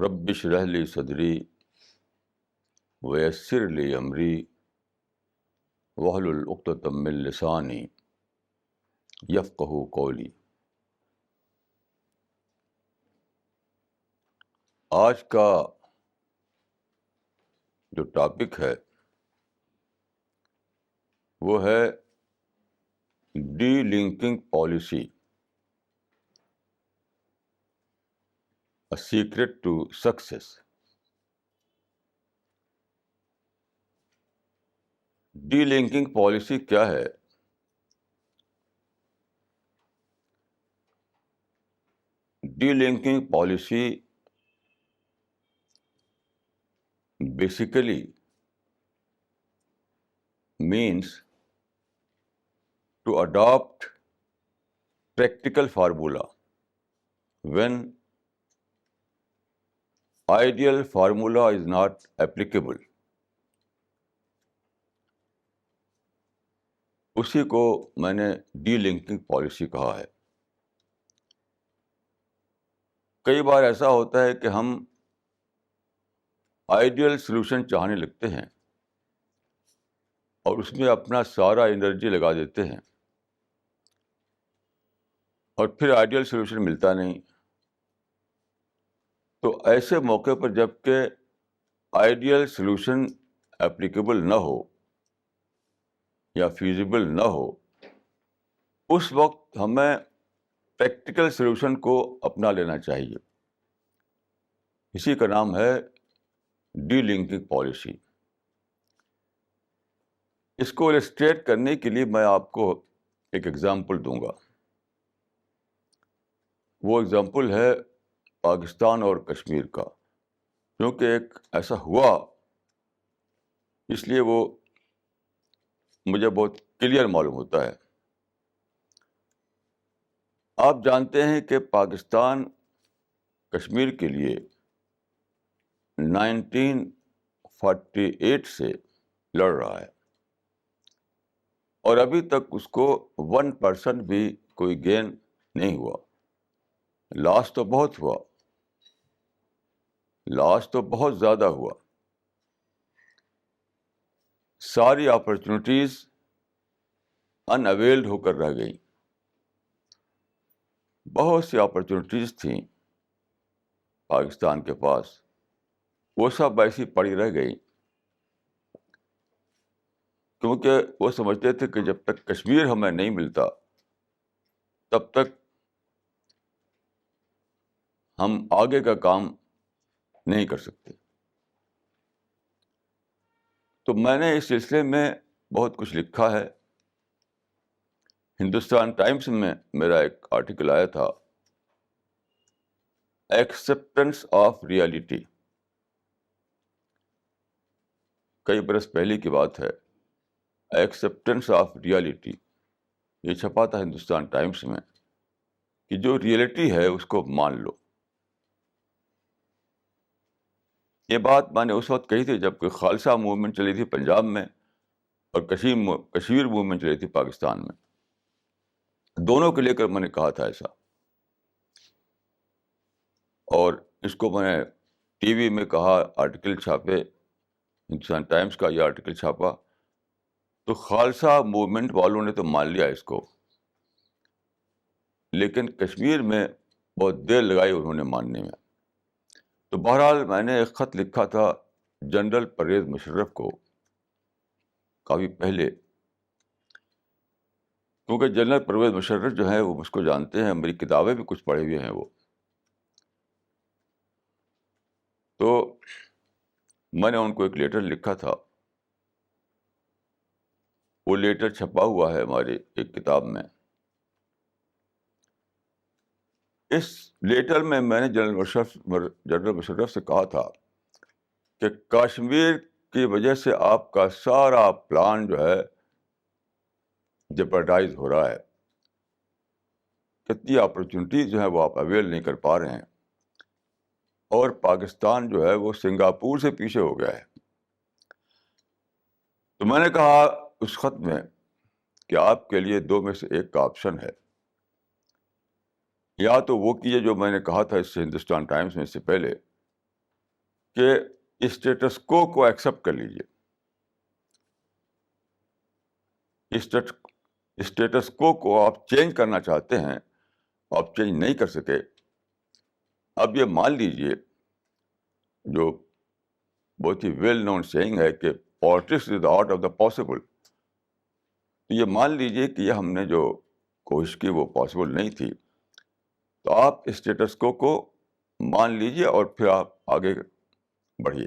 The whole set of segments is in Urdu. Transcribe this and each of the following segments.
رب اشرح لی صدری ویسر لی امری واحلل عقدۃ من لسانی یفقہوا قولی۔ آج کا جو ٹاپک ہے وہ ہے delinking policy, a secret to success. Delinking policy کیا ہے؟ Delinking policy basically means to adopt practical formula when ideal formula is not applicable. اسی کو میں نے ڈی لنکنگ پالیسی کہا ہے۔ کئی بار ایسا ہوتا ہے کہ ہم آئیڈیل سلوشن چاہنے لگتے ہیں اور اس میں اپنا سارا انرجی لگا دیتے ہیں، اور پھر آئیڈیل سلوشن ملتا نہیں۔ تو ایسے موقع پر جب کہ آئیڈیل سلوشن اپلیکیبل نہ ہو یا فیزیبل نہ ہو، اس وقت ہمیں پریکٹیکل سلوشن کو اپنا لینا چاہیے۔ اسی کا نام ہے ڈی لنکنگ پالیسی۔ اس کو السٹریٹ کرنے کے لیے میں آپ کو ایک ایگزامپل دوں گا۔ وہ ایگزامپل ہے پاکستان اور کشمیر کا، کیونکہ ایک ایسا ہوا اس لیے وہ مجھے بہت کلیئر معلوم ہوتا ہے۔ آپ جانتے ہیں کہ پاکستان کشمیر کے لیے 1948 سے لڑ رہا ہے، اور ابھی تک اس کو 1% بھی کوئی گین نہیں ہوا۔ لاس تو بہت ہوا، لاس تو بہت زیادہ ہوا۔ ساری اپرچونیٹیز ان اویلڈ ہو کر رہ گئی۔ بہت سی اپرچونیٹیز تھیں پاکستان کے پاس، وہ سب ایسی پڑی رہ گئی، کیونکہ وہ سمجھتے تھے کہ جب تک کشمیر ہمیں نہیں ملتا تب تک ہم آگے کا کام نہیں کر سکتے۔ تو میں نے اس سلسلے میں بہت کچھ لکھا ہے۔ ہندوستان ٹائمس میں میرا ایک آرٹیکل آیا تھا، ایکسیپٹنس آف ریالٹی۔ کئی برس پہلے کی بات ہے، ایکسیپٹنس آف ریالٹی، یہ چھپا تھا ہندوستان ٹائمس میں، کہ جو ریئلٹی ہے اس کو مان لو۔ یہ بات میں نے اس وقت کہی تھی جب کہ خالصہ موومنٹ چلی تھی پنجاب میں، اور کشمیر موومنٹ چلی تھی پاکستان میں۔ دونوں کو لے کر میں نے کہا تھا ایسا، اور اس کو میں نے ٹی وی میں کہا، آرٹیکل چھاپے، ہندوستان ٹائمس کا یہ آرٹیکل چھاپا، تو خالصہ موومنٹ والوں نے تو مان لیا اس کو، لیکن کشمیر میں بہت دیر لگائی انہوں نے ماننے میں۔ تو بہرحال میں نے ایک خط لکھا تھا جنرل پرویز مشرف کو کافی پہلے، کیونکہ جنرل پرویز مشرف جو ہیں وہ مجھ کو جانتے ہیں، میری کتابیں بھی کچھ پڑھے ہوئے ہیں وہ۔ تو میں نے ان کو ایک لیٹر لکھا تھا، وہ لیٹر چھپا ہوا ہے ہماری ایک کتاب میں۔ اس لیٹر میں میں نے جنرل مشرف سے کہا تھا کہ کشمیر کی وجہ سے آپ کا سارا پلان جو ہے جیپرڈائز ہو رہا ہے، کتنی اپرچونیٹیز جو ہیں وہ آپ اویل نہیں کر پا رہے ہیں، اور پاکستان جو ہے وہ سنگاپور سے پیچھے ہو گیا ہے۔ تو میں نے کہا اس خط میں کہ آپ کے لیے دو میں سے ایک کا آپشن ہے، یا تو وہ کیجیے جو میں نے کہا تھا اس سے ہندوستان ٹائمس میں اس سے پہلے، کہ اسٹیٹس کو ایکسیپٹ کر لیجیے. اسٹیٹس کو آپ چینج کرنا چاہتے ہیں, آپ چینج نہیں کر سکے. اب یہ مان لیجیے, جو بہت ہی ویل نون سیئنگ ہے کہ politics is the art of the possible. یہ مان لیجیے کہ یہ ہم نے جو کوشش کی وہ پاسبل نہیں تھی, تو آپ اسٹیٹس کو مان لیجیے اور پھر آپ آگے بڑھیے.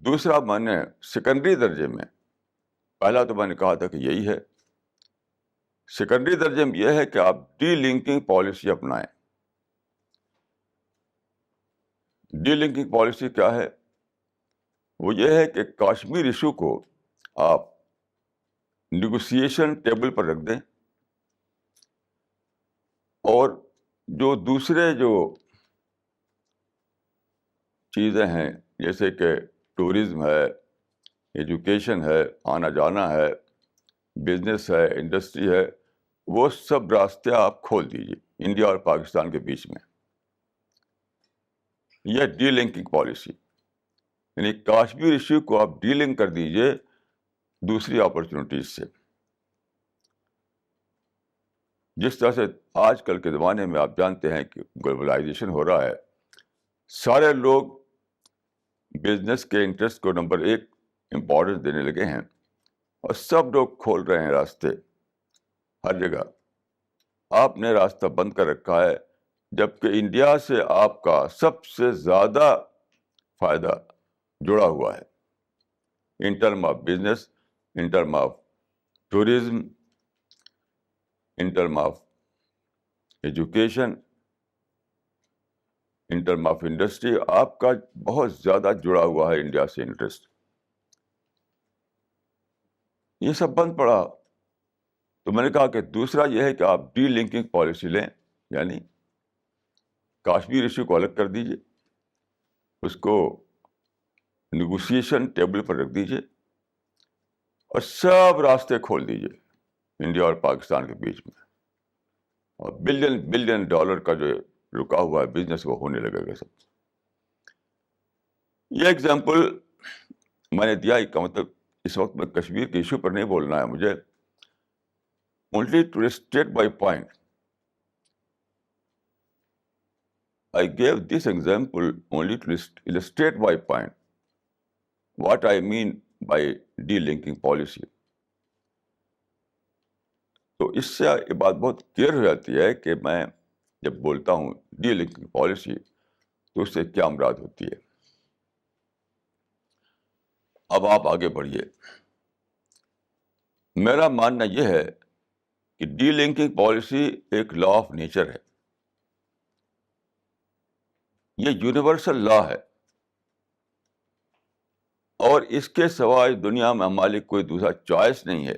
دوسرا, میں نے سیکنڈری درجے میں, پہلا تو میں نے کہا تھا کہ یہی ہے, سیکنڈری درجے میں یہ ہے کہ آپ ڈی لنکنگ پالیسی اپنائیں. ڈی لنکنگ پالیسی کیا ہے؟ وہ یہ ہے کہ کشمیر ایشو کو آپ نیگوسیشن ٹیبل پر رکھ دیں, اور جو دوسرے جو چیزیں ہیں جیسے کہ ٹورزم ہے, ایجوکیشن ہے, آنا جانا ہے, بزنس ہے, انڈسٹری ہے, وہ سب راستے آپ کھول دیجیے انڈیا اور پاکستان کے بیچ میں. یہ ڈی لنکنگ پالیسی, یعنی کشمیر ایشو کو آپ ڈی لنک کر دیجیے دوسری اپرچونیٹیز سے. جس طرح سے آج کل کے زمانے میں آپ جانتے ہیں کہ گلوبلائزیشن ہو رہا ہے, سارے لوگ بزنس کے انٹرسٹ کو نمبر 1 امپورٹنس دینے لگے ہیں, اور سب لوگ کھول رہے ہیں راستے ہر جگہ. آپ نے راستہ بند کر رکھا ہے, جبکہ انڈیا سے آپ کا سب سے زیادہ فائدہ جڑا ہوا ہے in term of business, in term of tourism, in term of education, in term of industry. آپ کا بہت زیادہ جڑا ہوا ہے انڈیا سے انٹرسٹ. یہ سب بند پڑا. تو میں نے کہا کہ دوسرا یہ ہے کہ آپ ڈی لنکنگ پالیسی لیں, یعنی کشمیر ایشو کو الگ کر دیجیے, اس کو نیگوسیشن ٹیبل پر رکھ دیجیے, اور سب راستے کھول دیجیے انڈیا اور پاکستان کے بیچ میں, اور بلین ڈالر کا جو رکا ہوا ہے بزنس وہ ہونے لگے گا سب. یہ ایگزامپل میں نے دیا, کا مطلب اس وقت میں کشمیر کے ایشو پر نہیں بولنا ہے مجھے, only to state my point. I gave this example only to illustrate my point, what I mean by de-linking policy. تو اس سے یہ بات بہت کلیئر ہو جاتی ہے کہ میں جب بولتا ہوں ڈی لنکنگ پالیسی تو اس سے کیا مراد ہوتی ہے. اب آپ آگے بڑھیے. میرا ماننا یہ ہے کہ ڈی لنکنگ پالیسی ایک لا آف نیچر ہے, یہ یونیورسل لا ہے, اور اس کے سوائے دنیا میں ہماری کوئی دوسرا چوائس نہیں ہے.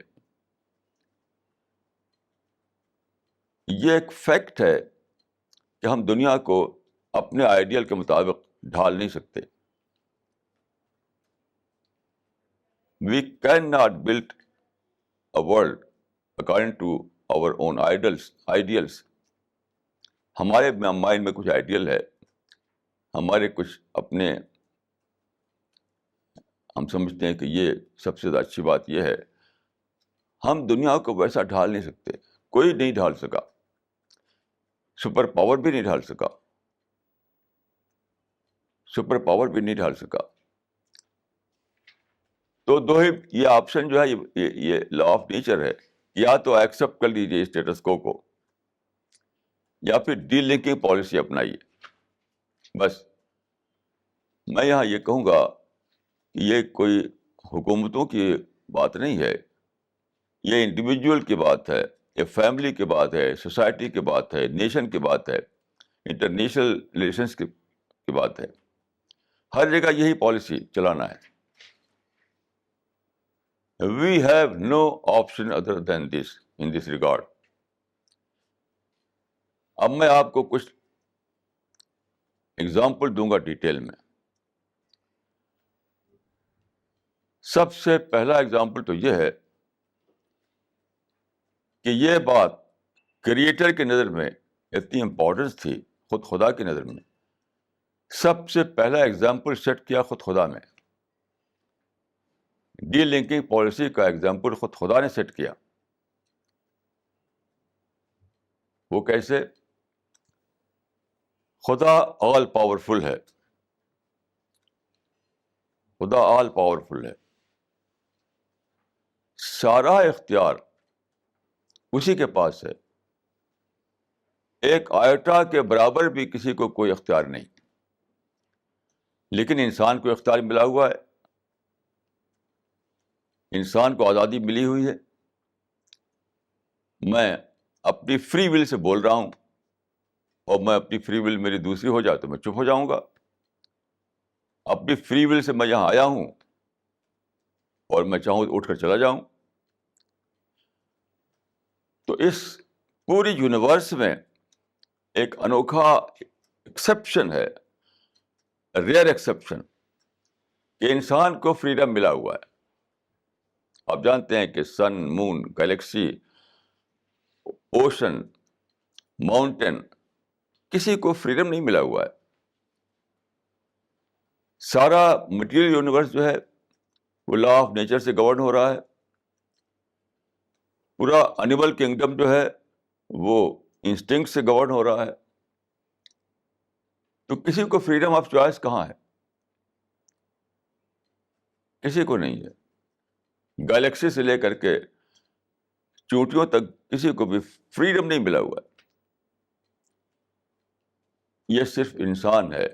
یہ ایک فیکٹ ہے کہ ہم دنیا کو اپنے آئیڈیل کے مطابق ڈھال نہیں سکتے. We cannot build a world according to our own ideals. ہمارے مائنڈ میں کچھ آئیڈیل ہے, ہمارے کچھ اپنے, ہم سمجھتے ہیں کہ یہ سب سے زیادہ اچھی بات یہ ہے. ہم دنیا کو ویسا ڈھال نہیں سکتے, کوئی نہیں ڈھال سکا, سپر پاور بھی نہیں ڈھال سکا, سپر پاور بھی نہیں ڈھال سکا. تو دو ہی یہ آپشن جو ہے, یہ لا آف نیچر ہے, یا تو ایکسیپٹ کر لیجیے اسٹیٹس کو, یا پھر ڈی لنکنگ پالیسی اپنائیے. بس میں یہاں یہ کہوں گا کہ یہ کوئی حکومتوں کی بات نہیں ہے, یہ انڈیویجول کی بات ہے, یہ فیملی کی بات ہے, سوسائٹی کی بات ہے, نیشن کی بات ہے, انٹرنیشنل ریلیشنس کی بات ہے. ہر جگہ یہی پالیسی چلانا ہے. We have no option other than this in this regard. اب میں آپ کو کچھ اگزامپل دوں گا ڈیٹیل میں. سب سے پہلا اگزامپل تو یہ ہے کہ یہ بات کریٹر کی نظر میں اتنی امپورٹنس تھی, خود خدا کی نظر میں, سب سے پہلا ایگزامپل سیٹ کیا خود خدا نے. ڈی لنکنگ پالیسی کا ایگزامپل خود خدا نے سیٹ کیا. وہ کیسے؟ خدا آل پاورفل ہے. خدا آل پاورفل ہے. سارا اختیار اسی کے پاس ہے. ایک آیٹا کے برابر بھی کسی کو کوئی اختیار نہیں. لیکن انسان کو اختیار ملا ہوا ہے. انسان کو آزادی ملی ہوئی ہے. میں اپنی فری ول سے بول رہا ہوں، اور میں اپنی فری ول میری دوسری ہو جائے تو میں چپ ہو جاؤں گا. اپنی فری ول سے میں یہاں آیا ہوں، اور میں چاہوں تو اٹھ کر چلا جاؤں. تو اس پوری یونیورس میں ایک انوکھا ایکسیپشن ہے، ریئر ایکسیپشن، کہ انسان کو فریڈم ملا ہوا ہے. آپ جانتے ہیں کہ سن، مون، گلیکسی، اوشن، ماؤنٹین، کسی کو فریڈم نہیں ملا ہوا ہے. سارا مٹیریل یونیورس جو ہے وہ لا آف نیچر سے گورن ہو رہا ہے. پورا انیمل کنگڈم جو ہے وہ انسٹنکٹ سے گورن ہو رہا ہے. تو کسی کو فریڈم آف چوائس کہاں ہے؟ کسی کو نہیں ہے. گلیکسی سے لے کر کے چونٹیوں تک کسی کو بھی فریڈم نہیں ملا ہوا ہے. یہ صرف انسان ہے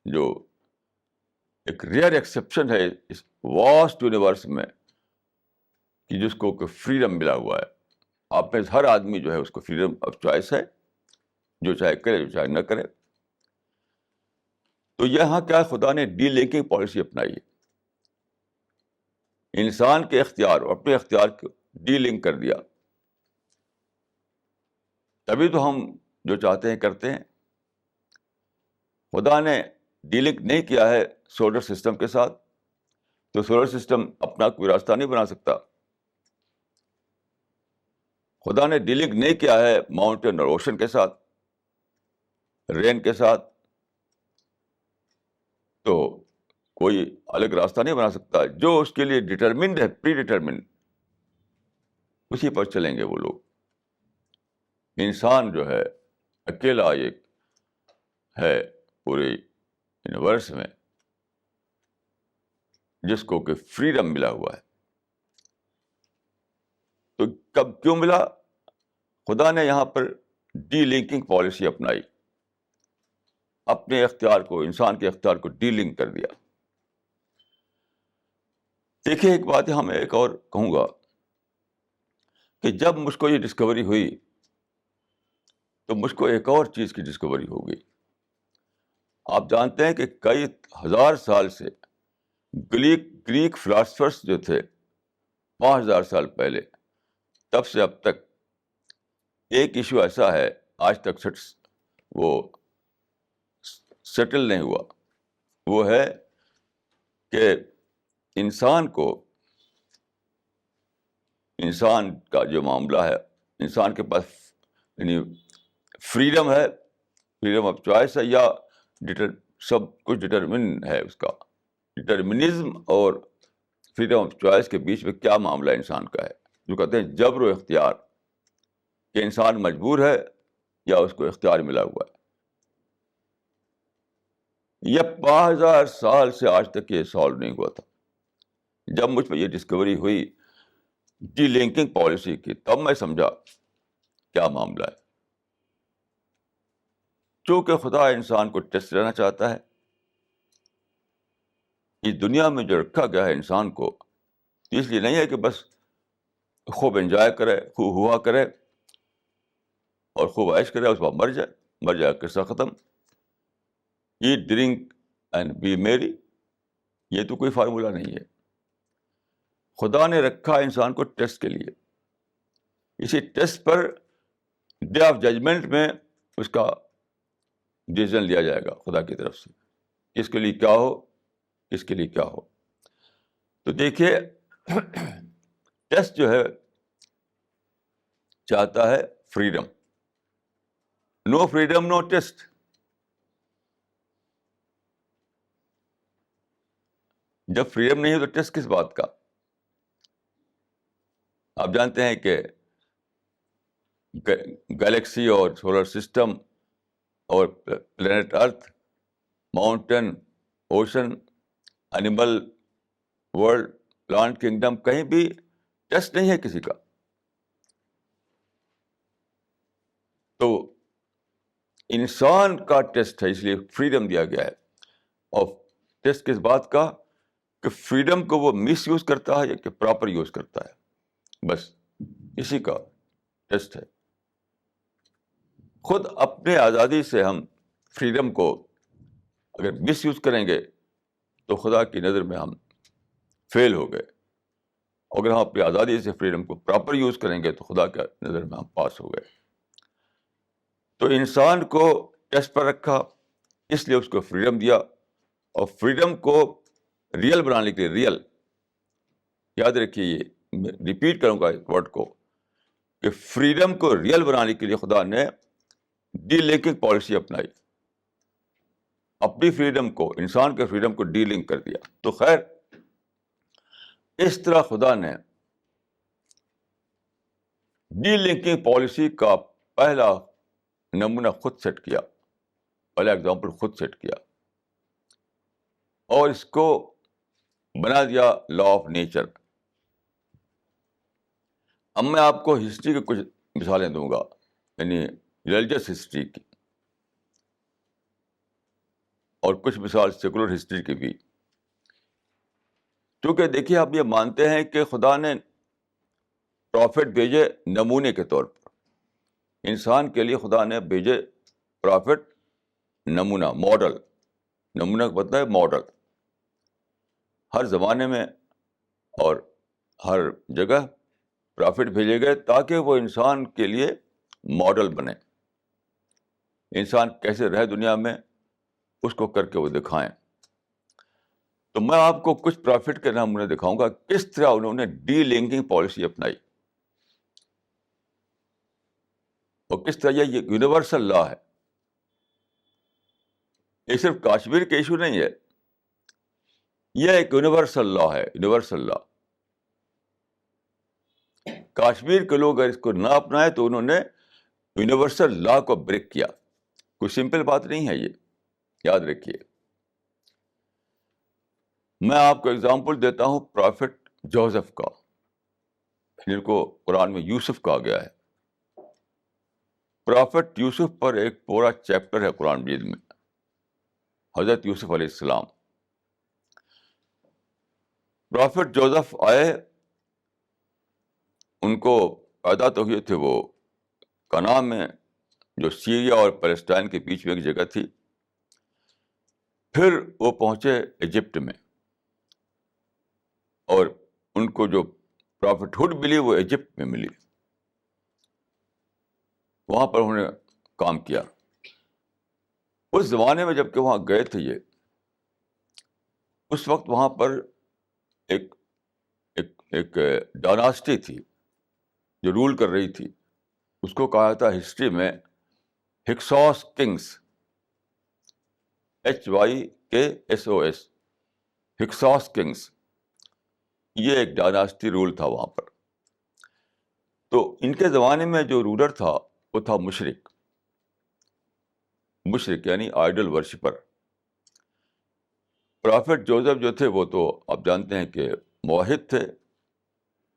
جو ایک ریئر ایکسیپشن ہے اس واسٹ یونیورس میں، کہ جس کو فریڈم ملا ہوا ہے. آپ میں ہر آدمی جو ہے اس کو فریڈم آف چوائس ہے، جو چاہے کرے جو چاہے نہ کرے. تو یہاں کیا خدا نے ڈی لنکنگ پالیسی اپنائی ہے. انسان کے اختیار اور اپنے اختیار کو ڈی لنک کر دیا. تبھی تو ہم جو چاہتے ہیں کرتے ہیں. خدا نے ڈی لنک نہیں کیا ہے سولر سسٹم کے ساتھ، تو سولر سسٹم اپنا کوئی راستہ نہیں بنا سکتا. خدا نے ڈی لنک نہیں کیا ہے ماؤنٹین اور اوشن کے ساتھ، رین کے ساتھ، تو کوئی الگ راستہ نہیں بنا سکتا. جو اس کے لیے ڈٹرمنڈ ہے، پری ڈٹرمنڈ، اسی پر چلیں گے وہ لوگ. انسان جو ہے اکیلا ایک ہے پورے یونیورس میں جس کو کہ فریڈم ملا ہوا ہے. تو کب کیوں ملا؟ خدا نے یہاں پر ڈی لنکنگ پالیسی اپنائی. اپنے اختیار کو، انسان کے اختیار کو ڈی لنک کر دیا. دیکھیے ایک بات یہاں میں ایک اور کہوں گا کہ جب مجھ کو یہ ڈسکوری ہوئی تو مجھ کو ایک اور چیز کی ڈسکوری ہو گئی. آپ جانتے ہیں کہ کئی ہزار سال سے گریک فلاسفرس جو تھے 5000 سال پہلے، تب سے اب تک ایک ایشو ایسا ہے آج تک وہ سیٹل نہیں ہوا. وہ ہے کہ انسان کا جو معاملہ ہے، انسان کے پاس یعنی فریڈم ہے، فریڈم آف چوائس ہے، یا سب کچھ ڈٹرمن ہے. اس کا ڈٹرمنزم اور فریڈم آف چوائس کے بیچ میں کیا معاملہ انسان کا ہے، جو کہتے ہیں جبر و اختیار، کہ انسان مجبور ہے یا اس کو اختیار ملا ہوا ہے. یہ 5000 سال سے آج تک یہ سالو نہیں ہوا تھا. جب مجھ پہ یہ ڈسکوری ہوئی ڈی لنکنگ پالیسی کی، تب میں سمجھا کیا معاملہ ہے. چونکہ خدا انسان کو ٹیسٹ لینا چاہتا ہے. اس دنیا میں جو رکھا گیا ہے انسان کو، اس لیے نہیں ہے کہ بس خوب انجوائے کرے، خوب ہوا کرے اور خوب عیش کرے، اس بعد مر جائے قصہ ختم. ایٹ، ڈرنک اینڈ بی میری، یہ تو کوئی فارمولہ نہیں ہے. خدا نے رکھا انسان کو ٹیسٹ کے لیے. اسی ٹیسٹ پر ڈے آف ججمنٹ میں اس کا ڈیسیژن لیا جائے گا خدا کی طرف سے، کس کے لیے کیا ہو، کس کے لیے کیا ہو. تو دیکھیے ٹیسٹ جو ہے چاہتا ہے فریڈم. نو فریڈم نو ٹیسٹ. جب فریڈم نہیں ہے تو ٹیسٹ کس بات کا؟ آپ جانتے ہیں کہ گلیکسی اور سولر سسٹم اور planet earth, mountain, ocean, animal world, plant kingdom, کہیں بھی ٹیسٹ نہیں ہے کسی کا. تو انسان کا ٹیسٹ ہے، اس لیے فریڈم دیا گیا ہے. اور ٹیسٹ کس بات کا؟ کہ فریڈم کو وہ مس یوز کرتا ہے یا کہ پراپر یوز کرتا ہے، بس اسی کا ٹیسٹ ہے. خود اپنے آزادی سے ہم فریڈم کو اگر مس یوز کریں گے تو خدا کی نظر میں ہم فیل ہو گئے. اگر ہم اپنی آزادی سے فریڈم کو پراپر یوز کریں گے تو خدا کی نظر میں ہم پاس ہو گئے. تو انسان کو ٹیسٹ پر رکھا، اس لیے اس کو فریڈم دیا. اور فریڈم کو ریئل بنانے کے لیے، ریئل، یاد رکھیے، یہ ریپیٹ کروں گا اس ورڈ کو، کہ فریڈم کو ریئل بنانے کے لیے خدا نے ڈی لنکنگ پالیسی اپنائی. اپنی فریڈم کو، انسان کے فریڈم کو ڈی لنک کر دیا. تو خیر، اس طرح خدا نے ڈی لنکنگ پالیسی کا پہلا نمونہ خود سیٹ کیا، پہلا ایگزامپل خود سیٹ کیا، اور اس کو بنا دیا لا آف نیچر. اب میں آپ کو ہسٹری کی کچھ مثالیں دوں گا، یعنی ریلیجس ہسٹری کی، اور کچھ مثال سیکولر ہسٹری کی بھی. کیونکہ دیکھیے، آپ یہ مانتے ہیں کہ خدا نے پروفٹ بھیجے نمونے کے طور پر. انسان کے لیے خدا نے بھیجے پروفٹ، نمونہ، ماڈل. نمونہ کا مطلب ہے ماڈل. ہر زمانے میں اور ہر جگہ پروفٹ بھیجے گئے تاکہ وہ انسان کے لیے ماڈل بنے. انسان کیسے رہے دنیا میں، اس کو کر کے وہ دکھائیں. تو میں آپ کو کچھ پروفٹ کے نام انہیں دکھاؤں گا کس طرح انہوں نے ڈی لنکنگ پالیسی اپنائی، اور کس طرح یہ یونیورسل لا ہے. یہ صرف کاشمیر کا ایشو نہیں ہے، یہ ایک یونیورسل لا ہے، یونیورسل لا. کاشمیر کے لوگ اگر اس کو نہ اپنائے تو انہوں نے یونیورسل لا کو بریک کیا. کوئی سمپل بات نہیں ہے یہ، یاد رکھیے. میں آپ کو اگزامپل دیتا ہوں پروفٹ جوزف کا، جن کو قرآن میں یوسف کہا گیا ہے. پروفٹ یوسف پر ایک پورا چیپٹر ہے قرآن مجید میں، حضرت یوسف علیہ السلام. پروفٹ جوزف آئے، ان کو پیدا تو ہوئے تھے وہ کنعان میں، جو سیریا اور پیلسٹائن کے بیچ میں ایک جگہ تھی. پھر وہ پہنچے ایجپٹ میں، اور ان کو جو پروفٹ ہوڈ ملی وہ ایجپٹ میں ملی. وہاں پر انہوں نے کام کیا. اس زمانے میں جب کہ وہاں گئے تھے یہ، اس وقت وہاں پر ایک ایک ایک ڈائناسٹی تھی جو رول کر رہی تھی. اس کو کہا تھا ہسٹری میں ہکسوس کنگس، HYKSOS، ہکسوس کنگس. یہ ایک ڈائناسٹی رول تھا وہاں پر. تو ان کے زمانے میں جو رولر تھا وہ تھا مشرک یعنی آئیڈل ورشپر. پروفٹ جوزف جو تھے وہ تو آپ جانتے ہیں کہ موحد تھے،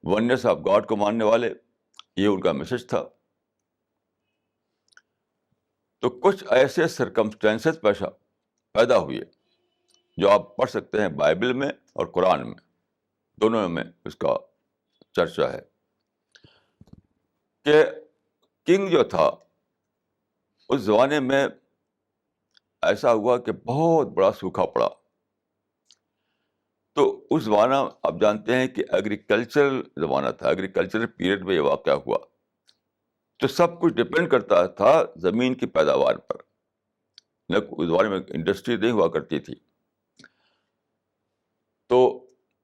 ونس آف گاڈ کو ماننے والے. یہ ان کا میسج تھا. تو کچھ ایسے سرکمسٹینسز پیدا ہوئے جو آپ پڑھ سکتے ہیں بائبل میں اور قرآن میں، دونوں میں اس کا چرچا ہے، کہ کنگ جو تھا اس زمانے میں ایسا ہوا کہ بہت بڑا سوکھا پڑا. تو اس زمانہ آپ جانتے ہیں کہ ایگریکلچرل زمانہ تھا، ایگریکلچرل پیریڈ میں یہ واقعہ ہوا. تو سب کچھ ڈپینڈ کرتا تھا زمین کی پیداوار پر. اس زمانے میں انڈسٹری نہیں ہوا کرتی تھی. تو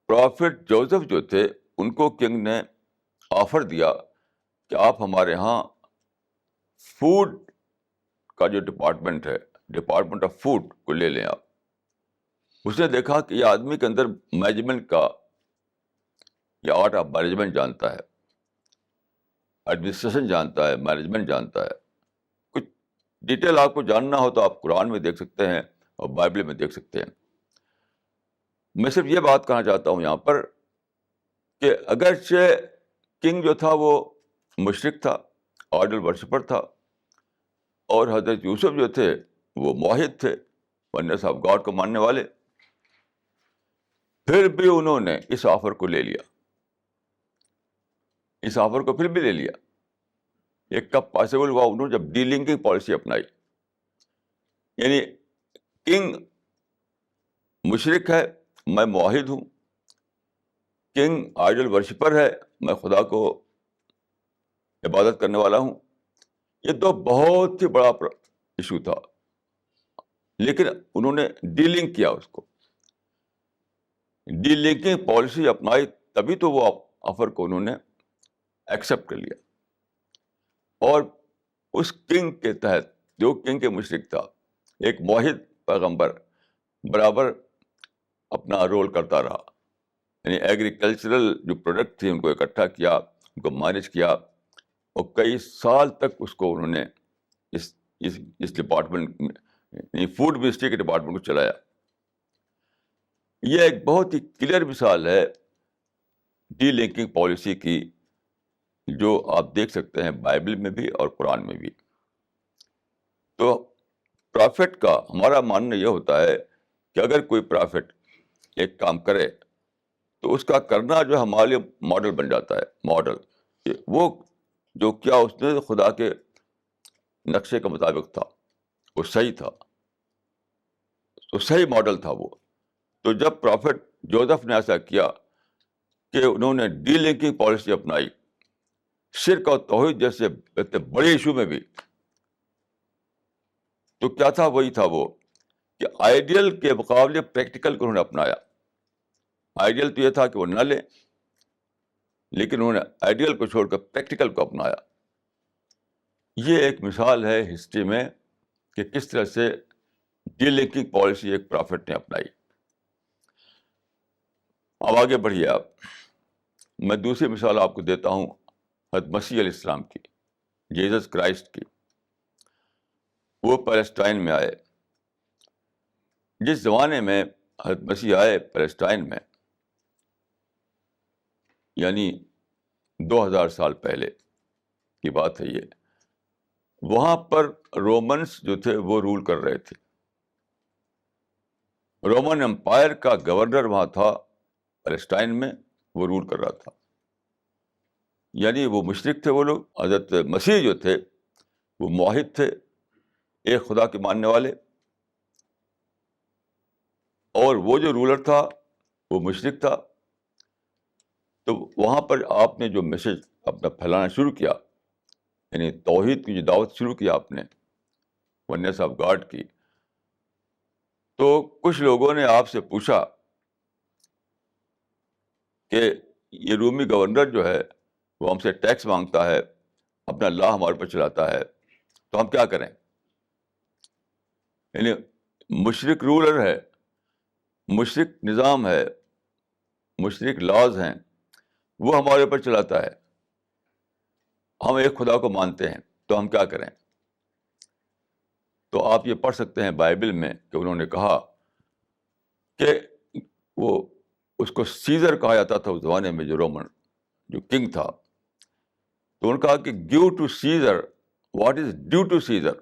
پروفٹ جوزف جو تھے ان کو کنگ نے آفر دیا کہ آپ ہمارے ہاں فوڈ کا جو ڈپارٹمنٹ ہے، ڈپارٹمنٹ آف فوڈ کو لے لیں آپ. اس نے دیکھا کہ یہ آدمی کے اندر مینجمنٹ کا یا آرٹ آف مینجمنٹ جانتا ہے, ایڈمنسٹریشن جانتا ہے, مینجمنٹ جانتا ہے. کچھ ڈیٹیل آپ کو جاننا ہو تو آپ قرآن میں دیکھ سکتے ہیں اور بائبل میں دیکھ سکتے ہیں. میں صرف یہ بات کہنا چاہتا ہوں یہاں پر کہ اگرچہ کنگ جو تھا وہ مشرک تھا, آئیڈل ورشپر تھا, اور حضرت یوسف جو تھے وہ موحد تھے, ونس آف گاڈ کو ماننے والے, پھر بھی انہوں نے اس آفر کو لے لیا, اس آفر کو پھر بھی لے لیا. ایک کب پاسبل ہوا انہوں نے جب ڈیلنکنگ پالیسی اپنائی. یعنی کنگ مشرک ہے, میں موحد ہوں, کنگ آئیڈل ورشپر ہے, میں خدا کو عبادت کرنے والا ہوں. یہ تو بہت ہی بڑا ایشو تھا, لیکن انہوں نے ڈیلنک کیا, اس کو ڈیلنکنگ پالیسی اپنائی, تبھی تو وہ آفر کو انہوں نے ایکسیپٹ کر لیا. اور اس کنگ کے تحت, جو کنگ کے مشرک تھا, ایک موحد پیغمبر برابر اپنا رول کرتا رہا. یعنی ایگریکلچرل جو پروڈکٹ تھے ان کو اکٹھا کیا, ان کو مینیج کیا, اور کئی سال تک اس کو انہوں نے اس ڈپارٹمنٹ, یعنی فوڈ منسٹری کے ڈپارٹمنٹ کو چلایا. یہ ایک بہت ہی کلیئر مثال ہے ڈی لنکنگ پالیسی کی, جو آپ دیکھ سکتے ہیں بائبل میں بھی اور قرآن میں بھی. تو پرافٹ کا ہمارا ماننا یہ ہوتا ہے کہ اگر کوئی پرافٹ ایک کام کرے تو اس کا کرنا جو ہمارے لیے ماڈل بن جاتا ہے. ماڈل کہ وہ جو کیا اس نے خدا کے نقشے کے مطابق تھا, وہ صحیح تھا, تو صحیح ماڈل تھا وہ. تو جب پرافٹ جوزف نے ایسا کیا کہ انہوں نے ڈی لنکنگ پالیسی اپنائی, شرک اور توحید جیسے بڑے ایشو میں بھی, تو کیا تھا, وہی تھا وہ کہ آئیڈیل کے مقابلے پریکٹیکل کو انہوں نے اپنایا. آئیڈیل تو یہ تھا کہ وہ نہ لیں, لیکن انہوں نے آئیڈیل کو چھوڑ کر پریکٹیکل کو اپنایا. یہ ایک مثال ہے ہسٹری میں کہ کس طرح سے ڈی لنکنگ پالیسی ایک پرافٹ نے اپنائی. اب آگے بڑھیے آپ. میں دوسری مثال آپ کو دیتا ہوں حضرت مسیح علیہ السلام کی, جیسس کرائسٹ کی. وہ پیلسٹائن میں آئے. جس زمانے میں حضرت مسیح آئے پیلسٹائن میں, یعنی 2000 سال پہلے کی بات ہے یہ, وہاں پر رومنس جو تھے وہ رول کر رہے تھے. رومن امپائر کا گورنر وہاں تھا پیلسٹائن میں, وہ رول کر رہا تھا. یعنی وہ مشرک تھے وہ لوگ. حضرت مسیح جو تھے وہ موحد تھے, ایک خدا کے ماننے والے, اور وہ جو رولر تھا وہ مشرک تھا. تو وہاں پر آپ نے جو میسج اپنا پھیلانا شروع کیا, یعنی توحید کی جو دعوت شروع کی آپ نے, ونس آف گاڈ کی, تو کچھ لوگوں نے آپ سے پوچھا کہ یہ رومی گورنر جو ہے وہ ہم سے ٹیکس مانگتا ہے, اپنا اللہ ہمارے پر چلاتا ہے, تو ہم کیا کریں. یعنی مشرک رولر ہے, مشرک نظام ہے, مشرک لاز ہیں, وہ ہمارے اوپر چلاتا ہے, ہم ایک خدا کو مانتے ہیں, تو ہم کیا کریں. تو آپ یہ پڑھ سکتے ہیں بائبل میں کہ انہوں نے کہا کہ وہ اس کو سیزر کہا جاتا تھا اس زمانے میں, جو رومن جو کنگ تھا. تو انہوں نے کہا کہ give to Caesar what is due to Caesar,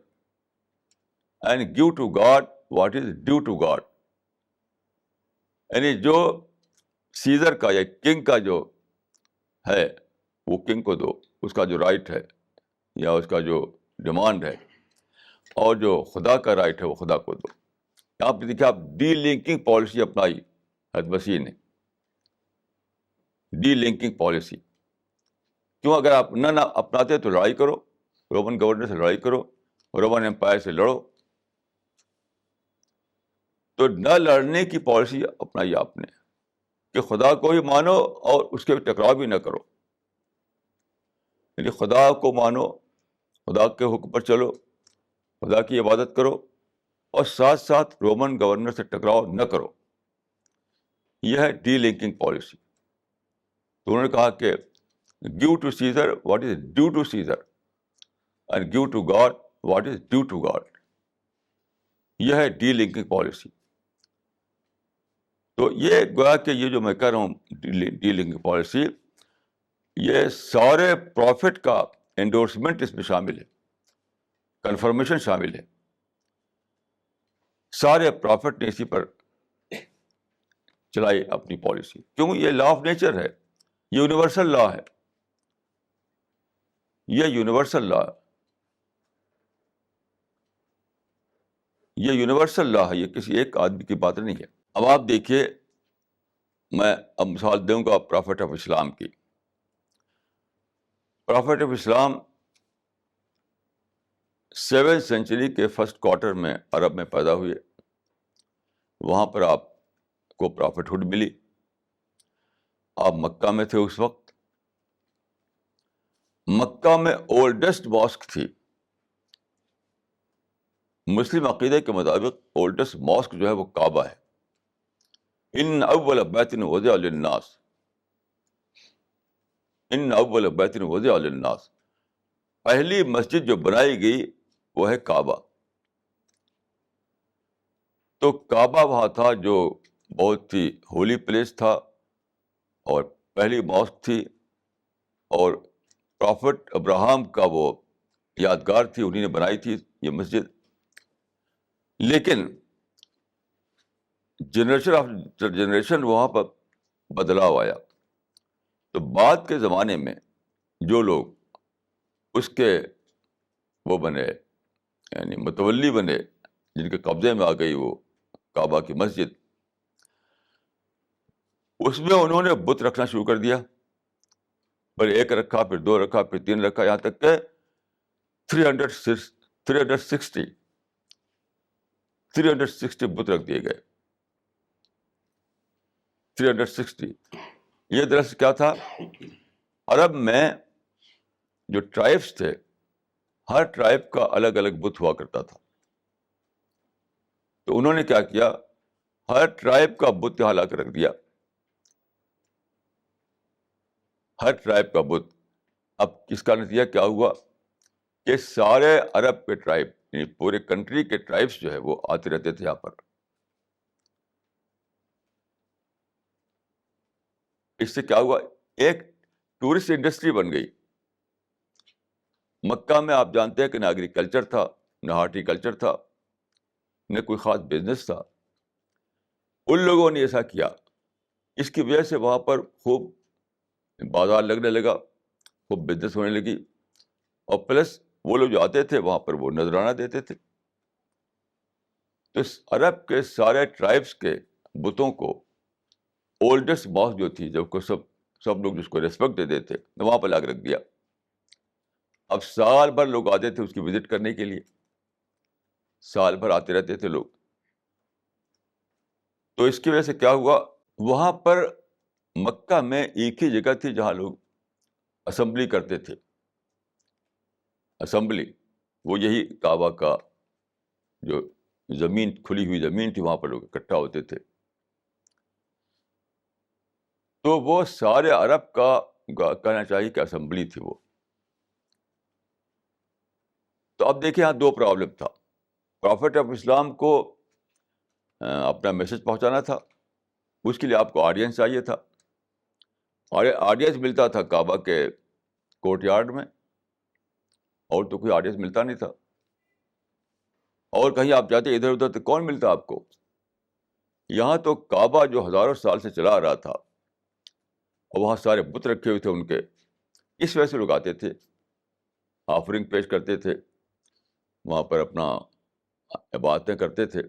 and give to God what is due to God. یعنی جو سیزر کا یا کنگ کا جو ہے وہ کنگ کو دو, اس کا جو رائٹ ہے یا اس کا جو ڈیمانڈ ہے, اور جو خدا کا رائٹ ہے وہ خدا کو دو. یہاں پہ دیکھیے آپ, ڈی لنکنگ پالیسی اپنائی حضرت مسیح نے. ڈی لنکنگ پالیسی کیوں؟ اگر آپ نہ اپناتے تو لڑائی کرو, رومن گورنر سے لڑائی کرو, رومن امپائر سے لڑو. تو نہ لڑنے کی پالیسی اپنائی آپ نے کہ خدا کو ہی مانو اور اس کے ٹکراؤ بھی نہ کرو. یعنی خدا کو مانو, خدا کے حکم پر چلو, خدا کی عبادت کرو, اور ساتھ ساتھ رومن گورنر سے ٹکراؤ نہ کرو. یہ ہے ڈی لنکنگ پالیسی. تو انہوں نے کہا کہ give to Caesar what is due to Caesar and give to God what is due to God. یہ ہے ڈی لنکنگ پالیسی. تو یہ گویا کہ یہ جو میں کہہ رہا ہوں ڈی لنکنگ پالیسی, یہ سارے پروفٹ کا انڈورسمنٹ اس میں شامل ہے, کنفرمیشن شامل ہے. سارے پروفٹ نے اسی پر چلائی اپنی پالیسی. کیوں؟ یہ لا آف نیچر ہے, یونیورسل لا ہے, یہ یونیورسل لا ہے, یہ یونیورسل لا ہے, یہ کسی ایک آدمی کی بات نہیں ہے. اب آپ دیکھیے, میں اب مثال دوں گا پروفٹ آف اسلام کی. Prophet of Islam 7th century کے فرسٹ کوارٹر میں عرب میں پیدا ہوئے. وہاں پر آپ کو پرافٹ ہوڈ ملی. آپ مکہ میں تھے اس وقت. مکہ میں اولڈسٹ ماسک تھی. مسلم عقیدے کے مطابق اولڈسٹ ماسک جو ہے وہ کعبہ ہے. ان اول بیت وضع للناس, ان اول بیت وضع للناس, پہلی مسجد جو بنائی گئی وہ ہے کعبہ. تو کعبہ وہاں تھا جو بہت ہی ہولی پلیس تھا, اور پہلی ماسک تھی, اور پرافٹ ابراہم کا وہ یادگار تھی, انہیں نے بنائی تھی یہ مسجد. لیکن جنریشن آف جنریشن وہاں پر بدلاؤ آیا. تو بعد کے زمانے میں جو لوگ اس کے وہ بنے, یعنی متولی بنے, جن کے قبضے میں آ گئی وہ کعبہ کی مسجد, اس میں انہوں نے بت رکھنا شروع کر دیا. پھر ایک رکھا, پھر 2 رکھا, پھر 3 رکھا, یہاں تک کہ 360 بت رکھ دیے گئے. 360. یہ دراصل کیا تھا, عرب میں جو ٹرائبس تھے, ہر ٹرائب کا الگ الگ بت ہوا کرتا تھا. تو انہوں نے کیا کیا, ہر ٹرائب کا بت یہاں لا کے رکھ دیا, ہر ٹرائب کا بت. اب اس کا نتیجہ کیا ہوا کہ سارے عرب کے ٹرائب, یعنی پورے کنٹری کے ٹرائبس جو ہے وہ آتے رہتے تھے یہاں پر. اس سے کیا ہوا, ایک ٹورسٹ انڈسٹری بن گئی. مکہ میں آپ جانتے ہیں کہ نہ ایگریکلچر تھا, نہ ہارٹیکلچر تھا, نہ کوئی خاص بزنس تھا. ان لوگوں نے ایسا کیا, اس کی وجہ سے وہاں پر خوب بازار لگنے لگا, خوب بزنس ہونے لگی, اور پلس وہ لوگ جو آتے تھے وہاں پر وہ نذرانہ دیتے تھے. تو اس عرب کے سارے ٹرائبس کے بتوں کو اولڈسٹ ماسک جو تھی, جب کو سب لوگ جس کو ریسپیکٹ دیتے تھے, وہاں پہ لا کے رکھ دیا. اب سال بھر لوگ آتے تھے اس کی وزٹ کرنے کے لیے, سال بھر آتے رہتے تھے لوگ. تو اس کی وجہ سے کیا ہوا, وہاں پر مکہ میں ایک ہی جگہ تھی جہاں لوگ اسمبلی کرتے تھے. اسمبلی وہ یہی کعبہ کا جو زمین, کھلی ہوئی زمین تھی, وہاں پر لوگ اکٹھا ہوتے تھے. تو وہ سارے عرب کا کہنا چاہیے کہ اسمبلی تھی وہ. تو اب دیکھیں, یہاں 2 پرابلم تھا. پروفٹ آف اسلام کو اپنا میسج پہنچانا تھا, اس کے لیے آپ کو آڈینس چاہیے تھا. اور آڈینس ملتا تھا کعبہ کے کورٹ یارڈ میں, اور تو کوئی آڈینس ملتا نہیں تھا. اور کہیں آپ جاتے ادھر ادھر تو کون ملتا آپ کو. یہاں تو کعبہ جو ہزاروں سال سے چلا آ رہا تھا, اور وہاں سارے بت رکھے ہوئے تھے ان کے, اس وجہ سے لوگ آتے تھے, آفرنگ پیش کرتے تھے, وہاں پر اپنا عبادتیں کرتے تھے.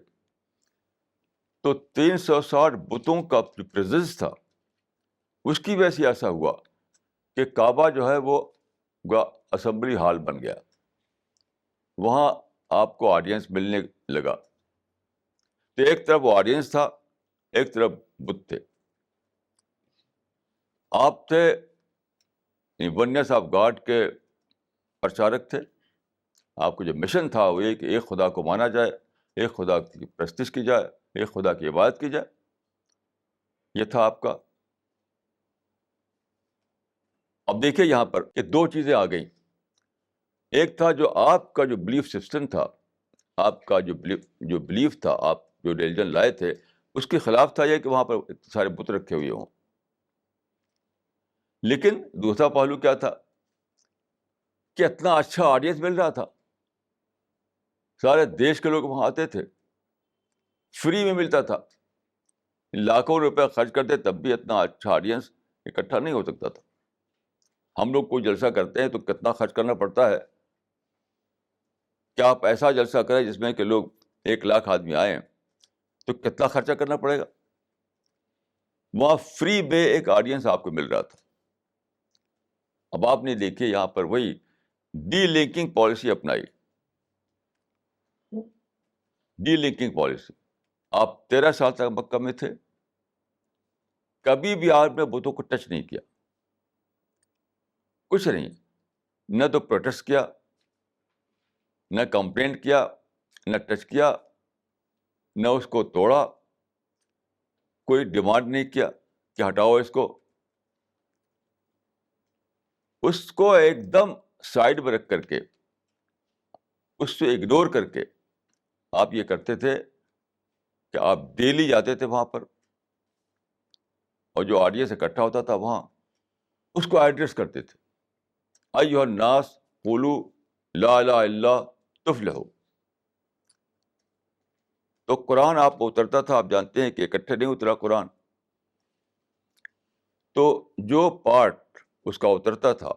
تو 360 بتوں کا پریزنس تھا, اس کی وجہ سے ایسا ہوا کہ کعبہ جو ہے وہ اسمبلی ہال بن گیا. وہاں آپ کو آڈینس ملنے لگا. تو ایک طرف وہ آڈینس تھا, ایک طرف بت تھے. آپ تھے ونیس آف گاڈ کے پرچارک تھے. آپ کو جو مشن تھا وہ یہ کہ ایک خدا کو مانا جائے, ایک خدا کی پرستش کی جائے, ایک خدا کی عبادت کی جائے. یہ تھا آپ کا. اب دیکھیے یہاں پر کہ دو چیزیں آ گئیں. ایک تھا جو آپ کا جو بلیف سسٹم تھا, آپ کا جو بلیف تھا, آپ جو ریلیجن لائے تھے, اس کے خلاف تھا یہ کہ وہاں پر سارے بت رکھے ہوئے ہوں. لیکن دوسرا پہلو کیا تھا کہ اتنا اچھا آڈینس مل رہا تھا, سارے دیش کے لوگ وہاں آتے تھے, فری میں ملتا تھا. لاکھوں روپے خرچ کرتے تب بھی اتنا اچھا آڈینس اکٹھا نہیں ہو سکتا تھا. ہم لوگ کوئی جلسہ کرتے ہیں تو کتنا خرچ کرنا پڑتا ہے. کیا آپ ایسا جلسہ کریں جس میں کہ لوگ 1,00,000 آدمی آئیں تو کتنا خرچہ کرنا پڑے گا. وہاں فری میں ایک آڈینس آپ کو مل رہا تھا. اب آپ نے دیکھیے یہاں پر وہی ڈی لنکنگ پالیسی اپنائی. Delinking policy. آپ 13 سال تک مکہ میں تھے, کبھی بھی آپ نے بتوں کو ٹچ نہیں کیا, کچھ نہیں. نہ تو پروٹیسٹ کیا, نہ کمپلینٹ کیا, نہ ٹچ کیا, نہ اس کو توڑا, کوئی ڈیمانڈ نہیں کیا کہ ہٹاؤ اس کو. اس کو ایک دم سائڈ میں رکھ کر کے, اس سے اگنور کر کے آپ یہ کرتے تھے کہ آپ ڈیلی جاتے تھے وہاں پر, اور جو آڈینس اکٹھا ہوتا تھا وہاں اس کو ایڈریس کرتے تھے, ایھا الناس قولوا لا الہ الا اللہ تفلحوا. تو قرآن آپ کو اترتا تھا, آپ جانتے ہیں کہ اکٹھے نہیں اترا قرآن. تو جو پارٹ اس کا اترتا تھا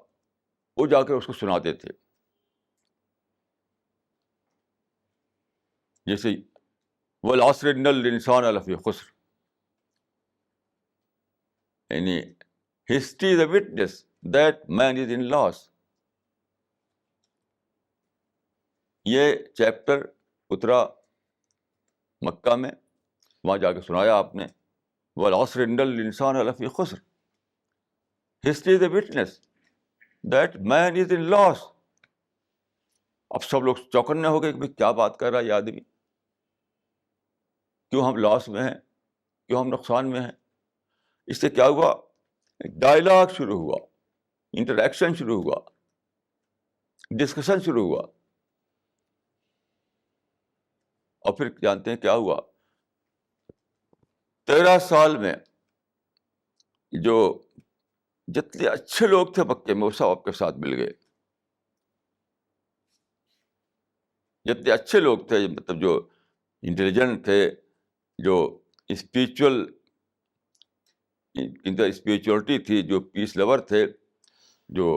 وہ جا کر اس کو سناتے تھے. جیسے والعصر ان الانسان لفی خسر, یعنی history is a witness that man is in loss. یہ چیپٹر اترا مکہ میں, وہاں جا کے سنایا آپ نے, والعصر ان الانسان لفی خسر, history is a witness that man is in loss. اب سب لوگ چوکنے ہو گئے کہ کیا بات کر رہا ہے یہ آدمی, کیوں ہم لاس میں ہیں, کیوں ہم نقصان میں ہیں. اس سے کیا ہوا, ڈائلاگ شروع ہوا, انٹریکشن شروع ہوا, ڈسکشن شروع ہوا. اور پھر جانتے ہیں کیا ہوا, 13 سال میں جو جتنے اچھے لوگ تھے مکے میں وہ سب آپ کے ساتھ مل گئے. جتنے اچھے لوگ تھے, مطلب جو انٹیلیجنٹ تھے, جو اسپریچول ان کا اسپریچولیٹی تھی, جو پیس لور تھے, جو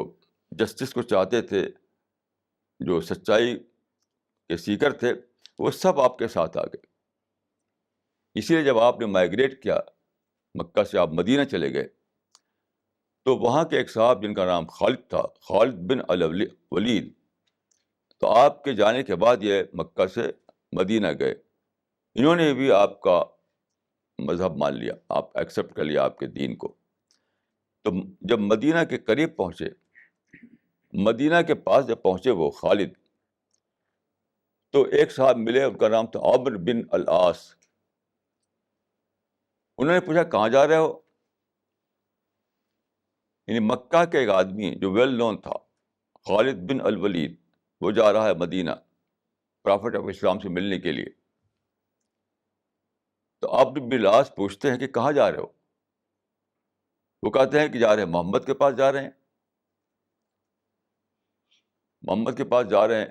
جسٹس کو چاہتے تھے, جو سچائی کے سیکر تھے, وہ سب آپ کے ساتھ آ گئے. اسی لیے جب آپ نے مائیگریٹ کیا مکہ سے, آپ مدینہ چلے گئے, تو وہاں کے ایک صاحب جن کا نام خالد تھا, خالد بن الولید, تو آپ کے جانے کے بعد یہ مکہ سے مدینہ گئے. انہوں نے بھی آپ کا مذہب مان لیا, آپ ایکسیپٹ کر لیا آپ کے دین کو. تو جب مدینہ کے قریب پہنچے, مدینہ کے پاس جب پہنچے وہ خالد, تو ایک صاحب ملے, ان کا نام تھا عمرو بن العاص. انہوں نے پوچھا کہاں جا رہے ہو. یعنی مکہ کے ایک آدمی جو ویل نون تھا, خالد بن الولید, وہ جا رہا ہے مدینہ پرافٹ آف اسلام سے ملنے کے لیے. تو عمرو بن العاص پوچھتے ہیں کہ کہاں جا رہے ہو. وہ کہتے ہیں کہ جا رہے ہیں محمد کے پاس جا رہے ہیں. محمد کے پاس جا رہے ہیں,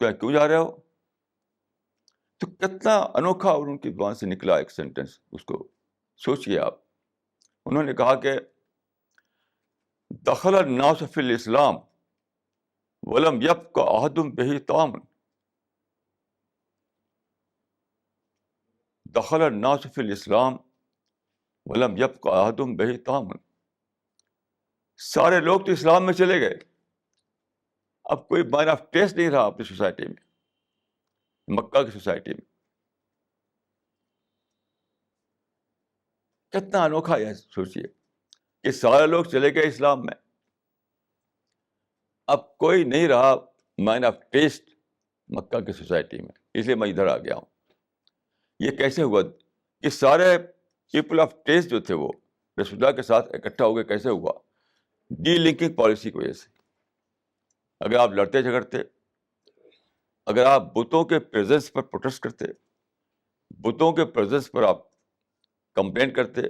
کیوں جا رہے ہو. تو کتنا انوکھا اور ان کی زبان سے نکلا ایک سینٹینس, اس کو سوچئے آپ. انہوں نے کہا کہ دخل الناس فی الاسلام ولم یبق احد بہ طعام. دخل الناس فی الاسلام ولم یبق احد بہ طعام. سارے لوگ تو اسلام میں چلے گئے, اب کوئی مائن آف ٹیسٹ نہیں رہا اپنی سوسائٹی میں, مکہ کی سوسائٹی میں. کتنا انوکھا ہے سوچئے کہ سارے لوگ چلے گئے اسلام میں, اب کوئی نہیں رہا مائن آف ٹیسٹ مکہ کی سوسائٹی میں. اس لیے میں ادھر آ گیا ہوں. یہ کیسے ہوا کہ سارے پیپل آف ٹیسٹ جو تھے وہ رسول اللہ کے ساتھ اکٹھا ہو گئے. کیسے ہوا؟ ڈی لنکنگ پالیسی کی وجہ سے. اگر آپ لڑتے جھگڑتے، اگر آپ بتوں کے پریزنس پر پروٹیسٹ کرتے، بتوں کے پریزنس پر آپ کمپلین کرتے،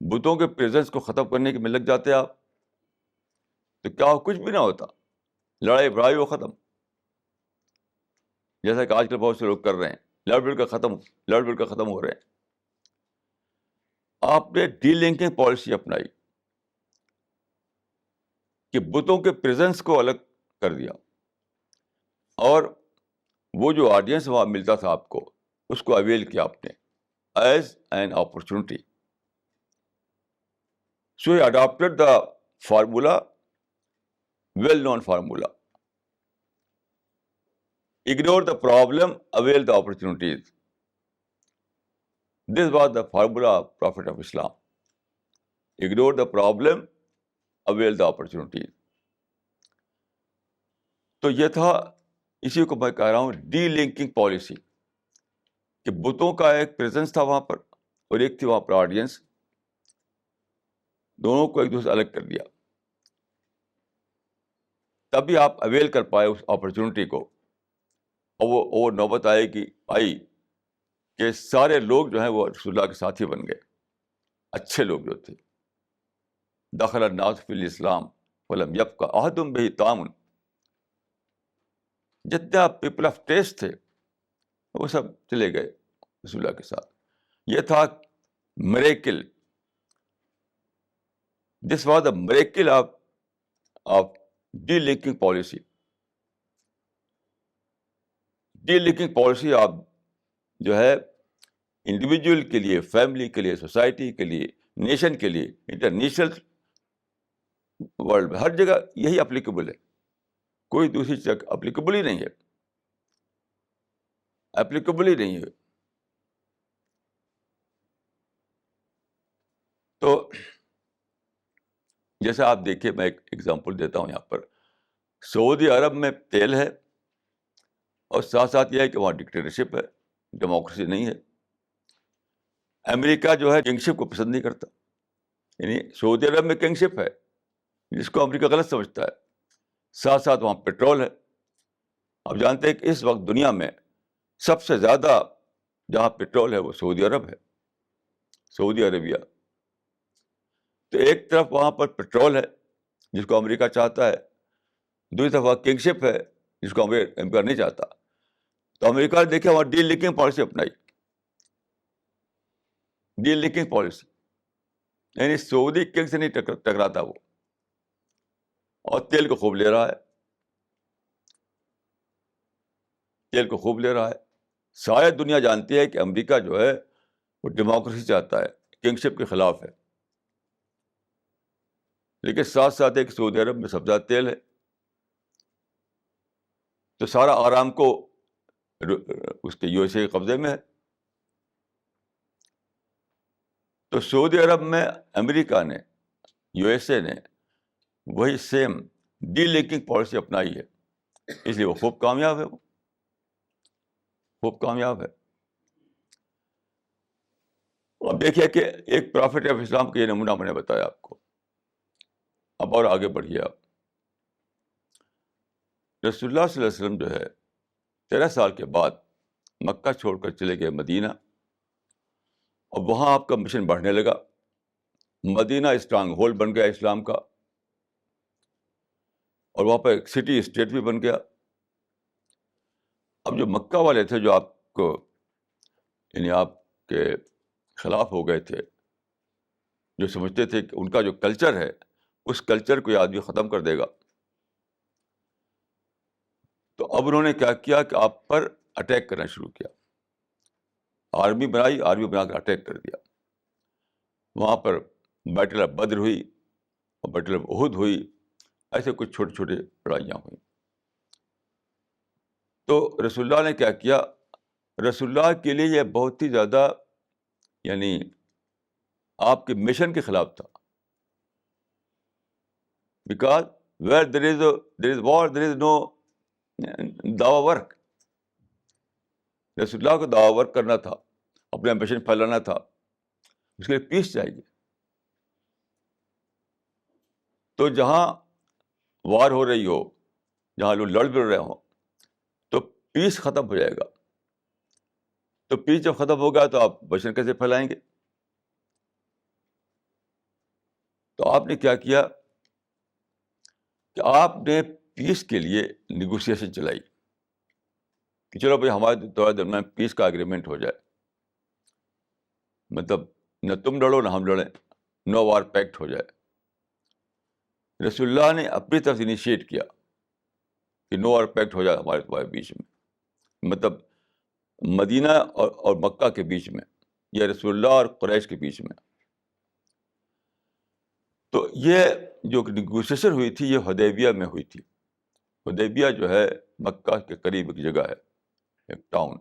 بتوں کے پریزنس کو ختم کرنے میں لگ جاتے آپ، تو کیا کچھ بھی نہ ہوتا، لڑائی بڑائی وہ ختم. جیسا کہ آج کل بہت سے لوگ کر رہے ہیں، لڑ بڑ کر ختم ہو رہے ہیں. آپ نے ڈی لنکنگ پالیسی اپنائی کہ بتوں کے پریزنس کو الگ کر دیا، اور وہ جو آڈینس وہاں ملتا تھا آپ کو، اس کو اویل کیا آپ نے as an opportunity. So he adapted the formula, well known formula: ignore the problem, avail the opportunities. This was the formula of Prophet of Islam: ignore the problem, avail the opportunities. تو یہ تھا، اسی کو میں کہہ رہا ہوں ڈی لنکنگ پالیسی، کہ بتوں کا ایک پریزنس تھا وہاں پر اور ایک تھی وہاں پر آڈینس، دونوں کو ایک دوسرے سے الگ کر دیا. تبھی آپ اویل کر پائے اس اپرچونٹی کو، اور وہ نوبت آئی کہ سارے لوگ جو ہیں وہ رسول اللہ کے ساتھی بن گئے. اچھے لوگ جو تھے، دخل الناس فی الاسلام ولم یبق احد بہ طعام. جتنے پیپل آف ٹیسٹ تھے وہ سب چلے گئے رسول اللہ کے ساتھ. یہ تھا miracle. This was the miracle of D linking policy. D linking policy آپ جو ہے انڈیویجول کے لیے، فیملی کے لیے، سوسائٹی کے لیے، نیشن کے لیے، انٹرنیشنل ورلڈ میں ہر جگہ یہی اپلیکیبل ہے. کوئی دوسری چیز اپلیکیبل ہی نہیں ہے، اپلیکیبل ہی نہیں ہے. تو جیسے آپ دیکھیے، میں ایک ایگزامپل دیتا ہوں یہاں پر. سعودی عرب میں تیل ہے، اور ساتھ ساتھ یہ ہے کہ وہاں ڈکٹیٹرشپ ہے، ڈیموکریسی نہیں ہے. امریکہ جو ہے کنگشپ کو پسند نہیں کرتا، یعنی سعودی عرب میں کنگشپ ہے جس کو امریکہ غلط سمجھتا ہے. ساتھ ساتھ وہاں پیٹرول ہے. آپ جانتے ہیں کہ اس وقت دنیا میں سب سے زیادہ جہاں پیٹرول ہے وہ سعودی عرب ہے، سعودی عربیہ. تو ایک طرف وہاں پر پیٹرول ہے جس کو امریکہ چاہتا ہے، دوسری طرف وہاں کنگشپ ہے جس کو امریکہ نہیں چاہتا. تو امریکہ نے دیکھا وہاں ڈیل لنکنگ پالیسی اپنائی. ڈیل لنکنگ پالیسی یعنی سعودی کنگ سے نہیں ٹکراتا وہ، اور تیل کو خوب لے رہا ہے، تیل کو خوب لے رہا ہے. ساری دنیا جانتی ہے کہ امریکہ جو ہے وہ ڈیموکریسی چاہتا ہے، کنگشپ کے خلاف ہے. لیکن ساتھ ساتھ ایک سعودی عرب میں سب سے زیادہ تیل ہے، تو سارا آرام کو اس کے USA کے قبضے میں ہے. تو سعودی عرب میں امریکہ نے، USA نے وہی سیم ڈی لنکنگ پالیسی اپنائی ہے، اس لیے وہ خوب کامیاب ہے، وہ خوب کامیاب ہے. اب دیکھیے کہ ایک پرافٹ آف اسلام کا یہ نمونہ میں نے بتایا آپ کو. اب اور آگے بڑھیے آپ. رسول اللہ صلی اللہ علیہ وسلم جو ہے 13 سال کے بعد مکہ چھوڑ کر چلے گئے مدینہ، اور وہاں آپ کا مشن بڑھنے لگا. مدینہ اسٹرانگ ہولڈ بن گیا اسلام کا، اور وہاں پہ ایک سٹی اسٹیٹ بھی بن گیا. اب جو مکہ والے تھے جو آپ کو یعنی آپ کے خلاف ہو گئے تھے، جو سمجھتے تھے کہ ان کا جو کلچر ہے اس کلچر کو یہ آدمی ختم کر دے گا، تو اب انہوں نے کیا کیا کہ آپ پر اٹیک کرنا شروع کیا. آرمی بنائی، آرمی بنا کر اٹیک کر دیا. وہاں پر بیٹل آف بدر ہوئی اور بیٹل آف احد ہوئی، ایسے کچھ چھوٹی چھوٹی لڑائیاں ہوئیں. تو رسول اللہ نے کیا کیا؟ رسول اللہ کے لیے یہ بہت ہی زیادہ یعنی آپ کے مشن کے خلاف تھا. بیکاز ویئر دیر از وار دیر از نو دعوی ورک. رسول اللہ کو دعوی ورک کرنا تھا، اپنا مشن پھیلانا تھا. اس کے لیے پیس چاہیے. تو جہاں وار ہو رہی ہو, جہاں لوگ لڑ بڑ رہے ہوں, تو پیس ختم ہو جائے گا. تو پیس جب ختم ہوگا تو آپ بشر کیسے پھیلائیں گے؟ تو آپ نے کیا کیا کہ آپ نے پیس کے لیے نیگوسیشن چلائی کہ چلو بھائی ہمارے درمیان پیس کا اگریمنٹ ہو جائے. مطلب نہ تم لڑو نہ ہم لڑیں, نو وار پیکٹ ہو جائے. رسول اللہ نے اپنی طرف انیشیٹ کیا کہ نو وار پیکٹ ہو جائے ہمارے تمہارے بیچ میں, مطلب مدینہ اور مکہ کے بیچ میں, یا رسول اللہ اور قریش کے بیچ میں. تو یہ جو نیگوسیشن ہوئی تھی یہ حدیبیہ میں ہوئی تھی. حدیبیہ جو ہے مکہ کے قریب ایک جگہ ہے, ایک ٹاؤن.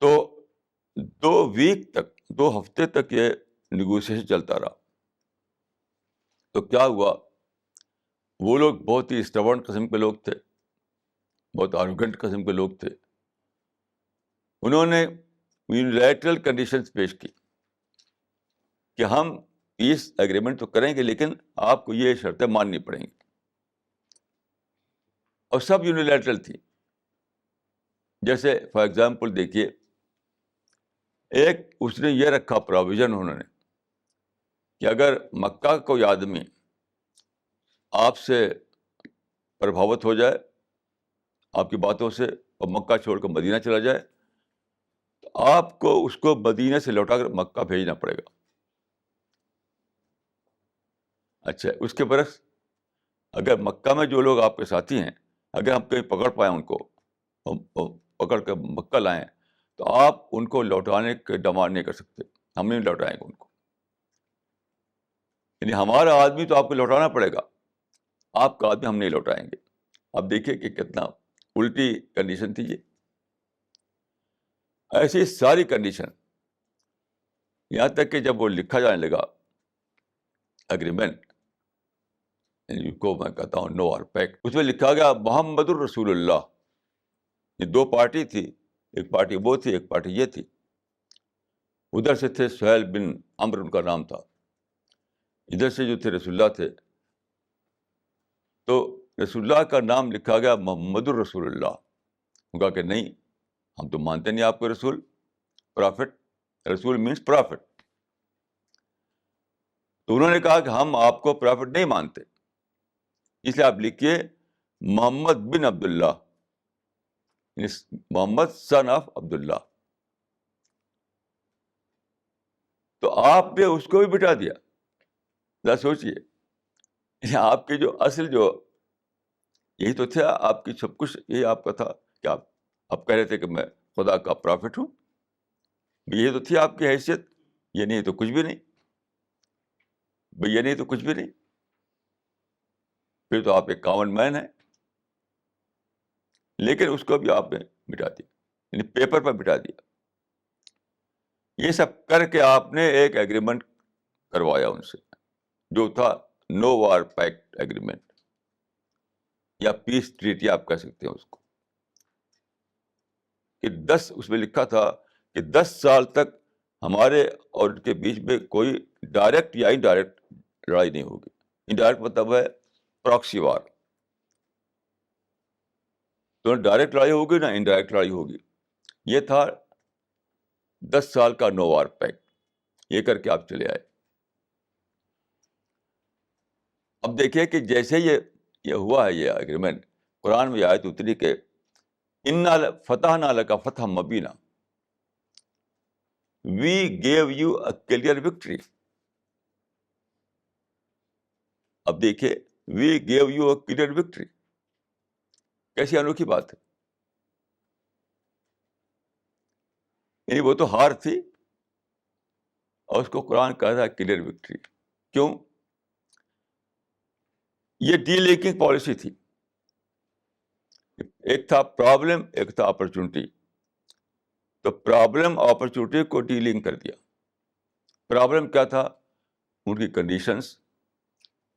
تو 2 ویک تک, 2 ہفتے تک یہ نیگوسیشن چلتا رہا. تو کیا ہوا, وہ لوگ بہت ہی اسٹبرن قسم کے لوگ تھے, بہت آرگنٹ قسم کے لوگ تھے. انہوں نے یونیلیٹرل کنڈیشنز پیش کی کہ ہم پیس ایگریمنٹ تو کریں گے لیکن آپ کو یہ شرطیں ماننی پڑیں گی, اور سب یونیلیٹرل تھی. جیسے فار ایگزامپل دیکھیے, ایک اس نے یہ رکھا پروویژن انہوں نے کہ اگر مکہ کا کوئی آدمی آپ سے پربھاوت ہو جائے آپ کی باتوں سے اور مکہ چھوڑ کر مدینہ چلا جائے تو آپ کو اس کو مدینہ سے لوٹا کر مکہ بھیجنا پڑے گا. اچھا, اس کے برعکس اگر مکہ میں جو لوگ آپ کے ساتھی ہیں, اگر ہم کہیں پکڑ پائیں ان کو, پکڑ کر مکہ لائیں, تو آپ ان کو لوٹانے کے ڈیمانڈ نہیں کر سکتے, ہم نہیں لوٹائیں گے ان کو. یعنی ہمارا آدمی تو آپ کو لوٹانا پڑے گا, آپ کا آدمی ہم نہیں لوٹائیں گے. اب دیکھیے کہ کتنا الٹی کنڈیشن تھی یہ. ایسی ساری کنڈیشن, یہاں تک کہ جب وہ لکھا جانے لگا اگریمنٹ, جن کو میں کہتا ہوں نو وار پیکٹ, اس میں لکھا گیا محمد الرسول اللہ. یہ 2 پارٹی تھی, ایک پارٹی وہ تھی, ایک پارٹی یہ تھی. ادھر سے تھے سہیل بن عمرو ان کا نام تھا, ادھر سے جو تھے رسول اللہ تھے. تو رسول اللہ کا نام لکھا گیا محمد الرسول اللہ. ان کا کہ نہیں, ہم تو مانتے نہیں آپ کو رسول, پرافٹ. رسول مینس پرافٹ. تو انہوں نے کہا کہ ہم آپ کو پرافٹ نہیں مانتے, اس لیے آپ لکھیے محمد بن عبداللہ, محمد سن آف عبداللہ. تو آپ نے اس کو بھی بٹا دیا. ذرا سوچئے, آپ کی جو اصل جو یہی تو تھا, آپ کی سب کچھ یہی آپ کا تھا کہ آپ کہہ رہے تھے کہ میں خدا کا پرافٹ ہوں. یہ تو تھی آپ کی حیثیت, یہ نہیں تو کچھ بھی نہیں. بھئی یہ نہیں تو کچھ بھی نہیں, پھر تو آپ ایک کامن مین ہیں. لیکن اس کو بھی آپ نے مٹا دیا, یعنی پیپر پر مٹا دیا. یہ سب کر کے آپ نے ایک ایگریمنٹ کروایا ان سے, جو تھا نو وار پیکٹ ایگریمنٹ, یا پیس ٹریٹی آپ کہہ سکتے ہیں اس کو. کہ اس میں لکھا تھا کہ 10 سال تک ہمارے اور ان کے بیچ میں کوئی ڈائریکٹ یا انڈائریکٹ لڑائی نہیں ہوگی. انڈائریکٹ مطلب ہے پراکسی وار. تو نہ ڈائریکٹ لڑائی ہوگی نہ انڈائریکٹ لڑائی ہوگی. یہ تھا 10 سال کا نو وار پیکٹ. یہ کر کے آپ چلے آئے. اب دیکھیے کہ جیسے یہ ہوا ہے یہ اگریمنٹ, قرآن میں آیت اتری کہ انا فتحنا لک فتحا مبینا, we gave you a clear victory. اب دیکھیے, we gave you a clear victory, کیسی انوکھی بات ہے. یعنی وہ تو ہار تھی اور اس کو قرآن کہا تھا کلیئر وکٹری. کیوں؟ یہ ڈی لنکنگ پالیسی تھی. ایک تھا پرابلم, ایک تھا اپرچونٹی. تو پرابلم اپرچونٹی کو ڈی لنک کر دیا. پرابلم کیا تھا؟ ان کی کنڈیشنز,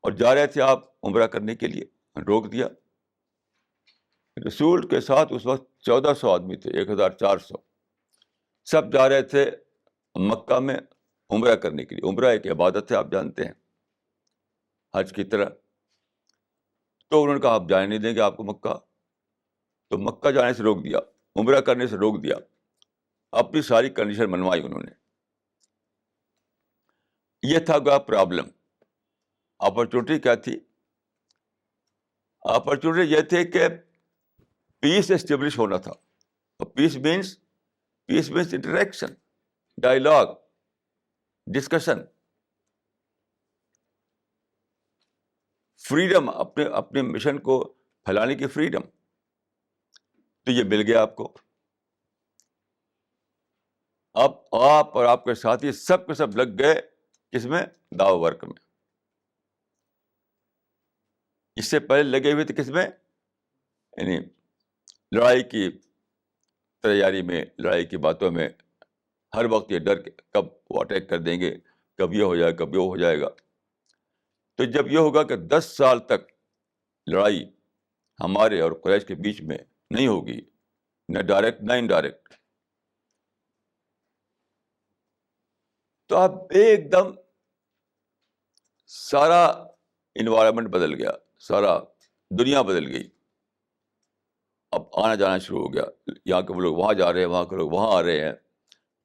اور جا رہے تھے آپ عمرہ کرنے کے لیے, روک دیا. رسول کے ساتھ اس وقت 1400 آدمی تھے, 1400, سب جا رہے تھے مکہ میں عمرہ کرنے کے لیے. عمرہ ایک عبادت ہے، آپ جانتے ہیں، حج کی طرح. تو انہوں نے کہا آپ جانے نہیں دیں گے آپ کو مکہ. تو مکہ جانے سے روک دیا، عمرہ کرنے سے روک دیا. اپنی ساری کنڈیشن منوائی انہوں نے. یہ تھا گا پرابلم. اپرچونیٹی کیا تھی؟ اپرچونیٹی یہ تھی کہ پیس اسٹیبلش ہونا تھا. اور peace means interaction, dialogue, discussion, freedom, اپنے مشن کو پھیلانے کی فریڈم. تو یہ مل گیا آپ کو. اب آپ اور آپ کے ساتھی سب کے سب لگ گئے کس میں؟ دعوی ورک میں. اس سے پہلے لگے ہوئے تھے کس میں؟ یعنی لڑائی کی تیاری میں، لڑائی کی باتوں میں. ہر وقت یہ ڈر کہ کب وہ اٹیک کر دیں گے، کب یہ ہو جائے گا، کب وہ ہو جائے گا. تو جب یہ ہوگا کہ 10 سال تک لڑائی ہمارے اور قریش کے بیچ میں نہیں ہوگی، نہ ڈائریکٹ نہ انڈائریکٹ، تو اب ایک دم سارا انوائرمنٹ بدل گیا، سارا دنیا بدل گئی. اب آنا جانا شروع ہو گیا. یہاں کے لوگ وہاں جا رہے ہیں، وہاں کے لوگ وہاں آ رہے ہیں.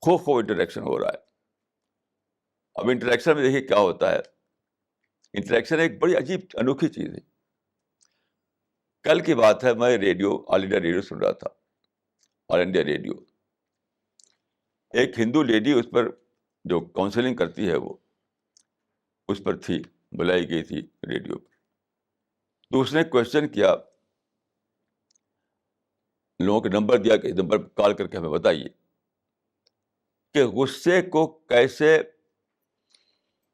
خوب انٹریکشن ہو رہا ہے. اب انٹریکشن میں دیکھیے کیا ہوتا ہے. انٹریکشن ایک بڑی عجیب انوکھی چیز ہے. کل کی بات ہے، میں ریڈیو، آل انڈیا ریڈیو سن رہا تھا. آل انڈیا ریڈیو، ایک ہندو لیڈی اس پر جو کاؤنسلنگ کرتی ہے، وہ اس پر تھی، بلائی گئی تھی ریڈیو پہ. تو اس نے کوشچن کیا، لوگوں کے نمبر دیا کہ نمبر کال کر کے ہمیں بتائیے کہ غصے کو کیسے،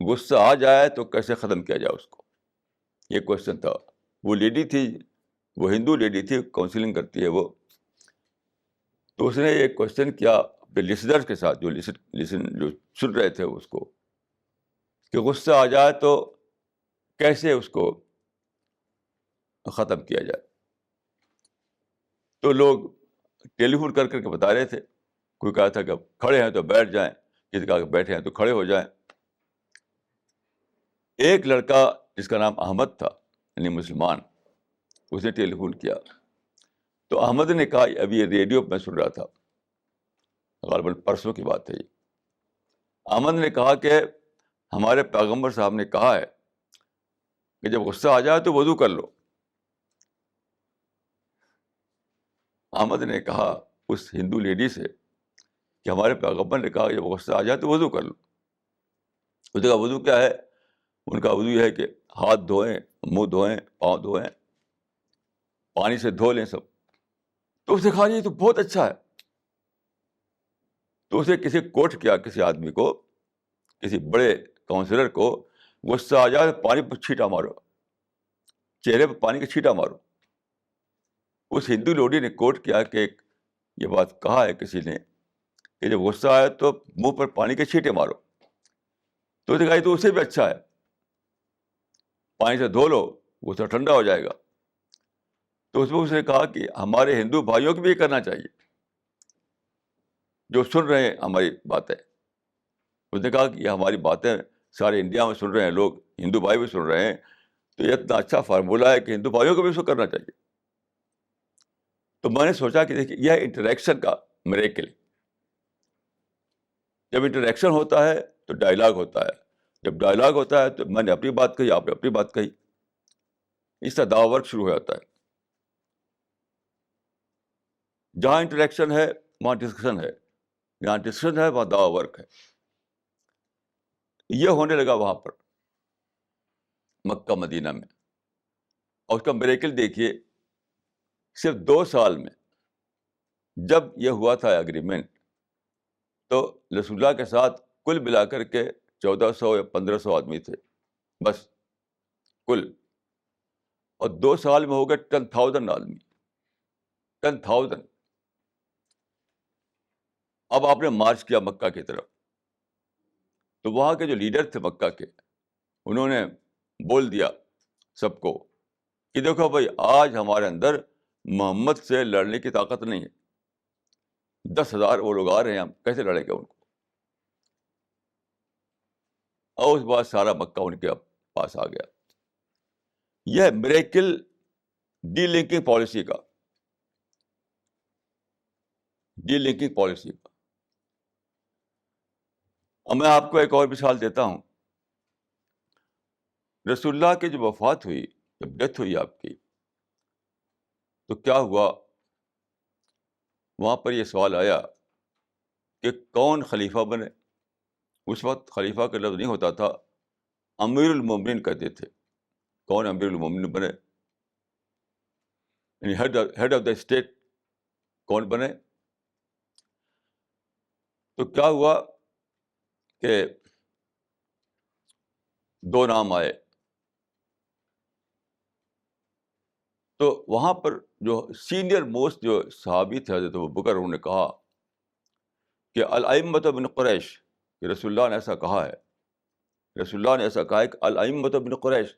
غصہ آ جائے تو کیسے ختم کیا جائے اس کو. یہ کوشچن تھا. وہ لیڈی تھی، وہ ہندو لیڈی تھی، کاؤنسلنگ کرتی ہے وہ. تو اس نے یہ کوشچن کیا اپنے لسنر کے ساتھ، جو سن رہے تھے اس کو، کہ غصہ آ جائے تو کیسے اس کو ختم کیا جائے. تو لوگ ٹیلی فون کر کے بتا رہے تھے. کوئی کہا تھا کہ کھڑے ہیں تو بیٹھ جائیں، کسی کہا کہ بیٹھے ہیں تو کھڑے ہو جائیں. ایک لڑکا جس کا نام احمد تھا، یعنی مسلمان، اس نے ٹیلی فون کیا. تو احمد نے کہا، ابھی یہ ریڈیو میں سن رہا تھا، غالباً پرسوں کی بات ہے یہ. احمد نے کہا کہ ہمارے پیغمبر صاحب نے کہا ہے کہ جب غصہ آ جائے تو وضو کر لو. احمد نے کہا اس ہندو لیڈی سے کہ ہمارے پیغمبر نے کہا کہ جب غصہ آ جائے تو وضو کر لو. اس کا وضو کیا ہے؟ ان کا وضو یہ ہے کہ ہاتھ دھوئیں، منہ دھوئیں، پاؤں دھوئیں، پانی سے دھو لیں سب. تو اس نے کہا یہ تو بہت اچھا ہے. تو اسے کسی کوٹ کیا، کسی آدمی کو، کسی بڑے کاؤنسلر کو، غصہ آ جائے پانی پر چھینٹا مارو، چہرے پہ پانی کا چھینٹا مارو. اس ہندو لوڈی نے کوٹ کیا کہ یہ بات کہا ہے کسی نے کہ جب غصہ آئے تو منہ پر پانی کے چھینٹے مارو. تو اس نے کہا یہ تو اسے بھی اچھا ہے، پانی سے دھو لو، غصہ ٹھنڈا ہو جائے گا. تو اس نے کہا کہ ہمارے ہندو بھائیوں کو بھی یہ کرنا چاہیے جو سن رہے ہیں ہماری باتیں. اس نے کہا کہ یہ ہماری باتیں سارے انڈیا میں سن رہے ہیں لوگ، ہندو بھائی بھی سن رہے ہیں، تو یہ اتنا اچھا فارمولہ ہے کہ ہندو بھائیوں کو بھی اس کو کرنا چاہیے. تو میں نے سوچا کہ دیکھیے یہ انٹریکشن کا میریکل. جب انٹریکشن ہوتا ہے تو ڈائلاگ ہوتا ہے. جب ڈائلاگ ہوتا ہے تو میں نے اپنی بات کہی، آپ نے اپنی بات کہی. اس طرح دعوی ورک شروع ہو جاتا ہے. جہاں انٹریکشن ہے وہاں ڈسکشن ہے، جہاں ڈسکشن ہے وہاں دعوی ورک ہے. یہ ہونے لگا وہاں پر مکہ مدینہ میں. اور اس کا میریکل دیکھیے، صرف 2 سال میں جب یہ ہوا تھا اگریمنٹ، تو رسول اللہ کے ساتھ کل ملا کر کے 1400 یا 1500 آدمی تھے بس کل. اور 2 سال میں ہو گئے 10,000 آدمی، 10,000. اب آپ نے مارچ کیا مکہ کی طرف. تو وہاں کے جو لیڈر تھے مکہ کے، انہوں نے بول دیا سب کو کہ دیکھو بھائی، آج ہمارے اندر محمد سے لڑنے کی طاقت نہیں ہے. 10,000 وہ لوگ آ رہے ہیں، ہم کیسے لڑیں گے ان کو؟ اور اس بعد سارا مکہ ان کے پاس آ گیا. یہ میریکل ڈی لنکنگ پالیسی کا، ڈی لنکنگ پالیسی کا. اب میں آپ کو ایک اور مثال دیتا ہوں. رسول اللہ کی جب وفات ہوئی، جب ڈیتھ ہوئی آپ کی، تو کیا ہوا؟ وہاں پر یہ سوال آیا کہ کون خلیفہ بنے. اس وقت خلیفہ کا لفظ نہیں ہوتا تھا، امیر المومنین کہتے تھے. کون امیر المومنین بنے، یعنی ہیڈ آف دا اسٹیٹ کون بنے. تو کیا ہوا کہ دو نام آئے. تو وہاں پر جو سینئر موسٹ جو صحابی تھے حضرت ابوبکر، انہوں نے کہا کہ الائمۃ من قریش، کہ رسول اللہ نے ایسا کہا ہے، رسول اللہ نے ایسا کہا ہے کہ الائمۃ من قریش،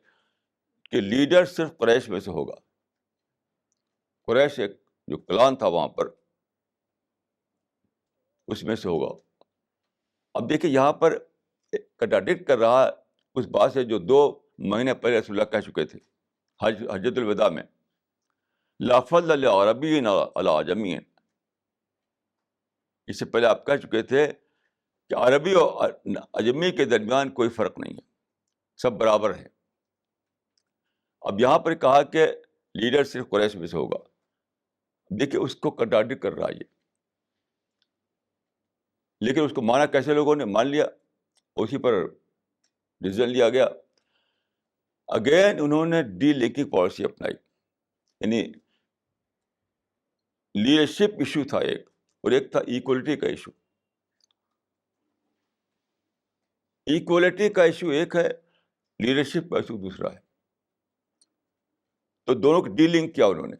کہ لیڈر صرف قریش میں سے ہوگا. قریش ایک جو کلان تھا وہاں پر، اس میں سے ہوگا. اب دیکھیں یہاں پر کنٹراڈکٹ کر رہا ہے اس بات سے جو 2 مہینے پہلے رسول اللہ کہہ چکے تھے حجۃ الوداع میں، لا فضل لعربی علی عجمی. اس سے پہلے آپ کہہ چکے تھے کہ عربی اور عجمی کے درمیان کوئی فرق نہیں ہے، سب برابر ہیں. اب یہاں پر کہا کہ لیڈر صرف قریش میں سے ہوگا. دیکھیں اس کو کنٹراڈکٹ کر رہا ہے یہ. لیکن اس کو مانا کیسے لوگوں نے مان لیا، اسی پر ڈیسیژن لیا گیا. اگین انہوں نے ڈی لنکنگ پالیسی اپنائی. یعنی لیڈرشپ ایشو تھا ایک، اور ایک تھا ایکولیٹی کا ایشو. ایکولیٹی کا ایشو ایک ہے، لیڈرشپ کا ایشو دوسرا ہے. تو دونوں کی ڈی لنک کیا انہوں نے.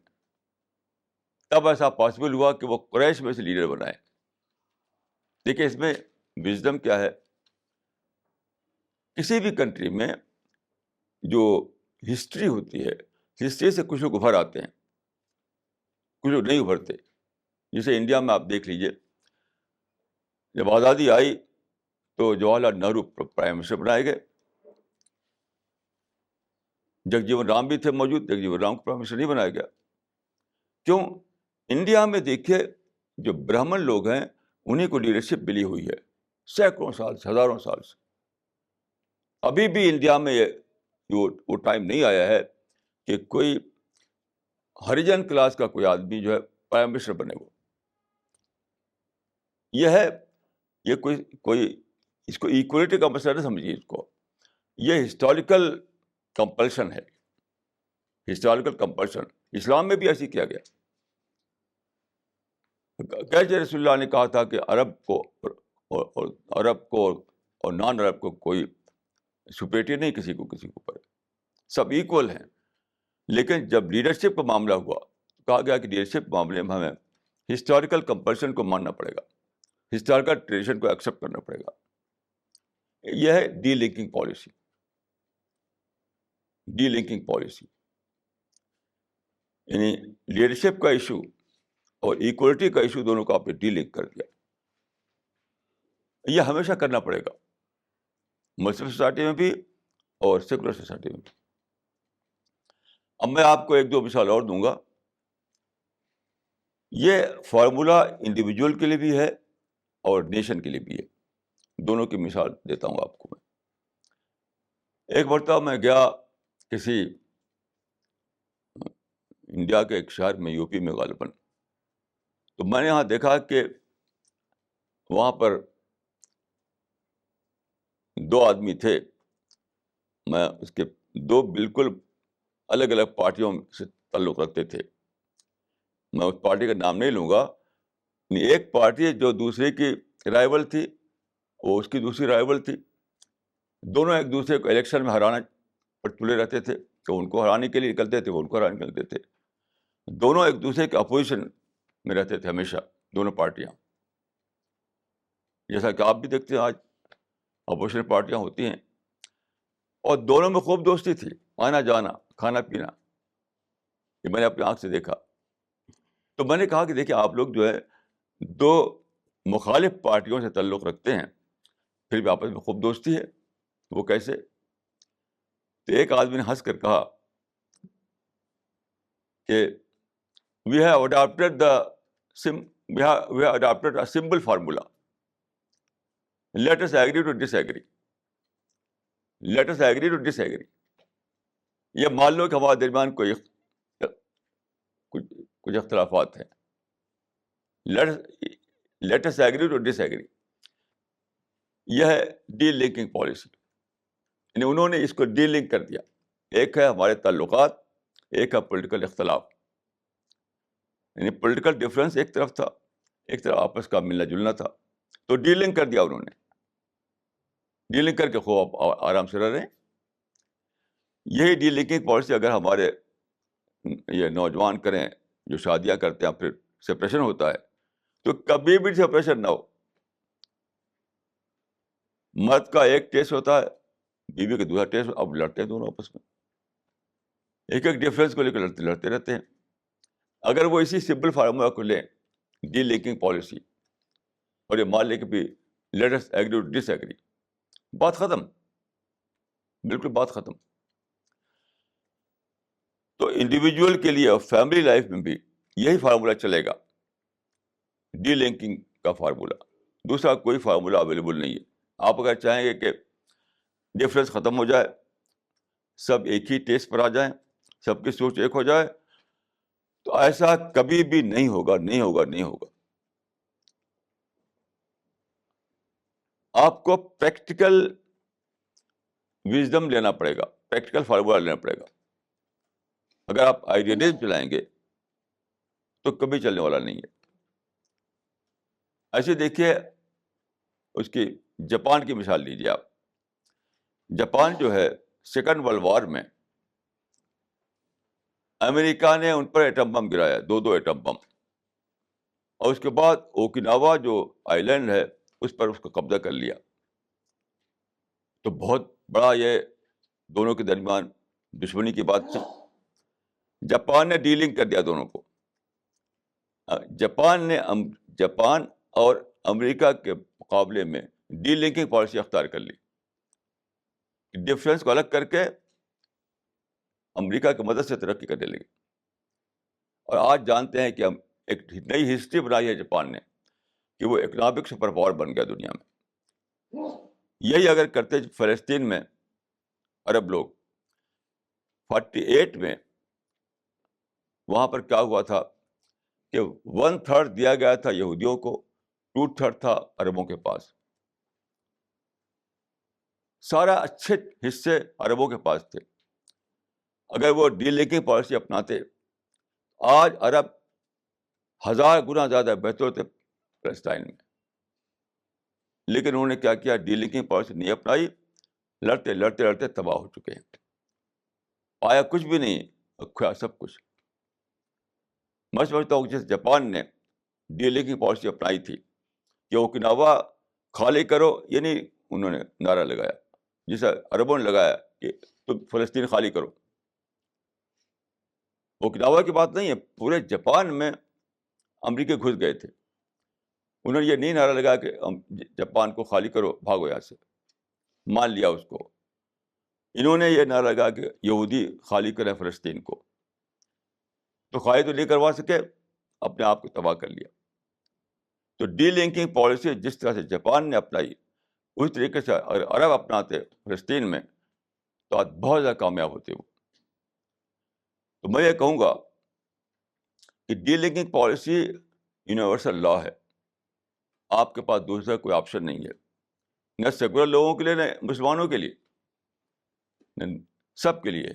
تب ایسا پاسبل ہوا کہ وہ قریش میں سے لیڈر بنائے. دیکھیں اس میں وزڈم کیا ہے. کسی بھی کنٹری میں جو ہسٹری ہوتی ہے، ہسٹری سے کچھ لوگ ابھر آتے ہیں، کچھ لوگ نہیں ابھرتے. جیسے انڈیا میں آپ دیکھ لیجیے، جب آزادی آئی تو جواہر لال نہرو پرائم منسٹر بنائے گئے. جگجیون رام بھی تھے موجود، جگجیون رام کو پرائم منسٹر نہیں بنایا گیا. کیوں؟ انڈیا میں دیکھیے جو برہمن لوگ ہیں انہیں کو لیڈرشپ ملی ہوئی ہے سینکڑوں سال سے، ہزاروں سال سے. ابھی بھی انڈیا میں وہ ٹائم نہیں آیا ہے کہ کوئی ہریجن کلاس کا کوئی آدمی جو ہے پرائم منسٹر بنے. وہ یہ ہے، یہ کوئی اس کو ایکولیٹی کا مسئلہ نہ سمجھیے. اس کو یہ ہسٹوریکل کمپلشن ہے، ہسٹوریکل کمپلشن. اسلام میں بھی ایسے کیا گیا. کیسے رسول اللہ نے کہا تھا کہ عرب کو اور نان عرب کو کوئی سپریٹی نہیں کسی کو کسی کے اوپر، سب ایکول ہیں. لیکن جب لیڈرشپ کا معاملہ ہوا، کہا گیا کہ لیڈرشپ معاملے میں ہمیں ہسٹوریکل کمپلشن کو ماننا پڑے گا، ہسٹوریکل ٹریڈیشن کو ایکسیپٹ کرنا پڑے گا. یہ ہے delinking policy. D linking policy یعنی لیڈرشپ کا ایشو اور ایکولیٹی کا ایشو دونوں کو آپ نے ڈی لنک کر دیا. یہ ہمیشہ کرنا پڑے گا، مسلم سوسائٹی میں بھی اور سیکولر سوسائٹی میں بھی. اب میں آپ کو 1-2 مثال اور دوں گا. یہ فارمولا انڈیویجول کے لیے بھی ہے اور نیشن کے لیے بھی ہے. دونوں کی مثال دیتا ہوں آپ کو میں. ایک مرتبہ میں گیا کسی انڈیا کے ایک شہر میں، یو پی میں غالباً. تو میں نے یہاں دیکھا کہ وہاں پر 2 آدمی تھے. میں اس کے 2 بالکل الگ الگ پارٹیوں سے تعلق رکھتے تھے. میں اس پارٹی کا نام نہیں لوں گا. ایک پارٹی جو دوسرے کی رائیول تھی، وہ اس کی دوسری رائیول تھی. دونوں ایک دوسرے کو الیکشن میں ہرانا پر تلے رہتے تھے، تو ان کو ہرانے کے لیے نکلتے تھے، وہ ان کو ہرانے کے لیے نکلتے تھے. دونوں ایک دوسرے کے اپوزیشن میں رہتے تھے ہمیشہ، دونوں پارٹیاں. جیسا کہ آپ بھی دیکھتے ہیں آج اپوزیشن پارٹیاں ہوتی ہیں، اور دونوں میں خوب دوستی تھی، آنا جانا، کھانا پینا. یہ میں نے اپنی آنکھ سے دیکھا. تو میں نے کہا کہ دیکھیں آپ لوگ جو ہے 2 مخالف پارٹیوں سے تعلق رکھتے ہیں، پھر بھی آپس میں خوب دوستی ہے. وہ کیسے؟ تو ایک آدمی نے ہنس کر کہا کہ we have adopted the we have adopted a simple formula. Let us agree to disagree. Let us agree to disagree. یہ مان لو کہ ہمارے درمیان کچھ اختلافات ہیں. Let us agree to disagree. یہ ہے ڈی لنکنگ پالیسی. یعنی انہوں نے اس کو ڈی لنک کر دیا. ایک ہے ہمارے تعلقات, ایک ہے پولیٹیکل اختلاف. یعنی پولیٹیکل ڈفرینس ایک طرف تھا, ایک طرف آپس کا ملنا جلنا تھا, تو ڈی لنک کر دیا انہوں نے. ڈی لنک کر کے خوب آرام سے رہ رہے ہیں. یہی ڈی لنکنگ پالیسی اگر ہمارے یہ نوجوان کریں جو شادیاں کرتے ہیں پھر سپریشن ہوتا ہے, تو کبھی بھی سپریشن نہ ہو. مرد کا ایک ٹیسٹ ہوتا ہے, بیوی کا دوسرا ٹیسٹ, اب لڑتے ہیں دونوں آپس میں, ایک ایک ڈفرینس کو لے کے لڑتے رہتے ہیں. اگر وہ اسی سمپل فارمولا کو لیں, ڈی لنکنگ پالیسی, اور یہ مان لیں کہ بھی let us agree to disagree, بات ختم, بالکل بات ختم. تو انڈیویجول کے لیے اور فیملی لائف میں بھی یہی فارمولا چلے گا, ڈی لنکنگ کا فارمولا. دوسرا کوئی فارمولا اویلیبل نہیں ہے. آپ اگر چاہیں گے کہ ڈفرینس ختم ہو جائے, سب ایک ہی ٹیسٹ پر آ جائیں, سب کی سوچ ایک ہو جائے, تو ایسا کبھی بھی نہیں ہوگا, نہیں ہوگا, نہیں ہوگا. آپ کو پریکٹیکل وزڈم لینا پڑے گا, پریکٹیکل فارمولا لینا پڑے گا. اگر آپ آئیڈیالزم چلائیں گے تو کبھی چلنے والا نہیں ہے. ایسے دیکھیے اس کی جاپان کی مثال لیجیے آپ. جاپان جو ہے سیکنڈ ورلڈ وار میں امریکہ نے ان پر ایٹم بم گرایا, دو ایٹم بم, اور اس کے بعد اوکیناوا جو آئی لینڈ ہے اس پر اس کو قبضہ کر لیا. تو بہت بڑا یہ دونوں کے درمیان دشمنی کی بات تھی. جاپان نے ڈیلنگ کر دیا دونوں کو. جاپان اور امریکہ کے مقابلے میں ڈی لنکنگ پالیسی اختیار کر لی. ڈفرینس کو الگ کر کے امریکہ کی مدد سے ترقی کرنے لگی. اور آج جانتے ہیں کہ ہم ایک نئی ہسٹری بنائی ہے جاپان نے, کہ وہ اکنامک سپر پاور بن گیا دنیا میں. یہی اگر کرتے فلسطین میں عرب لوگ 48 میں, وہاں پر کیا ہوا تھا کہ 1/3 دیا گیا تھا یہودیوں کو, 2/3 تھا عربوں کے پاس. سارا اچھے حصے عربوں کے پاس تھے. اگر وہ ڈی لنکنگ پالیسی اپناتے, آج عرب 1000 گنا زیادہ بہتر ہوتے فلسطین میں. لیکن انہوں نے کیا کیا, ڈی لنکنگ پالیسی نہیں اپنائی, لڑتے لڑتے لڑتے تباہ ہو چکے ہیں. پایا کچھ بھی نہیں, کھویا سب کچھ. میں سمجھتا ہوں جس جاپان نے ڈی لنکنگ پالیسی اپنائی تھی کہ اوکیناوا خالی کرو, یعنی انہوں نے نعرہ لگایا جسے عربوں نے لگایا کہ تم فلسطین خالی کرو. اوکیناوا کی بات نہیں ہے, پورے جاپان میں امریکہ گھس گئے تھے. انہوں نے یہ نہیں نعرہ لگایا کہ جاپان کو خالی کرو, بھاگو یہاں سے, مان لیا اس کو. انہوں نے یہ نعرہ لگایا کہ یہودی خالی کرے فلسطین کو. تو خالی تو نہیں کروا سکے, اپنے آپ کو تباہ کر لیا. تو ڈی لنکنگ پالیسی جس طرح سے جاپان نے اپنائی, اس طریقے سے اگر عرب اپناتے فلسطین میں تو آج بہت زیادہ کامیاب ہوتے وہ. تو میں یہ کہوں گا کہ ڈی لنکنگ پالیسی یونیورسل لا ہے. آپ کے پاس دوسرا کوئی آپشن نہیں ہے, نہ سیکولر لوگوں کے لیے نہ مسلمانوں کے لیے, سب کے لیے.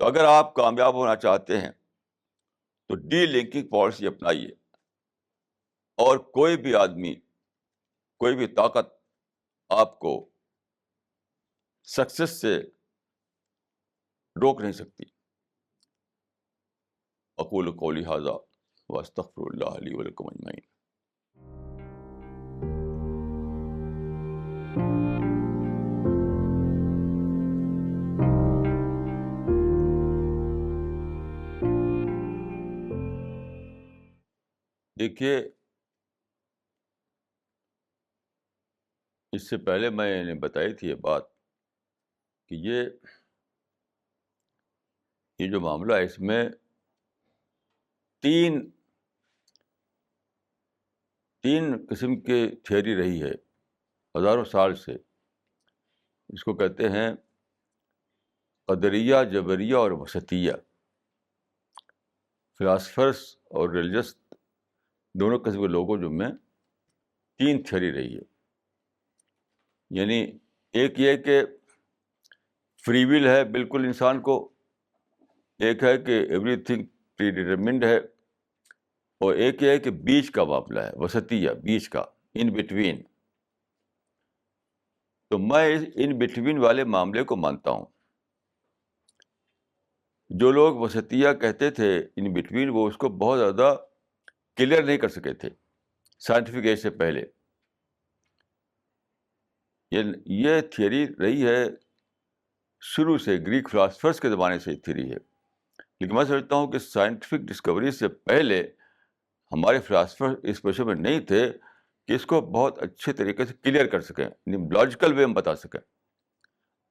تو اگر آپ کامیاب ہونا چاہتے ہیں تو ڈی لنکنگ پالیسی اپنائیے, اور کوئی بھی آدمی, کوئی بھی طاقت آپ کو سکسیس سے روک نہیں سکتی. اقول قولی ھذا واستغفر اللہ لی ولکم اجمعین. دیکھیے اس سے پہلے میں نے بتائی تھی یہ بات کہ یہ جو معاملہ ہے اس میں تین قسم کی تھیوری رہی ہے ہزاروں سال سے. اس کو کہتے ہیں قدریہ، جبریہ اور وسطیہ. فلاسفرس اور ریلیجس دونوں قسم کے لوگوں جو میں تین تھیوری رہی ہے. یعنی ایک یہ کہ فری ول ہے بالکل انسان کو، ایک ہے کہ ایوری تھنگ پری ڈیٹرمنڈ ہے، اور ایک یہ ہے کہ بیچ کا معاملہ ہے، وسطیہ، بیچ کا، ان بٹوین. تو میں ان بٹوین والے معاملے کو مانتا ہوں. جو لوگ وسطیہ کہتے تھے ان بٹوین، وہ اس کو بہت زیادہ کلیئر نہیں کر سکے تھے سائنٹیفک ایج سے پہلے. یہ تھیوری رہی ہے شروع سے، گریک فلاسفرس کے زمانے سے یہ تھیوری ہے. لیکن میں سمجھتا ہوں کہ سائنٹیفک ڈسکوری سے پہلے ہمارے فلاسفر اس پوزیشن میں نہیں تھے کہ اس کو بہت اچھے طریقے سے کلیئر کر سکیں، لاجیکل وے میں بتا سکیں.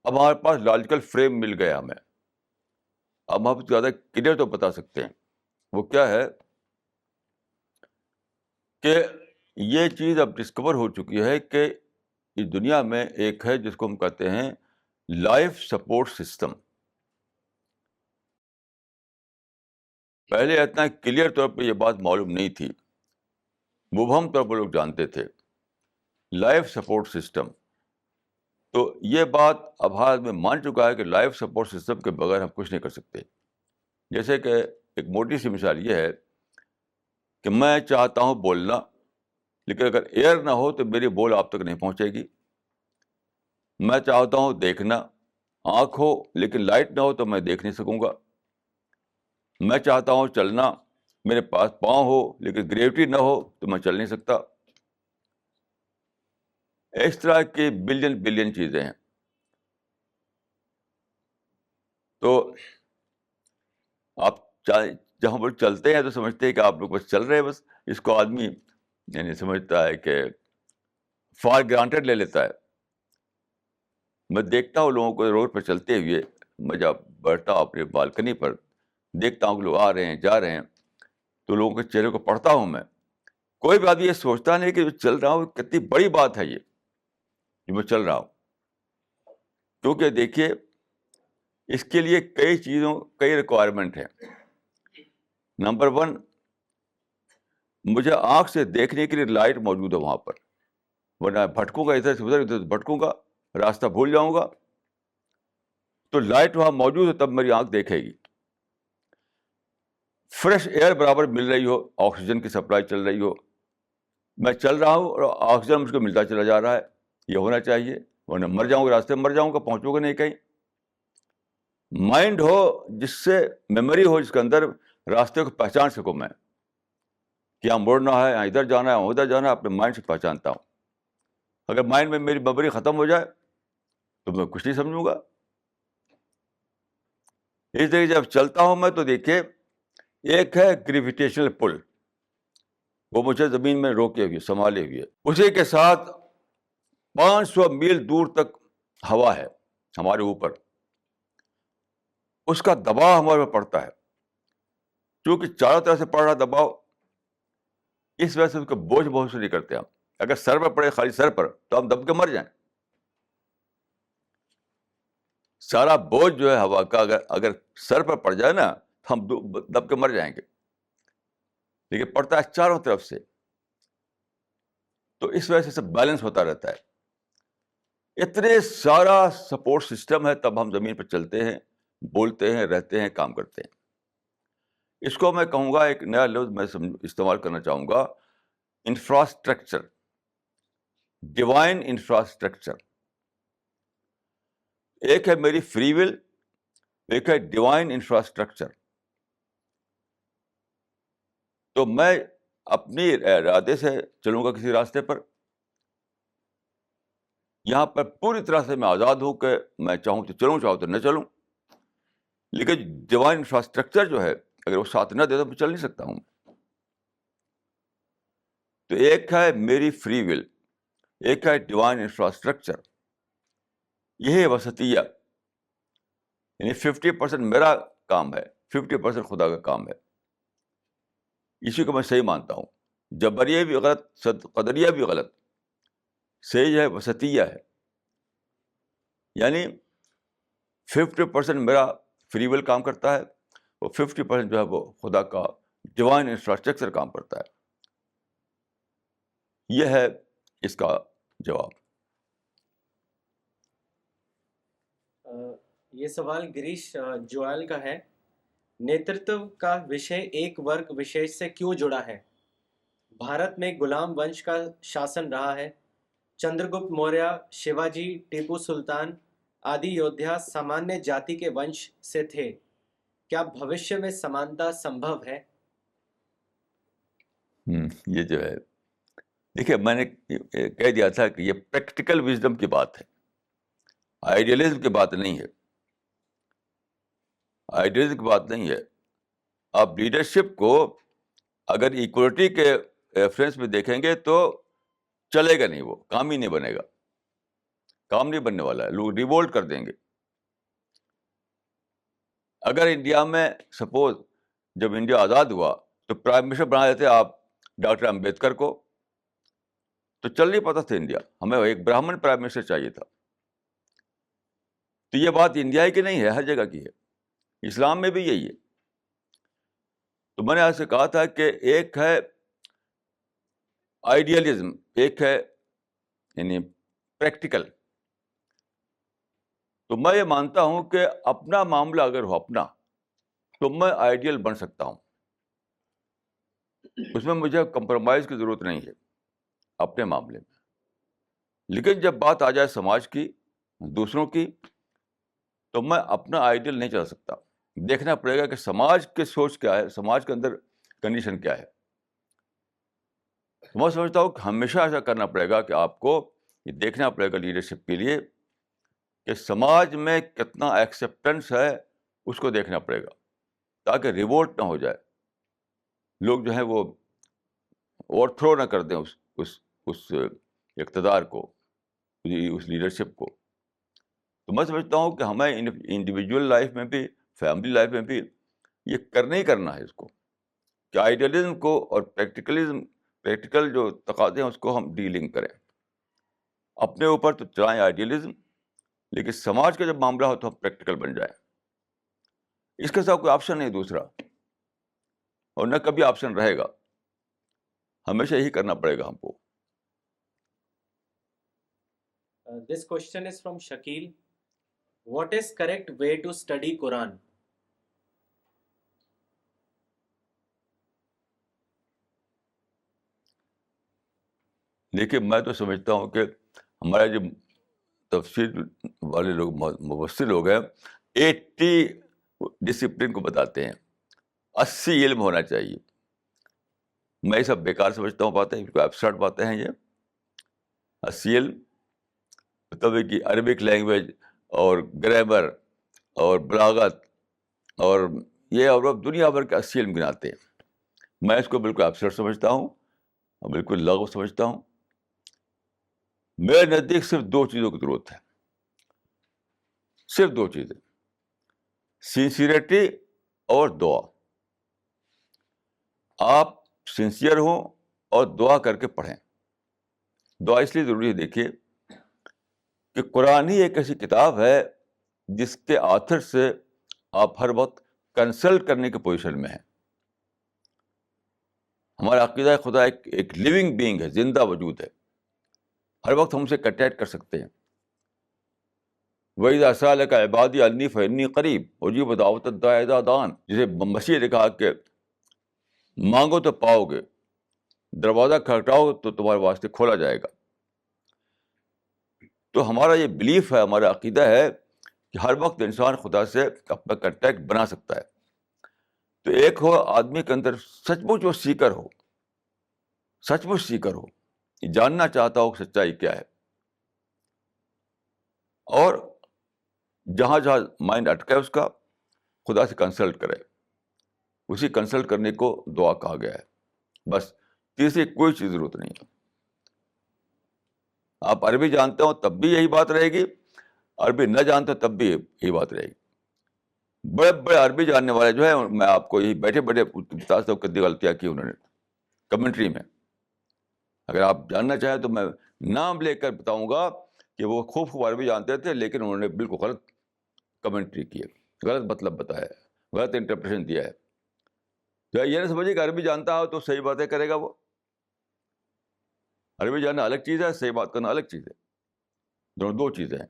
اب ہمارے پاس لاجیکل فریم مل گیا ہمیں، اب ہم زیادہ کلیئر تو بتا سکتے ہیں. وہ کیا ہے کہ یہ چیز اب ڈسکور ہو چکی ہے کہ اس دنیا میں ایک ہے جس کو ہم کہتے ہیں لائف سپورٹ سسٹم. پہلے اتنا کلیئر طور پہ یہ بات معلوم نہیں تھی، مبہم طور پر لوگ جانتے تھے لائف سپورٹ سسٹم. تو یہ بات اب حال میں مان چکا ہے کہ لائف سپورٹ سسٹم کے بغیر ہم کچھ نہیں کر سکتے. جیسے کہ ایک موٹی سی مثال یہ ہے کہ میں چاہتا ہوں بولنا، لیکن اگر ایئر نہ ہو تو میری بول آپ تک نہیں پہنچے گی. میں چاہتا ہوں دیکھنا، آنکھ ہو لیکن لائٹ نہ ہو تو میں دیکھ نہیں سکوں گا. میں چاہتا ہوں چلنا، میرے پاس پاؤں ہو لیکن گریوٹی نہ ہو تو میں چل نہیں سکتا. اس طرح کی بلین چیزیں ہیں. تو آپ جہاں پر چلتے ہیں تو سمجھتے ہیں کہ آپ لوگ بس چل رہے ہیں، بس اس کو آدمی یعنی سمجھتا ہے کہ فار گرانٹیڈ لے لیتا ہے. میں دیکھتا ہوں لوگوں کو روڈ پہ چلتے ہوئے، میں جب بیٹھتا ہوں اپنے بالکنی پر، دیکھتا ہوں کہ لوگ آ رہے ہیں جا رہے ہیں، تو لوگوں کے چہرے کو پڑھتا ہوں میں. کوئی بھی آدمی یہ سوچتا نہیں کہ جو چل رہا ہوں کتنی بڑی بات ہے یہ جو میں چل رہا ہوں. کیونکہ دیکھیے اس کے لیے کئی ریکوائرمنٹ ہیں. نمبر 1، مجھے آنکھ سے دیکھنے کے لیے لائٹ موجود ہے وہاں پر، ورنہ بھٹکوں گا ادھر سے ادھر بھٹکوں گا، راستہ بھول جاؤں گا. تو لائٹ وہاں موجود ہے تب میری آنکھ دیکھے گی. فریش ایئر برابر مل رہی ہو، آکسیجن کی سپلائی چل رہی ہو، میں چل رہا ہوں اور آکسیجن مجھ کو ملتا چلا جا رہا ہے، یہ ہونا چاہیے. ورنہ مر جاؤں گا، راستے میں مر جاؤں گا، پہنچوں گا نہیں کہیں. مائنڈ ہو جس سے میموری ہو، جس کے اندر راستے کو پہچان سکوں میں کہ یہاں مڑنا ہے، یہاں ادھر جانا ہے، ادھر جانا ہے، اپنے مائنڈ سے پہچانتا ہوں. اگر مائنڈ میں میری میموری ختم ہو جائے تو میں کچھ نہیں سمجھوں گا. اس طریقے جب چلتا ہوں میں تو دیکھیے ایک ہے گریویٹیشنل پل، وہ مجھے زمین میں روکے ہوئے، سنبھالے ہوئے. اسی کے ساتھ 500 میل دور تک ہوا ہے ہمارے اوپر، اس کا دباؤ ہمارے پر پڑتا ہے. کیونکہ چاروں طرف سے پڑ رہا دباؤ، اس وجہ سے اس کو بوجھ محسوس نہیں کرتے ہم. اگر سر پر پڑے، خالی سر پر، تو ہم دب کے مر جائیں. سارا بوجھ جو ہے ہوا کا اگر سر پر پڑ جائے نا تو ہم دب کے مر جائیں گے. لیکن پڑتا ہے چاروں طرف سے، تو اس وجہ سے سب بیلنس ہوتا رہتا ہے. اتنے سارا سپورٹ سسٹم ہے تب ہم زمین پہ چلتے ہیں، بولتے ہیں، رہتے ہیں، کام کرتے ہیں. اس کو میں کہوں گا، ایک نیا لفظ میں استعمال کرنا چاہوں گا، انفراسٹرکچر، ڈیوائن انفراسٹرکچر. ایک ہے میری فری ول، ایک ہے ڈیوائن انفراسٹرکچر. تو میں اپنی ارادے سے چلوں گا کسی راستے پر، یہاں پر پوری طرح سے میں آزاد ہوں کہ میں چاہوں تو چلوں، چاہوں تو نہ چلوں. لیکن ڈیوائن انفراسٹرکچر جو ہے اگر وہ ساتھ نہ دے تو میں چل نہیں سکتا ہوں. تو ایک ہے میری فری ول، ایک ہے ڈیوائن انفراسٹرکچر. یہی ہے وسطیہ. یعنی 50% میرا کام ہے, 50% خدا کا کام ہے. اسی کو میں صحیح مانتا ہوں. جبریہ بھی غلط, قدریہ بھی غلط. صحیح ہے وسطیہ ہے. یعنی 50% میرا فری ول کام کرتا ہے, اور 50% جو ہے وہ خدا کا ڈیوائن انفراسٹرکچر کام کرتا ہے. یہ ہے اس کا جواب. یہ سوال گریش جوال کا ہے. نیترتو کا وشے ایک ورگ وشیش سے کیوں جڑا ہے؟ بھارت میں غلام ونش کا شاسن رہا ہے. چندرگپت موریہ, شیواجی, ٹیپو سلطان آدی یودھیا سامانیہ جاتی کے ونش سے تھے. کیا بھوشیہ میں سمانتا سمبھو ہے؟ یہ جو ہے, دیکھیے میں نے کہہ دیا تھا کہ یہ پریکٹیکل وزڈم کی بات ہے, آئیڈیلزم کی بات نہیں ہے. آئیڈیلزم کی بات نہیں ہے. آپ لیڈرشپ کو اگر ایکولیٹی کے ریفرنس میں دیکھیں گے تو چلے گا نہیں, وہ کام ہی نہیں بنے گا, کام نہیں بننے والا ہے. لوگ ریوولٹ کر دیں گے. اگر انڈیا میں سپوز جب انڈیا آزاد ہوا تو پرائم منسٹر بنا دیتے آپ ڈاکٹر امبیڈکر کو, تو چل نہیں پاتا تھا انڈیا. ہمیں ایک برہمن پرائم منسٹر چاہیے تھا. تو یہ بات انڈیا کی نہیں ہے, ہر جگہ کی ہے. اسلام میں بھی یہی ہے. تو میں نے آپ سے کہا تھا کہ ایک ہے آئیڈیلزم, ایک ہے یعنی پریکٹیکل. تو میں یہ مانتا ہوں کہ اپنا معاملہ اگر ہو اپنا, تو میں آئیڈیل بن سکتا ہوں. اس میں مجھے کمپرومائز کی ضرورت نہیں ہے اپنے معاملے میں. لیکن جب بات آ جائے سماج کی, دوسروں کی, تو میں اپنا آئیڈیل نہیں چلا سکتا. دیکھنا پڑے گا کہ سماج کی سوچ کیا ہے, سماج کے اندر کنڈیشن کیا ہے. میں سمجھتا ہوں کہ ہمیشہ ایسا کرنا پڑے گا کہ آپ کو یہ دیکھنا پڑے گا لیڈرشپ کے لیے کہ سماج میں کتنا ایکسیپٹنس ہے, اس کو دیکھنا پڑے گا, تاکہ ریوولٹ نہ ہو جائے. لوگ جو ہیں وہ اوور تھرو نہ کر دیں اس اقتدار کو, اس لیڈرشپ کو. تو میں سمجھتا ہوں کہ ہمیں انڈیویجول لائف میں بھی, فیملی لائف میں بھی یہ کرنا ہی کرنا ہے اس کو, کہ آئیڈیلزم کو اور پریکٹیکل جو تقاضے ہیں اس کو ہم ڈیلنگ کریں. اپنے اوپر تو چلائیں آئیڈیلزم, لیکن سماج کا جب معاملہ ہو تو ہم پریکٹیکل بن جائیں. اس کے ساتھ کوئی آپشن نہیں دوسرا, اور نہ کبھی آپشن رہے گا. ہمیشہ یہی کرنا پڑے گا ہم کو. This question is from Shakil. What is correct way to study Quran? دیکھیے میں تو سمجھتا ہوں کہ ہمارے جو تفسیر والے لوگ, مفسر لوگ ہیں, 80 ڈسپلن کو بتاتے ہیں, 80 علم ہونا چاہیے. میں یہ سب بیکار سمجھتا ہوں باتیں, ایبسرڈ باتیں ہیں یہ. 80 علم مطلب ہے کہ عربک لینگویج اور گرامر اور بلاغت اور یہ, اور دنیا بھر کے 80 علم گناتے ہیں. میں اس کو بالکل ایبسرڈ سمجھتا ہوں, بالکل لغو سمجھتا ہوں. میرے نزدیک صرف 2 چیزوں کی ضرورت ہے, صرف 2 چیزیں, سنسیئرٹی اور دعا. آپ سنسیئر ہوں اور دعا کر کے پڑھیں. دعا اس لیے ضروری ہے, دیکھیے کہ قرآن ہی ایک ایسی کتاب ہے جس کے آتھر سے آپ ہر وقت کنسلٹ کرنے کی پوزیشن میں ہیں. ہمارا عقیدہ خدا ایک لیونگ بینگ ہے, زندہ وجود ہے, ہر وقت ہم سے کنٹیکٹ کر سکتے ہیں. وَإِذَا سَأَلَكَ عِبَادِي عَنِّي فَإِنِّي قَرِيبٌ أُجِيبُ دَعْوَةَ الدَّاعِ إِذَا دَعَانِ. جسے مسیح نے کہا کہ مانگو تو پاؤ گے, دروازہ کھٹکھٹاؤ تو تمہارے واسطے کھولا جائے گا. تو ہمارا یہ بلیف ہے, ہمارا عقیدہ ہے کہ ہر وقت انسان خدا سے اپنا کنٹیکٹ بنا سکتا ہے. تو ایک ہو آدمی کے اندر سچ مچ وہ سیکر ہو, سچ مچ سیکر ہو, جاننا چاہتا ہو کہ سچائی کیا ہے, اور جہاں جہاں مائنڈ اٹکا ہے اس کا خدا سے کنسلٹ کرے. اسی کنسلٹ کرنے کو دعا کہا گیا ہے. بس تیسری کوئی چیز ضرورت نہیں ہے. آپ عربی جانتے ہو تب بھی یہی بات رہے گی، عربی نہ جانتے ہو تب بھی یہی بات رہے گی. بڑے بڑے عربی جاننے والے جو ہیں، میں آپ کو یہی بیٹھے بیٹھے بتا سکتا ہوں کتنی غلطیاں کی انہوں نے کمنٹری میں. اگر آپ جاننا چاہیں تو میں نام لے کر بتاؤں گا کہ وہ خوب خوب عربی جانتے تھے، لیکن انہوں نے بالکل غلط کمنٹری کی ہے، غلط مطلب بتایا ہے، غلط انٹرپریشن دیا ہے. تو یہ نہ سمجھے کہ عربی جانتا ہو تو صحیح باتیں کرے گا. وہ عربی جاننا الگ چیز ہے، صحیح بات کرنا الگ چیز ہے، دونوں دو چیزیں ہیں.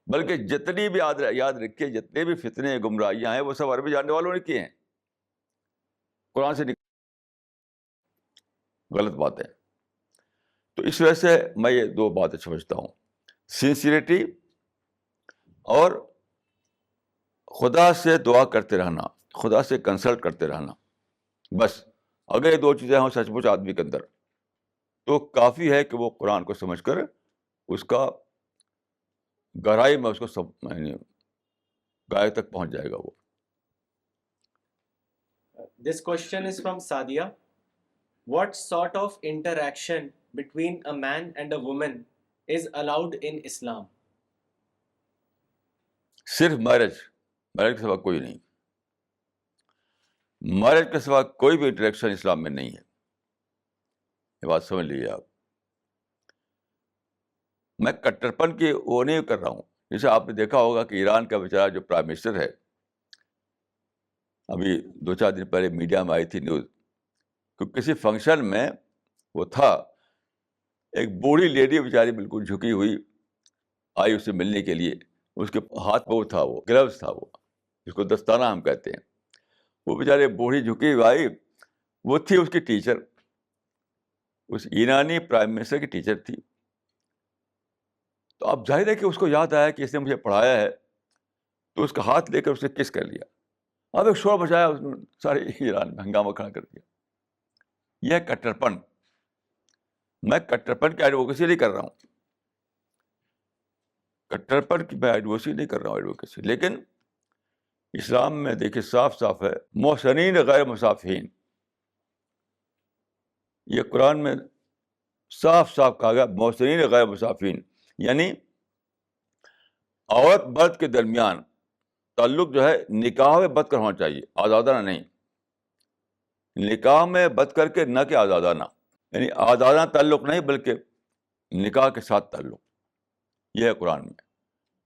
بلکہ جتنی بھی یاد رکھیے، جتنے بھی فتنے گمراہیاں ہیں وہ سب عربی جاننے والوں نے کیے ہیں، قرآن سے غلط بات ہے. تو اس وجہ سے میں یہ دو باتیں سمجھتا ہوں، سنسیریٹی اور خدا سے دعا کرتے رہنا، خدا سے کنسلٹ کرتے رہنا. بس اگر یہ دو چیزیں ہوں سچ مچ آدمی کے اندر، تو کافی ہے کہ وہ قرآن کو سمجھ کر اس کا گہرائی میں اس کو گہرائی تک پہنچ جائے گا وہ. This question is from Sadia. What sort of interaction between a man and a woman is allowed in Islam? صرف میرج کے سوا کوئی نہیں. میرج کے سوا کوئی بھی انٹریکشن اسلام میں نہیں ہے. یہ بات سمجھ لیجیے آپ. میں کٹرپن کی وہ نہیں کر رہا ہوں. جیسے آپ نے دیکھا ہوگا کہ ایران کا بیچارہ جو پرائم منسٹر ہے، ابھی 2-4 دن پہلے میڈیا میں آئی تھی نیوز کہ کسی فنکشن میں وہ تھا، ایک بوڑھی لیڈی بیچاری بالکل جھکی ہوئی آئی اسے ملنے کے لیے. اس کے ہاتھ میں وہ تھا، وہ گلوز تھا، وہ جس کو دستانہ ہم کہتے ہیں. وہ بیچارے بوڑھی جھکی ہوئی آئی، وہ تھی اس کی ٹیچر، اس ایرانی پرائم منسٹر کی ٹیچر تھی. تو اب ظاہر ہے کہ اس کو یاد آیا کہ اس نے مجھے پڑھایا ہے، تو اس کا ہاتھ لے کر اسے کس کر لیا. اب ایک شور بچایا، اس نے سارے ایران میں ہنگامہ کھڑا کر دیا. یہ ہے کٹرپن. میں کٹرپن کی ایڈوکیسی نہیں کر رہا ہوں، کٹرپن کی میں ایڈوکیسی نہیں کر رہا ہوں ایڈوکیسی. لیکن اسلام میں دیکھیے صاف صاف ہے، محسنین غیر مسافحین. یہ قرآن میں صاف صاف کہا گیا محسنین غیر مسافحین، یعنی عورت مرد کے درمیان تعلق جو ہے نکاح میں بد کر ہونا چاہیے، آزادانہ نہیں. نکاح میں بد کر کے نہ کہ آزادانہ، یعنی آزادانہ تعلق نہیں بلکہ نکاح کے ساتھ تعلق. یہ ہے قرآن میں.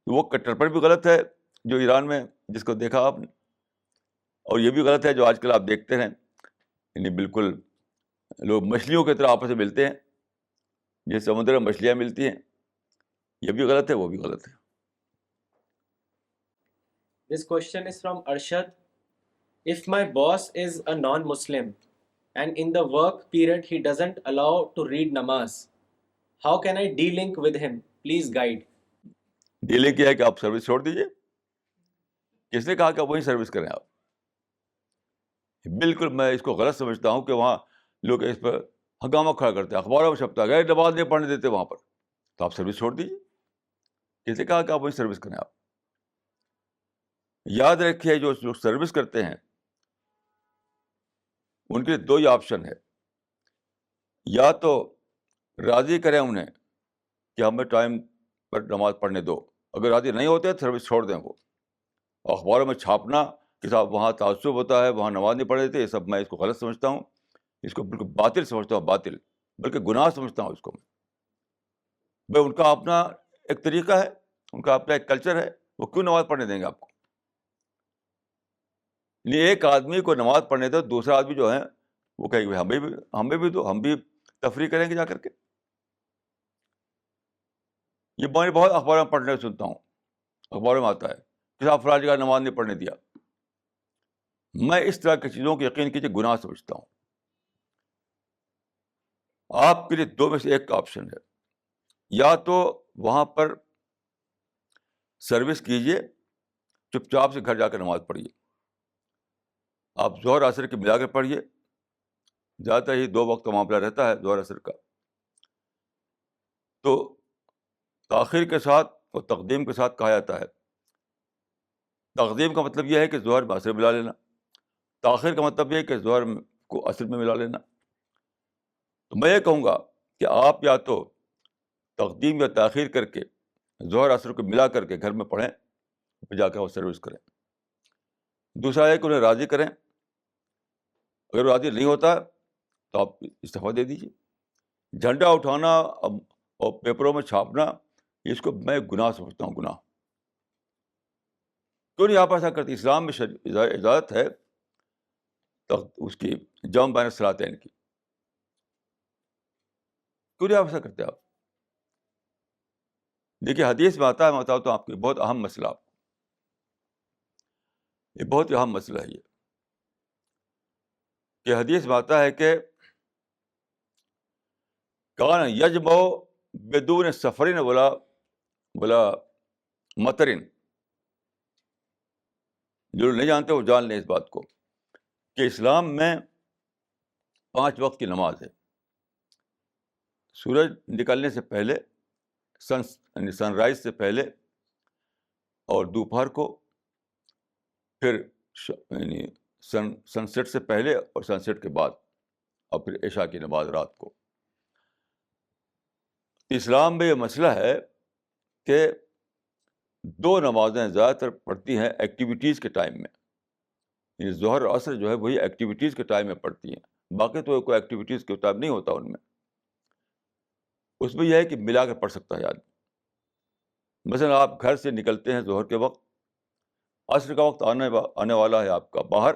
وہ کٹرپن بھی غلط ہے جو ایران میں جس کو دیکھا آپ نے، اور یہ بھی غلط ہے جو آج کل آپ دیکھتے ہیں، یعنی بالکل لوگ مچھلیوں کی طرح آپس میں ملتے ہیں، جیسے سمندر میں مچھلیاں ملتی ہیں. یہ بھی غلط ہے، وہ بھی غلط ہے. This question is from Arshad. If my boss is a non-Muslim and in the work period he doesn't allow to read namaz, how can I de-link with him? Please guide. Delay کیا ہے کہ آپ سروس چھوڑ دیجیے. کس نے کہا کہ آپ وہی سروس کریں آپ؟ بالکل میں اس کو غلط سمجھتا ہوں کہ وہاں لوگ اس پر ہنگامہ کھڑا کرتے ہیں، اخباروں میں چھپتا ہے نماز نہیں پڑھنے دیتے وہاں پر. تو آپ سروس چھوڑ دیجیے. کس نے کہا کہ آپ وہی سروس کریں آپ؟ یاد رکھیے جو لوگ سروس کرتے ہیں ان کے لیے دو ہی آپشن ہے، یا تو راضی کریں انہیں کہ ہمیں ٹائم پر نماز پڑھنے دو، اگر راضی نہیں ہوتے تو سروس چھوڑ دیں. وہ اخباروں میں چھاپنا کہ صاحب وہاں تعصب ہوتا ہے، وہاں نماز نہیں پڑھنے دیتے، یہ سب میں اس کو غلط سمجھتا ہوں. اس کو بالکل باطل سمجھتا ہوں، باطل بلکہ گناہ سمجھتا ہوں اس کو. بھائی ان کا اپنا ایک طریقہ ہے، ان کا اپنا ایک کلچر ہے، وہ کیوں نماز پڑھنے دیں گے آپ کو؟ ایک آدمی کو نماز پڑھنے دو، دوسرا آدمی جو ہے وہ کہے کہ ہمیں بھی دو، ہم بھی تفریح کریں گے جا کر کے. یہ میں بہت اخباروں میں پڑھنے سنتا ہوں، اخباروں میں آتا ہے کہ صاحب فلاں جگہ نماز نہیں پڑھنے دیا. میں اس طرح کی چیزوں کو یقین کیجیے گناہ سمجھتا ہوں. آپ کے لیے دو میں سے ایک کا آپشن ہے، یا تو وہاں پر سروس کیجیے، چپ چاپ سے گھر جا کر نماز پڑھیے. آپ ظہر عصر کی ملا کر پڑھیے، زیادہ ہی 2 وقت کا معاملہ رہتا ہے ظہر عصر کا. تو تاخیر کے ساتھ اور تقدیم کے ساتھ کہا جاتا ہے. تقدیم کا مطلب یہ ہے کہ ظہر میں عصر ملا لینا، تاخیر کا مطلب یہ ہے کہ ظہر کو عصر میں ملا لینا. تو میں یہ کہوں گا کہ آپ یا تو تقدیم یا تاخیر کر کے ظہر عصر کو ملا کر کے گھر میں پڑھیں، پھر جا کے وہ سروس کریں. دوسرا ہے کہ انہیں راضی کریں. اگر راضی نہیں ہوتا تو آپ استعفیٰ دے دیجیے. جھنڈا اٹھانا اور پیپروں میں چھاپنا، اس کو میں گناہ سمجھتا ہوں، گناہ. کیوں نہیں آپ ایسا کرتے؟ اسلام میں اجازت ہے اس کی جمع بین الصلاتین کی. کیوں نہیں آپ ایسا کرتے آپ؟ دیکھیے حدیث میں آتا ہے، میں بتاتا ہوں آپ کو بہت اہم مسئلہ، آپ کو یہ بہت ہی اہم مسئلہ ہے یہ، کہ حدیث میں آتا ہے کہ کان یجمع بدون سفرین ولا مطرن. جو نہیں جانتے وہ جان لیں اس بات کو کہ اسلام میں 5 وقت کی نماز ہے. سورج نکلنے سے پہلے، سن رائز سے پہلے، اور دوپہر کو، پھر یعنی سن سیٹ سے پہلے اور سن سیٹ کے بعد، اور پھر عشاء کی نماز رات کو. اسلام میں یہ مسئلہ ہے کہ 2 نمازیں زیادہ تر پڑھتی ہیں ایکٹیویٹیز کے ٹائم میں. یعنی ظہر اور عصر جو ہے وہی ایکٹیویٹیز کے ٹائم میں پڑھتی ہیں. باقی تو کوئی ایکٹیویٹیز کے ٹائم نہیں ہوتا ان میں. اس میں یہ ہے کہ ملا کر پڑھ سکتا ہے آدمی. مثلا آپ گھر سے نکلتے ہیں ظہر کے وقت، عصر کا وقت آنے والا ہے آپ کا باہر،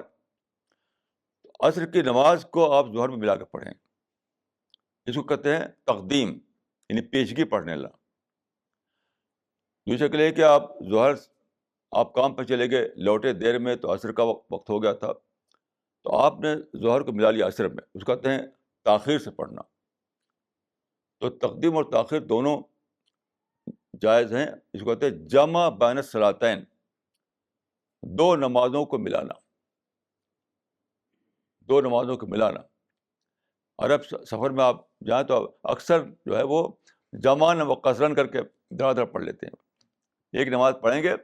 عصر کی نماز کو آپ ظہر میں ملا کر پڑھیں. اس کو کہتے ہیں تقدیم، یعنی پیشگی پڑھنے لا. دوسری شکل یہ کہ آپ کام پہ چلے گئے، لوٹے دیر میں تو عصر کا وقت ہو گیا تھا، تو آپ نے ظہر کو ملا لیا عصر میں. اس کو کہتے ہیں تاخیر سے پڑھنا. تو تقدیم اور تاخیر دونوں جائز ہیں. اس کو کہتے ہیں جمع بین الصلاتین، 2 نمازوں کو ملانا. 2 نمازوں کو ملانا. عرب سفر میں آپ جائیں تو اکثر جو ہے وہ جمان و قصرن کر کے دھڑ پڑھ لیتے ہیں. ایک نماز پڑھیں گے،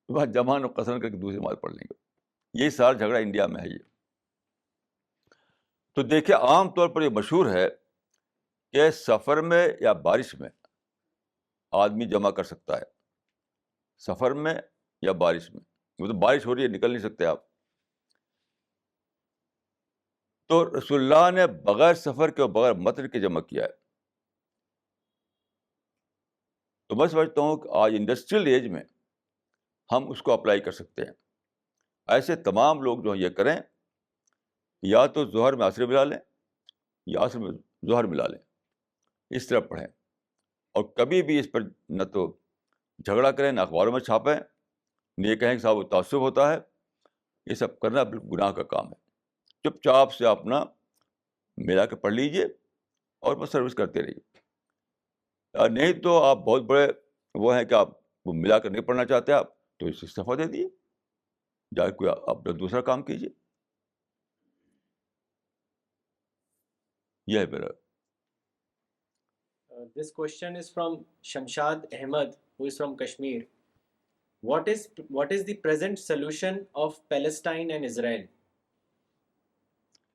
بعد جمان و قصرن کر کے دوسری نماز پڑھ لیں گے. یہی سارا جھگڑا انڈیا میں ہے یہ. تو دیکھیے عام طور پر یہ مشہور ہے کہ سفر میں یا بارش میں آدمی جمع کر سکتا ہے. سفر میں یا بارش میں، مطلب بارش ہو رہی ہے، نکل نہیں سکتے آپ. تو رسول اللہ نے بغیر سفر کے اور بغیر مطر کے جمع کیا ہے. تو میں سمجھتا ہوں کہ آج انڈسٹریل ایج میں ہم اس کو اپلائی کر سکتے ہیں. ایسے تمام لوگ جو یہ کریں، یا تو ظہر میں عصر ملا لیں یا عصر میں ظہر ملا لیں، اس طرح پڑھیں. اور کبھی بھی اس پر نہ تو جھگڑا کریں، نہ اخباروں میں چھاپیں، نہ یہ کہیں کہ صاحب وہ تعصب ہوتا ہے. یہ سب کرنا بالکل گناہ کا کام ہے. چپ چاپ سے اپنا ملا کے پڑھ لیجئے اور بس سروس کرتے رہیے. نہیں تو آپ بہت بڑے وہ ہیں کہ آپ وہ ملا کر نہیں پڑھنا چاہتے آپ، تو اس سے استعفیٰ دے دیجیے، جا کے کوئی اپنا دوسرا کام کیجیے. یہ ہے میرا. This question is from Shamshad Ahmed, who is from Kashmir. What is the present solution of Palestine and Israel?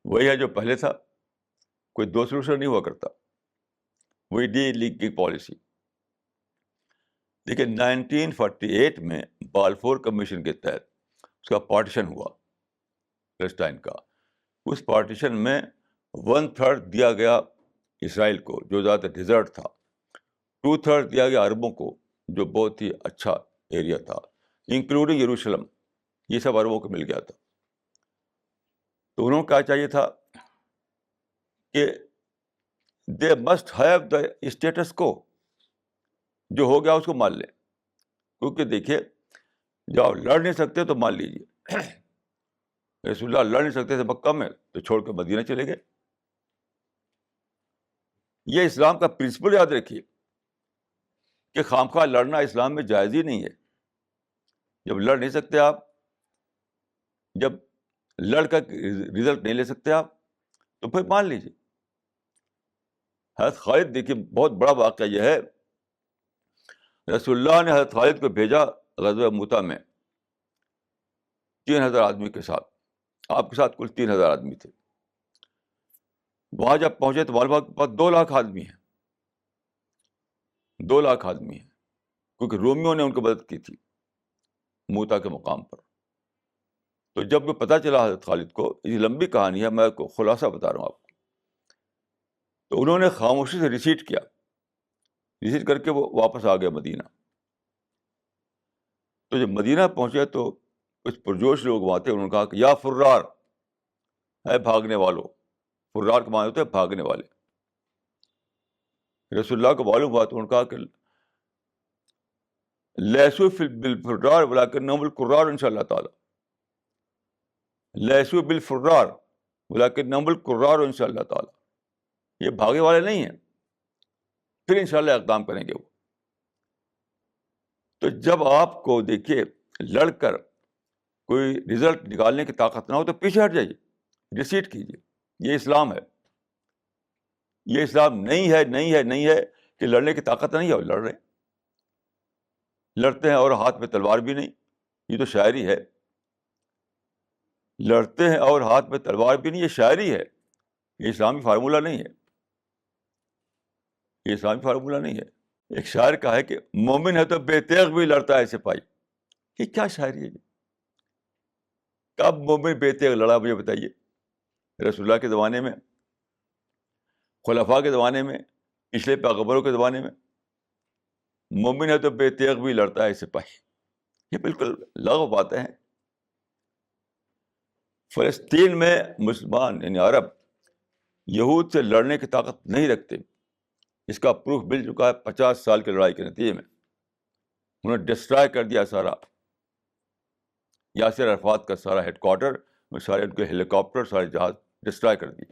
وہی ہے جو پہلے تھا، کوئی دو سلوشن نہیں ہوا کرتا. وہی ڈی لیگ کی پالیسی. دیکھیے 1948 میں بالفور کمیشن کے تحت اس کا پارٹیشن ہوا پیلسٹائن کا. اس پارٹیشن میں 1/3 دیا گیا اسرائیل کو جو زیادہ ڈیزرٹ تھا، 2/3 دیا گیا عربوں کو جو بہت ہی اچھا ایریا تھا، انکلوڈنگ یروشلم. یہ سب عربوں کو مل گیا تھا. تو انہوں کو کیا چاہیے تھا کہ they must have the status quo, جو ہو گیا اس کو مان لیں. کیونکہ دیکھیے جب آپ لڑ نہیں سکتے تو مان لیجیے. رسول اللہ لڑ نہیں سکتے تھے مکہ میں تو چھوڑ کے مدینہ چلے گئے. یہ اسلام کا پرنسپل یاد رکھیے کہ خامخواہ لڑنا اسلام میں جائز ہی نہیں ہے. جب لڑ نہیں سکتے آپ، جب لڑ کر رزلٹ نہیں لے سکتے آپ، تو پھر مان لیجیے. حضرت خالد، دیکھیے بہت بڑا واقعہ یہ ہے، رسول اللہ نے حضرت خالد کو بھیجا غزوہ موتا میں 3000 آدمی کے ساتھ. آپ کے ساتھ کل 3000 آدمی تھے. وہاں جب پہنچے تو ہمارے پاس 2 لاکھ آدمی ہیں، 2 لاکھ آدمی ہیں، کیونکہ رومیوں نے ان کی مدد کی تھی موتا کے مقام پر. تو جب وہ پتہ چلا حضرت خالد کو، یہ لمبی کہانی ہے، میں کو خلاصہ بتا رہا ہوں آپ کو، تو انہوں نے خاموشی سے ریسیٹ کیا، ریسیٹ کر کے وہ واپس آ گیا مدینہ. تو جب مدینہ پہنچے تو کچھ پرجوش لوگ وہاں تھے، انہوں نے کہا کہ یا فرار، ہے بھاگنے والوں. فرار کے معنی ہوتے ہیں بھاگنے والے. رسول اللہ کو معلوم ہوا تو انہوں نے کہا کہ لیسو بالفرار ولکنہم القرار ان شاء اللہ تعالیٰ، لیسو بالفرار ولکنہم القرار ان شاء اللہ تعالیٰ، یہ بھاگے والے نہیں ہیں، پھر انشاءاللہ اقدام کریں گے وہ. تو جب آپ کو دیکھیے لڑ کر کوئی رزلٹ نکالنے کی طاقت نہ ہو تو پیچھے ہٹ جائیے، ریسیٹ کیجیے. یہ اسلام ہے. یہ اسلام نہیں ہے، نہیں ہے، نہیں ہے کہ لڑنے کی طاقت نہیں ہے اور لڑ رہے ہیں. لڑتے ہیں اور ہاتھ میں تلوار بھی نہیں، یہ تو شاعری ہے. لڑتے ہیں اور ہاتھ میں تلوار بھی نہیں، یہ شاعری ہے، یہ اسلامی فارمولہ نہیں ہے. یہ اسلامی فارمولہ نہیں ہے. ایک شاعر کا ہے کہ مومن ہے تو بے تیغ بھی لڑتا ہے سپاہی. یہ کیا شاعری ہے؟ کب مومن بے تیغ لڑا مجھے بتائیے؟ رسول اللہ کے زمانے میں، خلفاء کے زمانے میں، پچھلے پیغمبروں کے زمانے میں. مومن ہے تو بے تیغ بھی لڑتا ہے سپاہی، یہ بالکل لغو باتیں ہیں. فلسطین میں مسلمان یعنی عرب یہود سے لڑنے کی طاقت نہیں رکھتے. اس کا پروف مل چکا ہے 50 سال کی لڑائی کے نتیجے میں. انہوں نے ڈسٹرائے کر دیا سارا یاسر عرفات کا سارا ہیڈ کوارٹر، سارے ان کے ہیلی کاپٹر، سارے جہاز ڈسٹرائے کر دیے،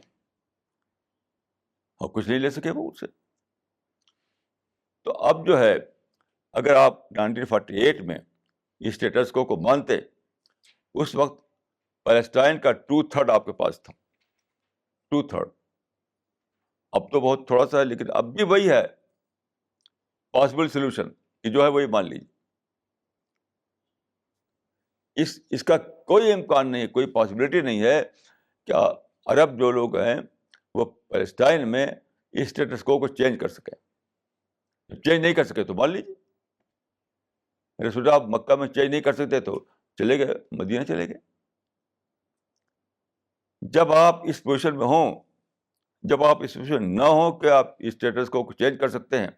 اور کچھ نہیں لے سکے وہ اس سے. تو اب جو ہے، اگر آپ 1948 میں اسٹیٹس کو مانتے، اس وقت پیلسٹائن کا 2/3 آپ کے پاس تھا، 2/3. اب تو بہت تھوڑا سا ہے، لیکن اب بھی وہی ہے پاسبل سولوشن کہ جو ہے وہی مان لیجیے. اس کا کوئی امکان نہیں، کوئی پاسبلٹی نہیں ہے کہ عرب جو لوگ ہیں وہ پیلسٹائن میں اسٹیٹس کو چینج کر سکیں. چینج نہیں کر سکے تو مان لیجیے. رسول اللہ مکہ میں چینج نہیں کر سکتے تو چلے گئے مدینہ چلے گئے. جب آپ اس پوزیشن میں ہوں، جب آپ اس پوزیشن نہ ہوں کہ آپ اسٹیٹس کو چینج کر سکتے ہیں،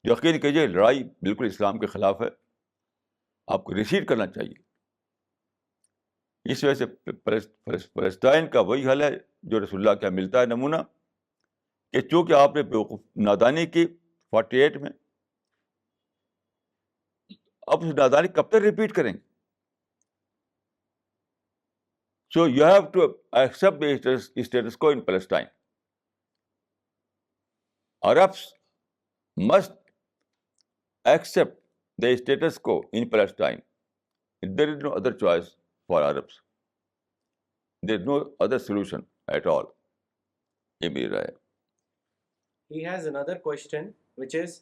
یقین کیجیے لڑائی بالکل اسلام کے خلاف ہے. آپ کو ریسیڈ کرنا چاہیے. اس وجہ سے فلسطین کا وہی حل ہے جو رسول اللہ کا ملتا ہے نمونہ، کہ چونکہ آپ نے بیوقوف نادانی کی 48 میں، اب اس نادانی کب تک ریپیٹ کریں گے؟ So you have to accept the status quo in Palestine. Arabs must accept the status quo in Palestine. There is no other choice for Arabs. There is no other solution at all. یہ میری رائے ہے. He has another question, which is,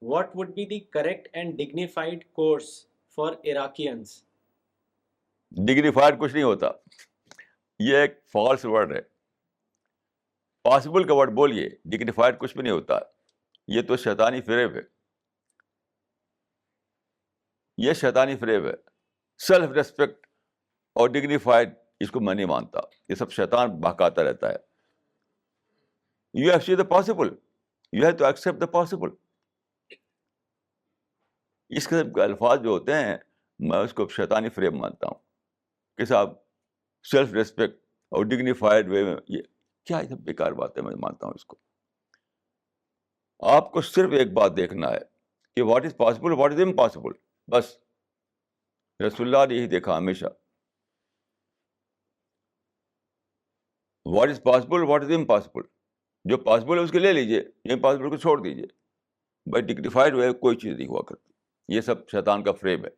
what would be the correct and dignified course for Iraqians? Dignified کچھ نہیں ہوتا، یہ ایک فالس ورڈ ہے. پاسبل کا ورڈ بولیے، ڈگنیفائڈ کچھ بھی نہیں ہوتا. یہ تو شیطانی فریب ہے، یہ شیطانی فریب ہے. سیلف ریسپیکٹ اور ڈگنیفائڈ اس کو میں نہیں مانتا، یہ سب شیطان بہکاتا رہتا ہے. You have see the possible, you have to accept the possible. اس قسم کے الفاظ جو ہوتے ہیں میں اس کو شیطانی فریب مانتا ہوں کہ صاحب سیلف ریسپیکٹ اور ڈگنیفائڈ وے میں، یہ کیا یہ سب بیکار بات ہے. میں مانتا ہوں اس کو. آپ کو صرف ایک بات دیکھنا ہے کہ what is possible, what is impossible, بس. رسول اللہ نے یہی دیکھا ہمیشہ. What is possible, what is impossible. جو پاسبل ہے اس کو لے لیجیے، امپاسبل کو چھوڑ دیجیے. بھائی ڈگنیفائڈ وے کوئی چیز نہیں ہوا کرتی. یہ سب شیطان کا فریب ہے.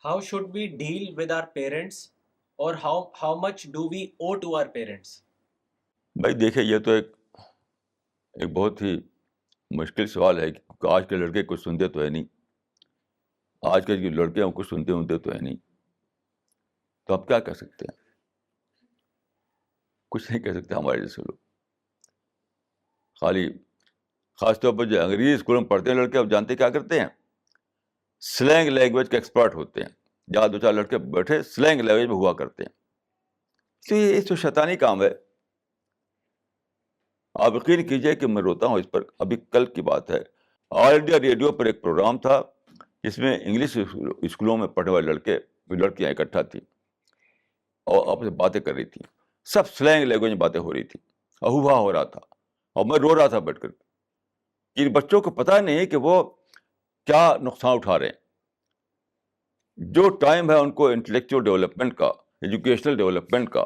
How should we deal with our parents, or how much do we owe to our parents? بھائی دیکھیں، یہ تو ایک بہت ہی مشکل سوال ہے کہ آج کے لڑکے کچھ سنتے تو ہے نہیں. آج کے جو لڑکے ہیں کچھ سنتے تو ہے نہیں. تو آپ کیا کہہ سکتے ہیں؟ کچھ نہیں کہہ سکتے ہمارے جیسے لوگ. خاص طور پر جو انگریزی اسکول میں پڑھتے ہیں لڑکے، اب جانتے کیا کرتے ہیں؟ سلینگ لینگویج کے ایکسپرٹ ہوتے ہیں. جہاں دو چار لڑکے بیٹھے سلینگ لینگویج میں ہوا کرتے ہیں. تو یہ تو شیطانی کام ہے. آپ یقین کیجئے کہ میں روتا ہوں اس پر. ابھی کل کی بات ہے، آل انڈیا ریڈیو پر ایک پروگرام تھا جس میں انگلش اسکولوں میں پڑھنے والے لڑکیاں اکٹھا تھیں اور آپس میں باتیں کر رہی تھیں. سب سلینگ لینگویج میں باتیں ہو رہی تھیں، اہوا ہو رہا تھا، اور میں رو رہا تھا بیٹھ کر. ان بچوں کو پتہ نہیں کہ وہ کیا نقصان اٹھا رہے ہیں. جو ٹائم ہے ان کو انٹلیکچوئل ڈیولپمنٹ کا، ایجوکیشنل ڈیولپمنٹ کا،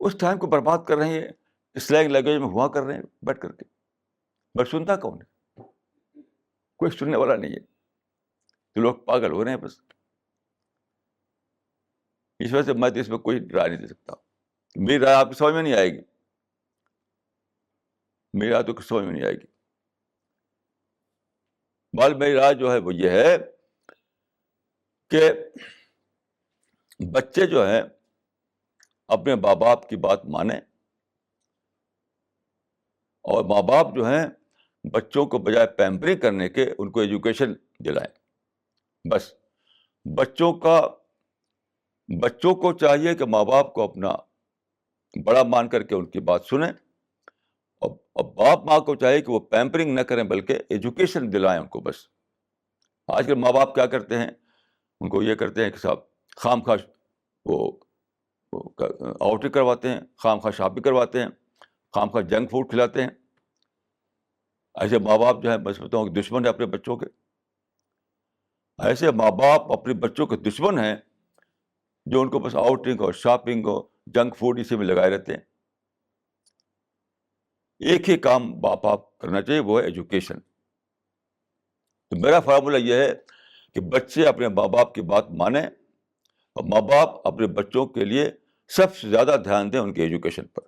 اس ٹائم کو برباد کر رہے ہیں. سلینگ لینگویج میں ہوا کر رہے ہیں بیٹھ کر کے. بس سنتا کون ہے؟ کوئی سننے والا نہیں ہے. تو لوگ پاگل ہو رہے ہیں بس. اس وجہ سے میں تو اس میں کوئی رائے نہیں دے سکتا. میری رائے آپ کی سمجھ میں نہیں آئے گی. میری رائے تو کچھ سمجھ میں نہیں آئے گی. میری رائے جو ہے وہ یہ ہے کہ بچے جو ہیں اپنے ماں باپ کی بات مانیں، اور ماں باپ جو ہیں بچوں کو بجائے پیمپرنگ کرنے کے ان کو ایجوکیشن دلائیں. بس بچوں کو چاہیے کہ ماں باپ کو اپنا بڑا مان کر کے ان کی بات سنیں، اور باپ ماں کو چاہیے کہ وہ پیمپرنگ نہ کریں بلکہ ایجوکیشن دلائیں ان کو. بس آج کل ماں باپ کیا کرتے ہیں؟ ان کو یہ کرتے ہیں کہ صاحب خام خواہ وہ آؤٹنگ کرواتے ہیں، خام خواہ شاپنگ کرواتے ہیں، خام خواہ جنک فوڈ کھلاتے ہیں. ایسے ماں باپ جو ہیں بس بتاؤں کہ دشمن ہیں اپنے بچوں کے. ایسے ماں باپ اپنے بچوں کے دشمن ہیں جو ان کو بس آؤٹنگ اور شاپنگ اور جنک فوڈ اسی میں لگائے رہتے ہیں. ایک ہی کام باپ کرنا چاہیے، وہ ہے ایجوکیشن. تو میرا فارمولہ یہ ہے کہ بچے اپنے ماں باپ کی بات مانیں، اور ماں باپ اپنے بچوں کے لیے سب سے زیادہ دھیان دیں ان کے ایجوکیشن پر.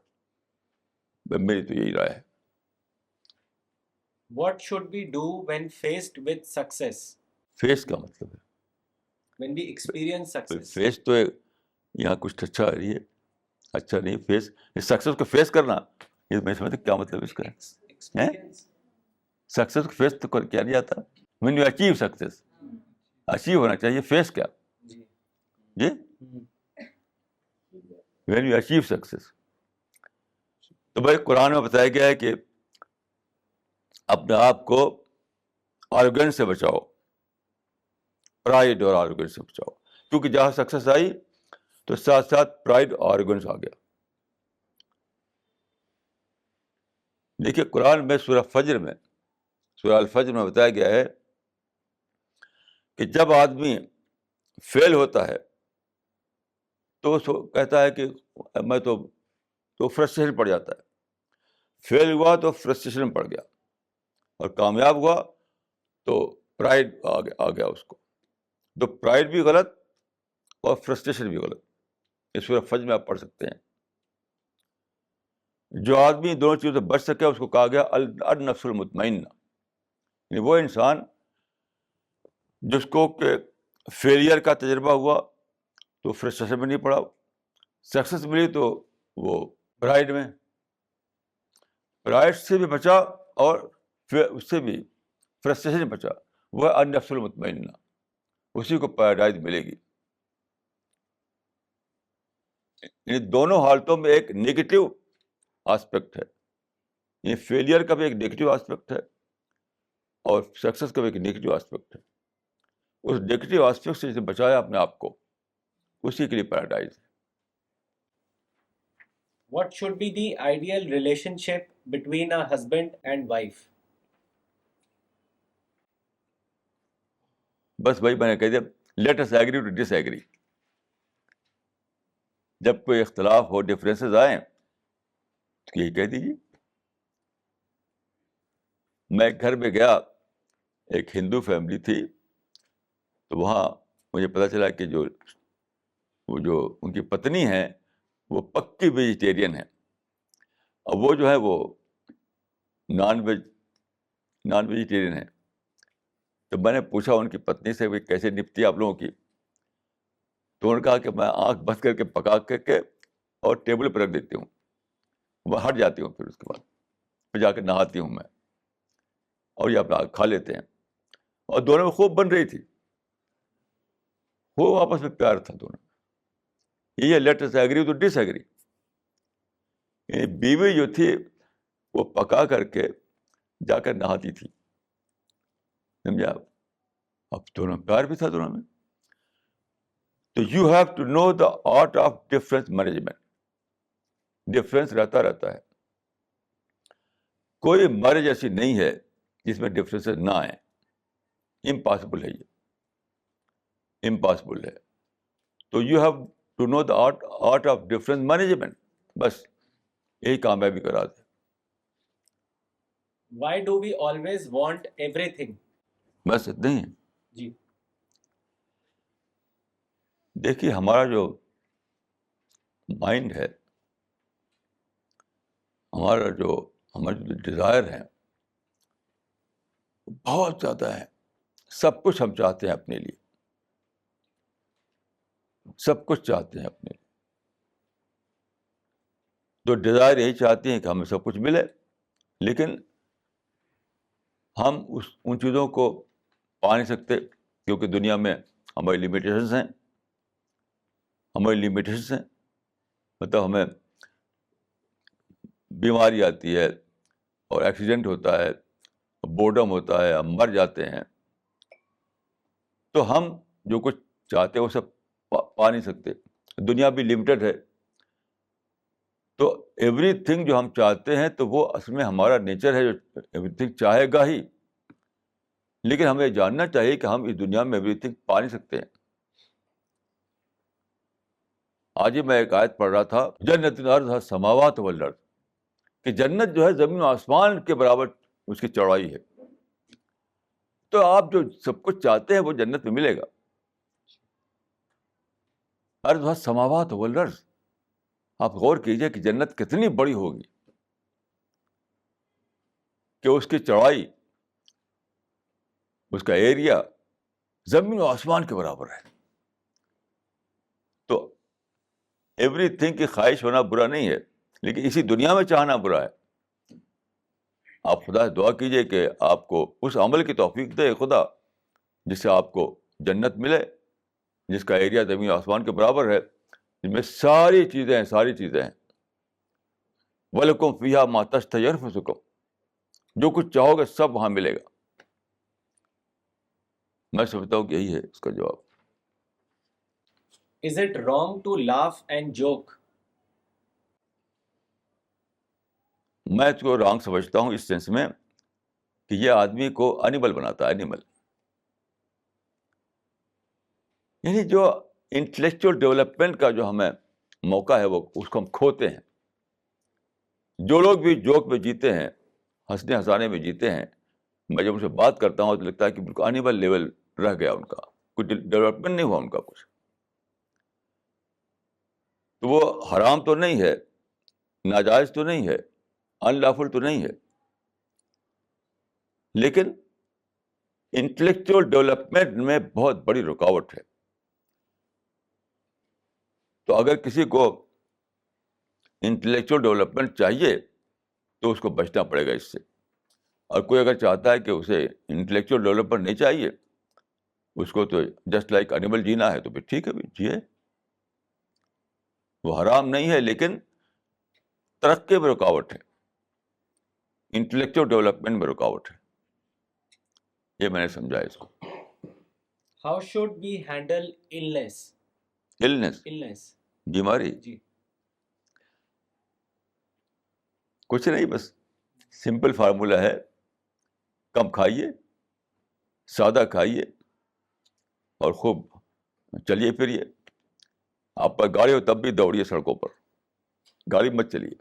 میری تو یہی رائے ہے. What should we do when faced with success? Face کا مطلب ہے When we experience success. Face تو یہاں کچھ اچھا ہے، اچھا نہیں. فیس سکسیس کو فیس کرنا، یہ میں سمجھتا کیا مطلب اس کا. Experience. سکسیس کو فیس تو کیا نہیں آتا. when you achieve success، achieve ہونا چاہیے. فیس کیا جی؟ when you achieve success. تو بھائی قرآن میں بتایا گیا ہے کہ اپنے آپ کو آروگنس سے بچاؤ، پرائڈ اور آروگنس سے بچاؤ. کیونکہ جہاں سکسیس آئی تو ساتھ ساتھ پرائڈ اور آروگنس آ گیا. دیکھیے قرآن میں سورہ الفجر میں بتایا گیا ہے کہ جب آدمی فیل ہوتا ہے تو کہتا ہے کہ میں تو فرسٹریشن پڑ جاتا ہے. فیل ہوا تو فرسٹریشن پڑ گیا، اور کامیاب ہوا تو پرائڈ آ گیا اس کو. تو پرائڈ بھی غلط اور فرسٹریشن بھی غلط. اس سورہ فجر میں آپ پڑھ سکتے ہیں. جو آدمی دونوں چیزوں سے بچ سکے اس کو کہا گیا النفس المطمئنہ، یعنی وہ انسان جس کو کہ فیلئر کا تجربہ ہوا تو فرسٹریشن میں نہیں پڑا، سکسیس ملی تو وہ پرائڈ سے بھی بچا اور اس سے بھی فرسٹریشن بچا. وہ النفس المطمئنہ، اسی کو پیراڈائز ملے گی. یعنی دونوں حالتوں میں ایک نیگیٹو آسپیکٹ ہے. یہ فیلئر کا بھی ایک نیگیٹو آسپیکٹ ہے اور سکسیس کا بھی ایک نیگیٹو آسپیکٹ ہے. اس نیگیٹو آسپیکٹ سے بچایا اپنے آپ کو، اسی کے لیے پیراڈائز ہے. What should be the ideal relationship between a husband and wife? بس وہی میں نے کہہ دیا، let us agree to disagree. جب کوئی اختلاف ہو، ڈفرینسز آئیں تو یہی کہہ دیجیے. میں ایک گھر میں گیا، ایک ہندو فیملی تھی، تو وہاں مجھے پتا چلا کہ جو ان کی پتنی ہیں وہ پکی ویجیٹیرین ہے، اور وہ جو ہے وہ نان ویجیٹیرین ہے. تو میں نے پوچھا ان کی پتنی سے کیسے نپٹی آپ لوگوں کی؟ تو انہوں نے کہا کہ میں آنکھ بند کر کے پکا کر کے اور ٹیبل پہ رکھ دیتی ہوں, وہ ہٹ جاتی ہوں, پھر اس کے بعد پھر جا کے نہاتی ہوں میں, اور یہ اپنا کھا لیتے ہیں. اور دونوں میں خوب بن رہی تھی, وہ آپس میں پیار تھا دونوں. یہ let us agree to disagree. یعنی بیوی جو تھی وہ پکا کر کے جا کر نہاتی تھی, سمجھے آپ. اب دونوں پیار بھی تھا دونوں میں. تو you have to know the art of difference management. Difference رہتا ہے. کوئی میرج ایسی نہیں ہے جس میں ڈفرینس نہ آئے. امپاسبل ہے, یہ امپاسبل ہے. So you have to know the art of difference management. بس یہی کامیابی کا راز ہے. Why do we always want everything? بس اتنا ہی ہے. جی. دیکھیے ہمارا جو مائنڈ ہے, ہمارے جو ڈیزائر ہیں بہت زیادہ ہے. سب کچھ ہم چاہتے ہیں اپنے لیے, سب کچھ چاہتے ہیں اپنے لیے. تو ڈیزائر یہی چاہتے ہیں کہ ہمیں سب کچھ ملے, لیکن ہم ان چیزوں کو پا نہیں سکتے کیونکہ دنیا میں ہماری لمیٹیشنس ہیں. مطلب ہمیں بیماری آتی ہے اور ایکسیڈنٹ ہوتا ہے, بورڈم ہوتا ہے, ہم مر جاتے ہیں. تو ہم جو کچھ چاہتے ہیں وہ سب پا نہیں سکتے. دنیا بھی لمیٹڈ ہے. تو ایوری تھنگ جو ہم چاہتے ہیں تو وہ اصل میں ہمارا نیچر ہے جو ایوری تھنگ چاہے گا ہی, لیکن ہمیں جاننا چاہیے کہ ہم اس دنیا میں ایوری تھنگ پا نہیں سکتے ہیں. آج ہی میں ایک آیت پڑھ رہا تھا, جنت الارض السماوات والارض, کہ جنت جو ہے زمین و آسمان کے برابر اس کی چوڑائی ہے. تو آپ جو سب کچھ چاہتے ہیں وہ جنت میں ملے گا. ارض السماوات والارض, آپ غور کیجئے کہ جنت کتنی بڑی ہوگی کہ اس کی چوڑائی, اس کا ایریا زمین و آسمان کے برابر ہے. تو ایوری تھنگ کی خواہش ہونا برا نہیں ہے, لیکن اسی دنیا میں چاہنا برا ہے. آپ خدا سے دعا کیجئے کہ آپ کو اس عمل کی توفیق دے خدا جس سے آپ کو جنت ملے, جس کا ایریا زمین و آسمان کے برابر ہے, جس میں ساری چیزیں ہیں. وَلَكُمْ فِيهَا مَا تَشْتَهِي أَنفُسُكُمْ, جو کچھ چاہو گے سب وہاں ملے گا. میں سمجھتا ہوں کہ یہی ہے اس کا جواب. Is it wrong to laugh and joke? میں اس کو رانگ سمجھتا ہوں اس سینس میں کہ یہ آدمی کو اینیمل بناتا ہے. اینیمل یعنی جو انٹلیکچوئل ڈیولپمنٹ کا جو ہمیں موقع ہے وہ اس کو ہم کھوتے ہیں. جو لوگ بھی جوک میں جیتے ہیں, ہنسنے ہنسانے میں جیتے ہیں, میں جب ان سے بات کرتا ہوں تو لگتا ہے کہ بالکل اینیمل لیول رہ گیا ان کا, کوئی ڈیولپمنٹ نہیں ہوا ان کا کچھ. تو وہ حرام تو نہیں ہے, ناجائز تو نہیں ہے, ان لافل تو نہیں ہے, لیکن انٹلیکچوئل ڈیولپمنٹ میں بہت بڑی رکاوٹ ہے. تو اگر کسی کو انٹلیکچوئل ڈیولپمنٹ چاہیے تو اس کو بچنا پڑے گا اس سے. اور کوئی اگر چاہتا ہے کہ اسے انٹلیکچوئل ڈیولپمنٹ نہیں چاہیے, اس کو تو جسٹ لائک اینیمل جینا ہے, تو پھر ٹھیک ہے, جیے. وہ حرام نہیں ہے, لیکن ترقی میں رکاوٹ ہے, انٹلیکچوئل ڈیولپمنٹ میں رکاوٹ ہے. یہ میں نے سمجھا اس کو. How should we handle illness? Illness, بیماری. جی. کچھ نہیں, بس سمپل فارمولا ہے, کم کھائیے, سادہ کھائیے, اور خوب چلیے پھریے. آپ پر گاڑی ہو تب بھی دوڑیے سڑکوں پر, گاڑی مت چلیے.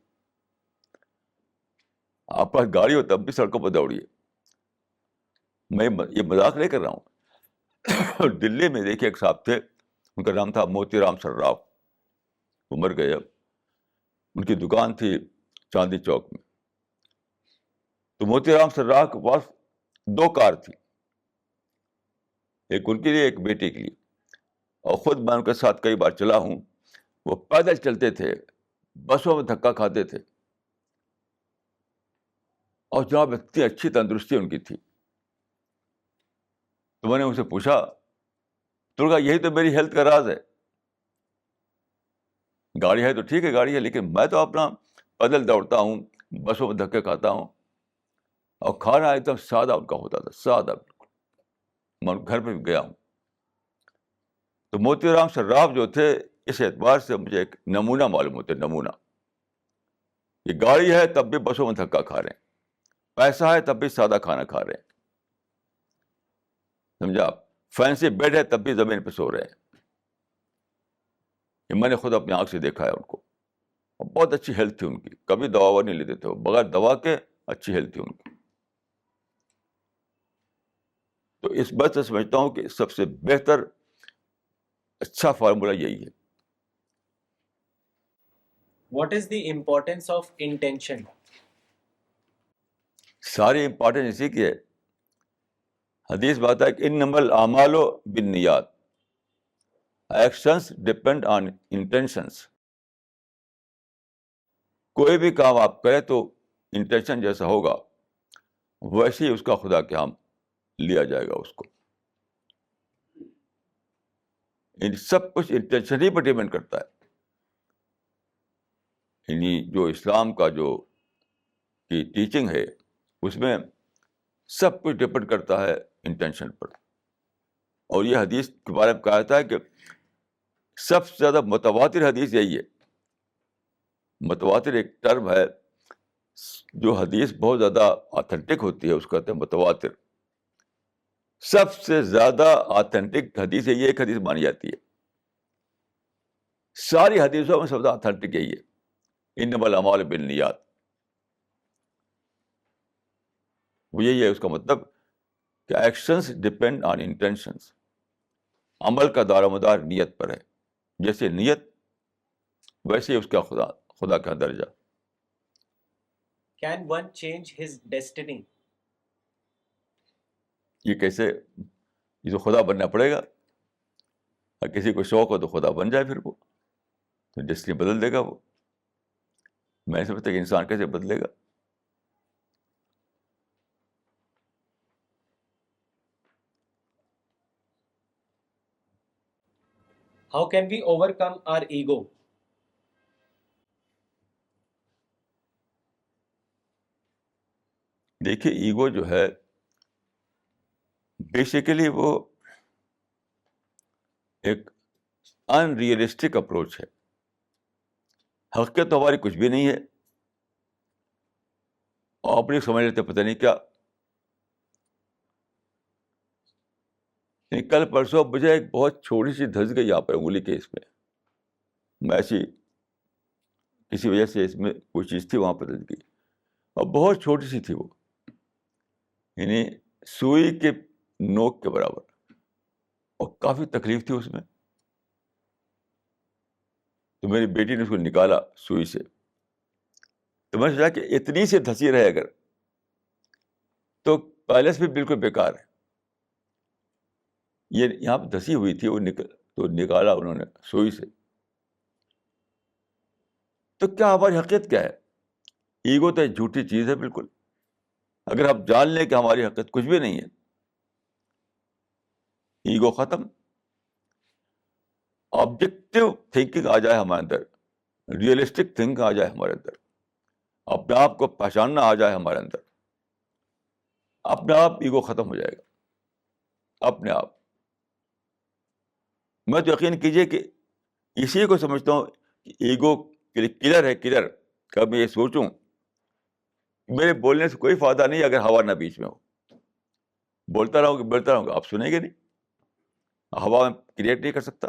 آپ پاس گاڑی ہو تب بھی سڑکوں پر دوڑیے. میں یہ مذاق نہیں کر رہا ہوں. دلی میں دیکھیے ایک صاحب تھے, ان کا نام تھا موتی رام سراف, وہ مر گئے اب. ان کی دکان تھی چاندی چوک میں. تو موتی رام سراف کے پاس 2 کار تھی, ایک ان کے لیے, ایک بیٹے کے لیے. اور خود میں ان کے ساتھ کئی بار چلا ہوں. وہ پیدل چلتے تھے, بسوں میں دھکا کھاتے تھے، اور جناب اتنی اچھی تندرستی ان کی تھی. تو میں نے ان سے پوچھا، تو کہا یہی تو میری ہیلتھ کا راز ہے. گاڑی ہے تو ٹھیک ہے، گاڑی ہے، لیکن میں تو اپنا پیدل دوڑتا ہوں، بسوں میں دھکے کھاتا ہوں. اور کھانا ایک دم سادہ ان کا ہوتا تھا، سادہ بالکل. میں گھر پہ بھی گیا ہوں. تو موتی رام صراف جو تھے اس اعتبار سے مجھے ایک نمونہ معلوم ہوتے، نمونہ. یہ گاڑی ہے تب بھی بسوں میں دھکا کھا رہے ہیں، پیسہ ہے تب بھی سادہ کھانا کھا رہے ہیں، سمجھا آپ؟ فینسی بیڈ ہے تب بھی زمین پہ سو رہے ہیں. یہ میں نے خود اپنی آنکھ سے دیکھا ہے ان کو. اور بہت اچھی ہیلتھ تھی ان کی، کبھی دوا نہیں لیتے تھے وہ، بغیر دوا کے اچھی ہیلتھ تھی ان کی. تو اس بات سے سمجھتا ہوں کہ سب سے بہتر اچھا فارمولہ یہی ہے. What is the importance of intention? ساری امپورٹنس اسی کی ہے. حدیث بات ہے کہ انما الاعمال بالنیات، ایکشنس ڈپینڈ آن انٹینشنس. کوئی بھی کام آپ کریں تو انٹینشن جیسا ہوگا ویسے ہی اس کا خدا کے ہاں لیا جائے گا اس کو. سب کچھ انٹینشن ہی پر ڈیپینڈ کرتا ہے. یعنی جو اسلام کا جو کی ٹیچنگ ہے اس میں سب کچھ ڈپینڈ کرتا ہے انٹینشن پر. اور یہ حدیث کے بارے میں کہا جاتا ہے کہ سب سے زیادہ متواتر حدیث یہی ہے. متواتر ایک ٹرم ہے، جو حدیث بہت زیادہ آتھینٹک ہوتی ہے اس کو کہتے ہیں متواتر. سب سے زیادہ آتھینٹک حدیث ہے، یہ ایک حدیث مانی جاتی ہے. ساری حدیثوں میں سب سے زیادہ آتھینٹک یہی ہے، انما الاعمال بالنیات. وہ یہی ہے اس کا مطلب کہ ایکشنز ڈپینڈ آن انٹینشنز. عمل کا دار و مدار نیت پر ہے، جیسے نیت ویسے اس کا خدا کا درجہ. Can one change his destiny? یہ کیسے؟ یہ تو خدا بننا پڑے گا. اگر کسی کو شوق ہو تو خدا بن جائے، پھر وہ تو ڈسٹنی بدل دے گا. وہ میں نہیں سمجھتا کہ انسان کیسے بدلے گا. How can we overcome our ego? دیکھیے ایگو جو ہے بیسیکلی وہ ایک ان ریئلسٹک اپروچ ہے. حقیقت تو ہماری کچھ بھی نہیں ہے، اور اپنی سمجھ لیتے پتہ نہیں کیا. کل پرسوں مجھے ایک بہت چھوٹی سی دھس گئی یہاں پہ انگلی کے اس میں. میں ایسی کسی وجہ سے اس میں کوئی چیز تھی وہاں پہ دھس گئی، اور بہت چھوٹی سی تھی وہ، یعنی سوئی کے نوک کے برابر، اور کافی تکلیف تھی اس میں. تو میری بیٹی نے اس کو نکالا سوئی سے. تو میں نے سوچا کہ اتنی سی دھسی رہے اگر تو پیلس بھی بالکل بیکار ہے. یہ یہاں پہ دھسی ہوئی تھی، وہ تو نکالا انہوں نے سوئی سے. تو کیا ہماری حقیقت کیا ہے؟ ایگو تو ایک جھوٹی چیز ہے بالکل. اگر آپ جان لیں کہ ہماری حقیقت کچھ بھی نہیں ہے، ایگو ختم. آبجیکٹو تھنکنگ آ جائے ہمارے اندر، ریئلسٹک تھنکنگ آ جائے ہمارے اندر، اپنے آپ کو پہچاننا آ جائے ہمارے اندر، اپنے آپ ایگو ختم ہو جائے گا اپنے آپ. میں تو یقین کیجیے کہ اسی کو سمجھتا ہوں کہ ایگو کلر ہے، کلر. کب میں یہ سوچوں میرے بولنے سے کوئی فائدہ نہیں اگر ہوا نہ بیچ میں ہو. بولتا رہوں گا، آپ سنیں گے نہیں. ہوا میں کریٹ نہیں کر سکتا،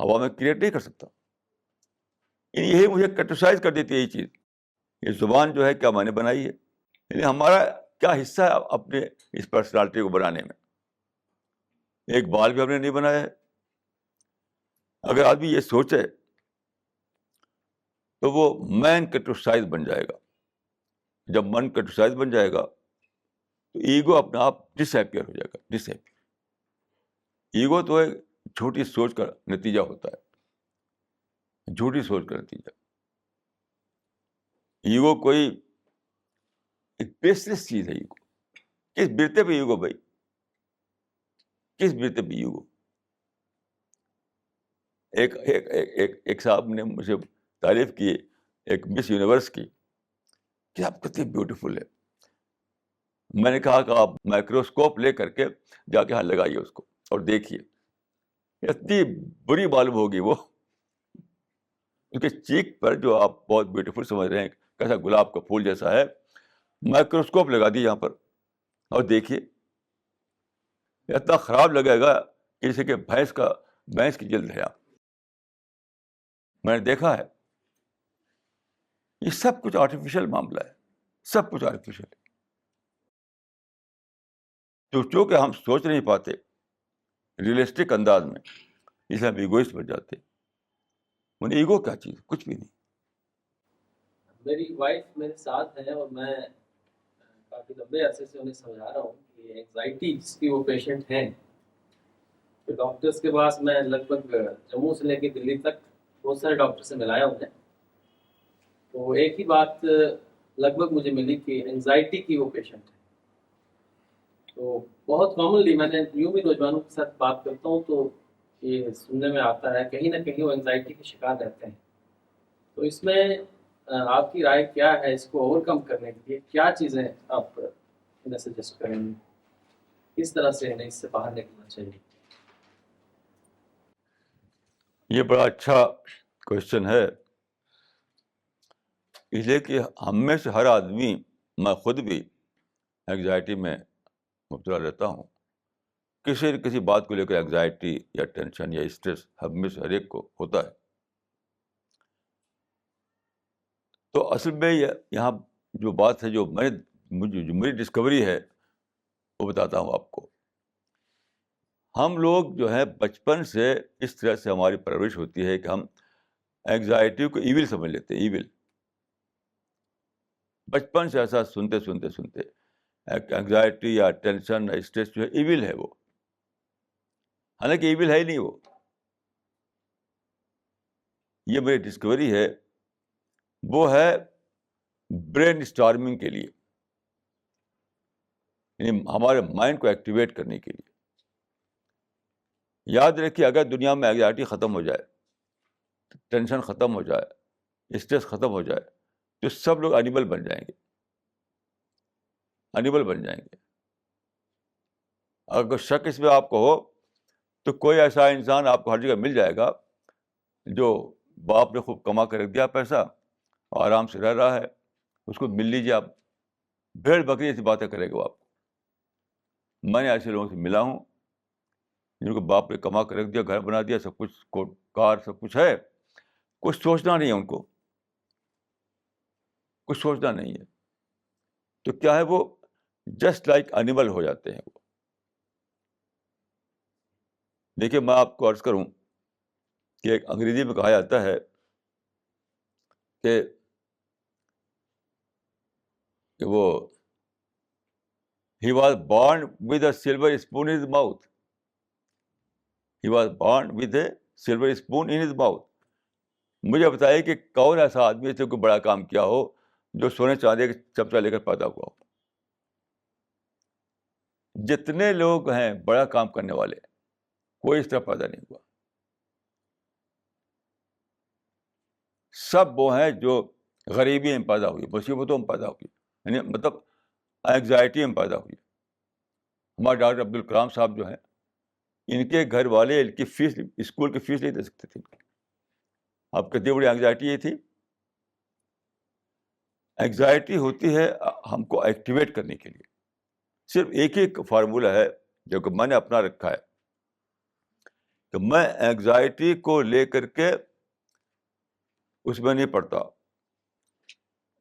ہوا میں کریٹ نہیں کر سکتا. یہی مجھے کرٹیسائز کر دیتی ہے یہ چیز. یہ زبان جو ہے کیا میں نے بنائی ہے؟ یعنی ہمارا کیا حصہ ہے اپنے اس پرسنالٹی کو بنانے میں؟ ایک بال بھی ہم نے نہیں بنایا ہے. اگر آدمی یہ سوچے تو وہ مین کرٹیسائز بن جائے گا. جب من کرٹیسائز بن جائے گا تو ایگو اپنے آپ ڈس ایپیئر ہو جائے گا. ڈس ایپیئر. ایگو تو ایک چھوٹی سوچ کا نتیجہ ہوتا ہے. جھوٹی سوچ کا نتیجہ. ایگو کوئی ایک بیس لیس چیز ہے. ایگو کس برتے پہ ایگو بھائی, کس برتے پہ ایگو؟ ایک صاحب نے مجھے تعریف کی ایک مس یونیورس کی کہ آپ کتنی بیوٹیفل ہے. میں نے کہا کہ آپ مائکروسکوپ لے کر کے جا کے ہاں لگائیے اس کو اور دیکھیے, اتنی بری معلوم ہوگی وہ. ان کے چیک پر جو آپ بہت بیوٹیفل سمجھ رہے ہیں, کیسا گلاب کا پھول جیسا ہے, مائکروسکوپ لگا دی یہاں پر اور دیکھیے اتنا خراب لگے گا جیسے کہ بھینس کی جلد ہے. آپ, میں نے دیکھا ہے. یہ سب کچھ آرٹیفیشل معاملہ ہے, سب کچھ آرٹیفیشل ہے. تو چونکہ ہم سوچ نہیں پاتے ریئلسٹک انداز میں, اس لیے ہم ایگوئسٹ بن جاتے. انہیں ایگو کیا چیز, کچھ بھی نہیں. میری وائف میرے ساتھ ہے اور میں کافی لمبے عرصے سے انہیں سمجھا رہا ہوں کہ اینگزائٹی جس کی وہ پیشنٹ ہیں, تو ڈاکٹرس کے پاس میں لگ بھگ جموں سے لے کے دلی تک بہت سارے ڈاکٹر سے ملایا ہوں. تو ایک ہی بات لگ بھگ مجھے ملی کہ اینگزائٹی کی وہ پیشنٹ ہے. تو بہت کامنلی میں نے یوں بھی نوجوانوں کے ساتھ بات کرتا ہوں تو یہ سننے میں آتا ہے کہیں نہ کہیں وہ اینگزائٹی کے شکار رہتے ہیں. تو اس میں آپ کی رائے کیا ہے اس کو اوور کم کرنے کے لیے؟ کیا چیزیں آپ انہیں سجیسٹ کریں گے, کس طرح سے انہیں اس سے باہر نکلنا چاہیے؟ یہ بڑا اچھا کوشچن ہے, اس لیے کہ ہم میں سے ہر آدمی, میں خود بھی اینگزائٹی میں مبتلا رہتا ہوں. کسی نہ کسی بات کو لے کر اینگزائٹی یا ٹینشن یا اسٹریس ہم میں سے ہر ایک کو ہوتا ہے. تو اصل میں یہاں جو بات ہے, جو میری ڈسکوری ہے وہ بتاتا ہوں آپ کو. ہم لوگ جو ہے بچپن سے اس طرح سے ہماری پرورش ہوتی ہے کہ ہم اینگزائٹی کو ایول سمجھ لیتے ہیں. ایول, بچپن سے ایسا سنتے اینگزائٹی یا ٹینشن یا اسٹریس جو ہے ایول ہے وہ, حالانکہ ایول ہے ہی نہیں وہ. یہ میری ڈسکوری ہے, وہ ہے برین اسٹارمنگ کے لیے, یعنی ہمارے مائنڈ کو ایکٹیویٹ کرنے کے لیے. یاد رکھیے, اگر دنیا میں اینگزائٹی ختم ہو جائے, ٹینشن ختم ہو جائے, اسٹریس ختم ہو جائے, تو سب لوگ اینیمل بن جائیں گے, اینیمل بن جائیں گے. اگر شک اس میں آپ کو ہو تو کوئی ایسا انسان آپ کو ہر جگہ مل جائے گا جو باپ نے خوب کما کر رکھ دیا پیسہ اور آرام سے رہ رہا ہے, اس کو مل لیجیے آپ, بھیڑ بکری ایسی باتیں کرے گا وہ آپ کو. میں نے ایسے لوگوں سے ملا ہوں جن کو باپ نے کما کر رکھ دیا, گھر بنا دیا, سب کچھ کار سب کچھ ہے, کچھ سوچنا نہیں ہے ان کو, کچھ سوچنا نہیں ہے. تو کیا ہے, وہ جسٹ لائک اینیمل ہو جاتے ہیں وہ. دیکھیے میں آپ کو عرض کروں کہ ایک انگریزی میں کہا جاتا ہے کہ وہ he was born with a silver spoon in his mouth. He was born with a silver spoon in his mouth. مجھے بتائیے کہ کون ایسا آدمی ہے جو کوئی بڑا کام کیا ہو جو سونے چاندی کا چمچہ لے کر پیدا ہوا ہو. جتنے لوگ ہیں بڑا کام کرنے والے, کوئی اس طرح پیدا نہیں ہوا. سب وہ ہیں جو غریبی میں پیدا ہوئی, مصیبتوں میں پیدا ہوئی, یعنی مطلب اینگزائٹی میں پیدا ہوئی. ہمارے ڈاکٹر عبدالکلام صاحب جو ہیں, ان کے گھر والے ان کی فیس, اسکول کی فیس نہیں دے سکتے تھے. اب کتنی بڑی اینگزائٹی یہ تھی. اینگزائٹی ہوتی ہے ہم کو ایکٹیویٹ کرنے کے لیے. صرف ایک ہی فارمولہ ہے جو کہ میں نے اپنا رکھا ہے, کہ میں اینگزائٹی کو لے کر کے اس میں نہیں پڑتا,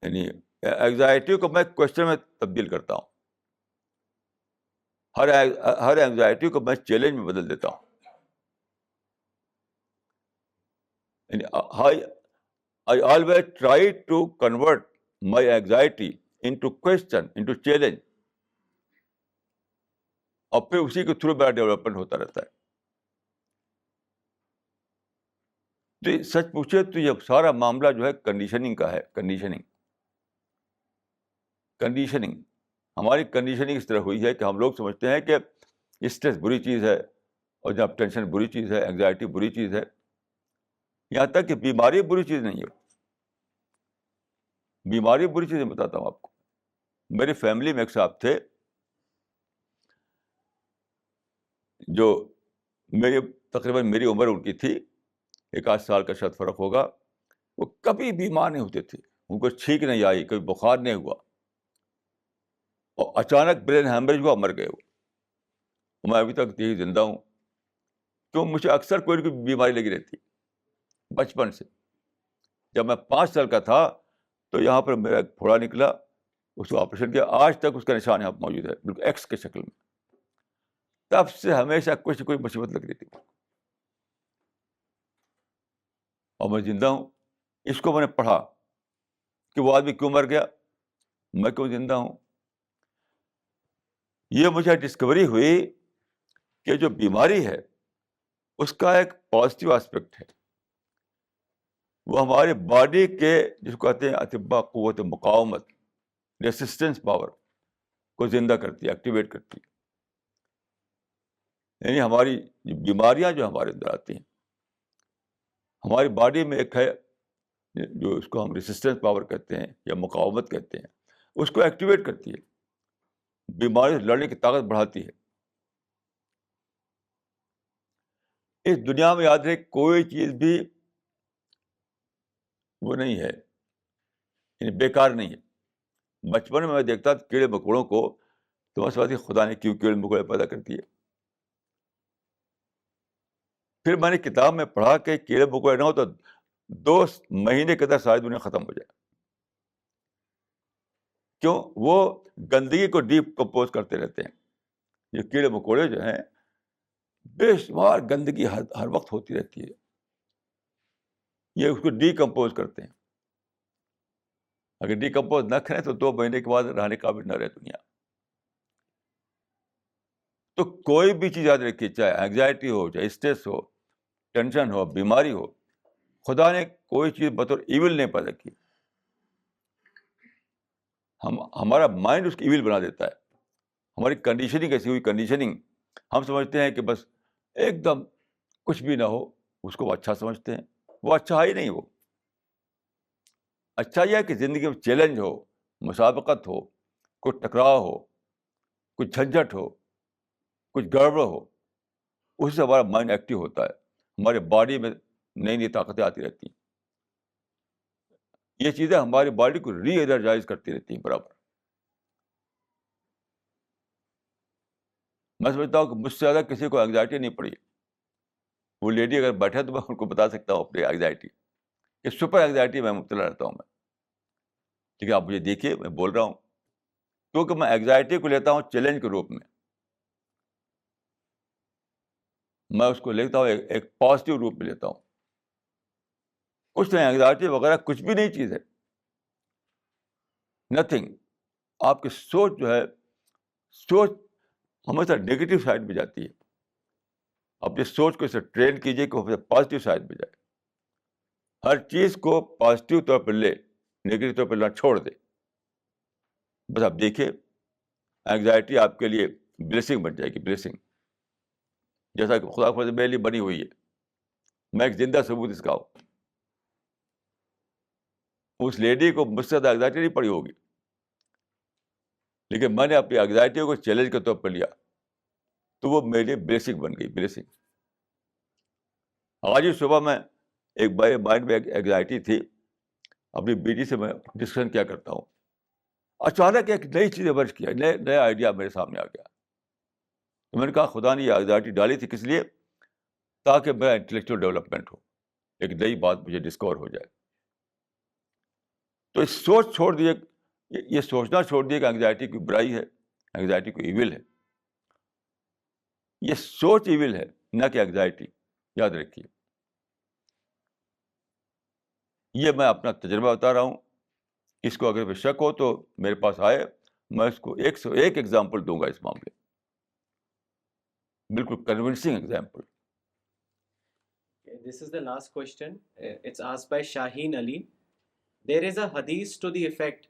یعنی اینگزائٹی کو میں کوشچن میں تبدیل کرتا ہوں. ہر اینگزائٹی کو میں چیلنج میں بدل دیتا ہوں. یعنی I always try to convert my anxiety into question, into challenge. اور پھر اسی کے تھرو میرا ڈیولپمنٹ ہوتا رہتا ہے. تو سچ پوچھے تو یہ سارا معاملہ جو ہے کنڈیشننگ کا ہے. کنڈیشننگ ہماری کنڈیشننگ اس طرح ہوئی ہے کہ ہم لوگ سمجھتے ہیں کہ اسٹریس بری چیز ہے, اور جب ٹینشن بری چیز ہے, انگزائٹی بری چیز ہے. یہاں تک کہ بیماری بری چیز نہیں ہے. بیماری بری چیز میں بتاتا ہوں آپ کو. میری فیملی میں ایک صاحب تھے جو تقریباً میری عمر ان کی تھی, 1 آدھ سال کا شاید فرق ہوگا. وہ کبھی بیمار نہیں ہوتے تھے, ان کو چھینک نہیں آئی, کبھی بخار نہیں ہوا, اور اچانک برین ہیمریج ہوا, مر گئے وہ. میں ابھی تک یہی زندہ ہوں. کیوں؟ مجھے اکثر کوئی نہ کوئی بیماری لگی رہتی بچپن سے. جب میں 5 سال کا تھا تو یہاں پر میرا ایک پھوڑا نکلا, اس کو آپریشن کیا, آج تک اس کا نشان یہاں موجود ہے, بالکل ایکس کے شکل میں. تب سے ہمیشہ کچھ نہ کوئی مصیبت لگ رہی تھی, اور میں زندہ ہوں. اس کو میں نے پڑھا کہ وہ آدمی کیوں مر گیا, میں کیوں زندہ ہوں. یہ مجھے ڈسکوری ہوئی کہ جو بیماری ہے اس کا ایک پازیٹیو اسپیکٹ ہے. وہ ہمارے باڈی کے, جس کو کہتے ہیں اطباء قوت مقاومت, ریسسٹنس پاور کو زندہ کرتی ہے, ایکٹیویٹ کرتی ہے. یعنی ہماری بیماریاں جو ہمارے اندر آتی ہیں, ہماری باڈی میں ایک ہے جو اس کو ہم ریسسٹنس پاور کہتے ہیں یا مقاومت کہتے ہیں, اس کو ایکٹیویٹ کرتی ہے, بیماری سے لڑنے کی طاقت بڑھاتی ہے. اس دنیا میں یاد رہے کوئی چیز بھی وہ نہیں ہے, یعنی بیکار نہیں ہے. بچپن میں دیکھتا تھا کیڑے مکوڑوں کو, تو میں سمجھتا تھا خدا نے کیوں کیڑے مکوڑے پیدا کر دیے. پھر میں نے کتاب میں پڑھا کہ کیڑے مکوڑے نہ ہو تو 2 مہینے کے اندر ساری دنیا ختم ہو جائے. کیوں؟ وہ گندگی کو ڈیپ کمپوز کرتے رہتے ہیں. یہ کیڑے مکوڑے جو ہیں بے شمار گندگی ہر وقت ہوتی رہتی ہے, یہ اس کو ڈی کمپوز کرتے ہیں. اگر ڈی کمپوز نہ کریں تو 2 مہینے کے بعد رہنے قابل نہ رہے دنیا. تو کوئی بھی چیز یاد رکھیے, چاہے اینگزائٹی ہو, چاہے اسٹریس ہو, ٹینشن ہو, بیماری ہو, خدا نے کوئی چیز بطور ایول نہیں پیدا کی. ہمارا مائنڈ اس کی ایول بنا دیتا ہے. ہماری کنڈیشننگ ایسی ہوئی کنڈیشننگ, ہم سمجھتے ہیں کہ بس ایک دم کچھ بھی نہ ہو اس کو اچھا سمجھتے ہیں. وہ اچھا ہی نہیں. وہ اچھا یہ ہے کہ زندگی میں چیلنج ہو, مسابقت ہو, کوئی ٹکراؤ ہو, کچھ جھنجھٹ ہو, کچھ گڑبڑ ہو, اس سے ہمارا مائنڈ ایکٹیو ہوتا ہے, ہمارے باڈی میں نئی نئی طاقتیں آتی رہتی ہیں. یہ چیزیں ہماری باڈی کو ری انرجائز کرتی رہتی ہیں برابر. میں سمجھتا ہوں کہ مجھ سے زیادہ کسی کو انگزائٹی نہیں پڑی. وہ لیڈی اگر بیٹھے تو میں ان کو بتا سکتا ہوں اپنی انگزائٹی, کہ سپر انگزائٹی میں مبتلا رہتا ہوں میں. لیکن آپ مجھے دیکھیے, میں بول رہا ہوں کیونکہ میں انگزائٹی کو لیتا ہوں چیلنج کے روپ میں. میں اس کو لیتا ہوں ایک پازیٹیو روپ میں لیتا ہوں. کچھ نہیں, انگزائٹی وغیرہ کچھ بھی نہیں چیز ہے, نتھنگ. آپ کی سوچ جو ہے, سوچ ہمیشہ نیگیٹو سائڈ میں جاتی ہے. اپنی سوچ کو اسے ٹرین کیجیے کہ وہ پازیٹیو سائڈ میں جائے. ہر چیز کو پازیٹیو طور پر لے, نیگیٹو طور پر نہ چھوڑ دے. بس آپ دیکھیے, انگزائٹی آپ کے لیے بلیسنگ بن جائے گی, بلیسنگ. جیسا کہ خدا خدا میرے لیے بنی ہوئی ہے. میں ایک زندہ ثبوت اس کا ہوں. اس لیڈی کو مجھ سے زیادہ انگزائٹی نہیں پڑی ہوگی, لیکن میں نے اپنی انگزائٹی کو چیلنج کے طور پر لیا, تو وہ میرے لیے بلیسنگ بن گئی, بلیسنگ. آج ہی صبح میں ایک میرے مائنڈ میں ایک انگزائٹی تھی, اپنی بیٹی سے میں ڈسکشن کیا کرتا ہوں, اچانک ایک نئی چیز ایمرج کیا, نیا آئیڈیا میرے سامنے آ گیا. تو میں نے کہا خدا نے یہ انگزائٹی ڈالی تھی کس لیے؟ تاکہ میرا انٹلیکچوئل ڈیولپمنٹ ہو, ایک نئی بات مجھے ڈسکور ہو جائے. تو اس سوچ چھوڑ دیے, یہ سوچنا چھوڑ دیے کہ انگزائٹی کی برائی ہے, انگزائٹی کو ایول ہے. یہ سوچ ایول ہے, نہ کہ انگزائٹی. یاد رکھیے, یہ میں اپنا تجربہ بتا رہا ہوں. اس کو اگر شک ہو تو میرے پاس آئے, میں اس کو 101 ایگزامپل دوں گا اس معاملے, بالکل convincing example. Okay, this is the last question. It's asked by Shaheen Ali. There is a hadith to the effect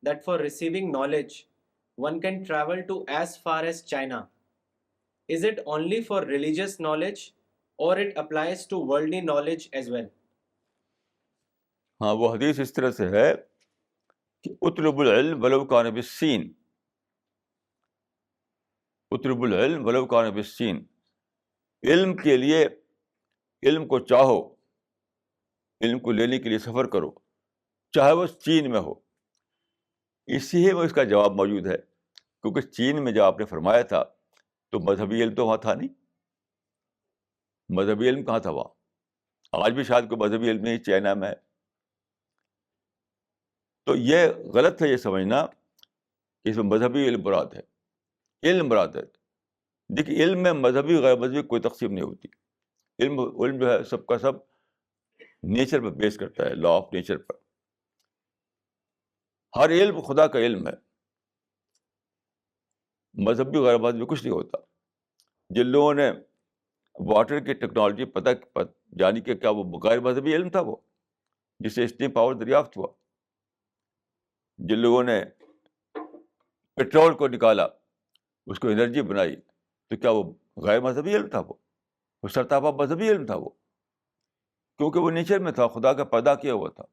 that for receiving knowledge, one can travel to as far as China. Is it only for religious knowledge or it applies to worldly knowledge as well? ہاں وہ حدیث اس طرح سے ہے کہ اطلب العلم ولو کان بالسین، اطلب العلم ولو کان بالسین، علم کے لیے علم کو چاہو، علم کو لینے کے لیے سفر کرو، چاہے وہ چین میں ہو۔ اسی میں اس کا جواب موجود ہے، کیونکہ چین میں جب آپ نے فرمایا تھا تو مذہبی علم تو وہاں تھا نہیں، مذہبی علم کہاں تھا وہاں؟ آج بھی شاید کوئی مذہبی علم نہیں چائنا میں ہے۔ تو یہ غلط ہے یہ سمجھنا کہ اس میں مذہبی علم مراد ہے، علم مراد ہے۔ دیکھیے علم میں مذہبی غیر مذہبی کوئی تقسیم نہیں ہوتی، علم جو ہے سب کا سب نیچر پہ بیس کرتا ہے، لا آف نیچر پر۔ ہر علم خدا کا علم ہے، مذہبی غیر مذہبی کچھ نہیں ہوتا۔ جن لوگوں نے واٹر کی ٹیکنالوجی پتہ جانی کہ کیا وہ غیر مذہبی علم تھا وہ، جس سے اسٹیم پاور دریافت ہوا؟ جن لوگوں نے پیٹرول کو نکالا، اس کو انرجی بنائی، تو کیا وہ غیر مذہبی علم تھا؟ وہ سرتاپا مذہبی علم تھا وہ، کیونکہ وہ نیچر میں تھا، خدا کا پیدا کیا ہوا تھا۔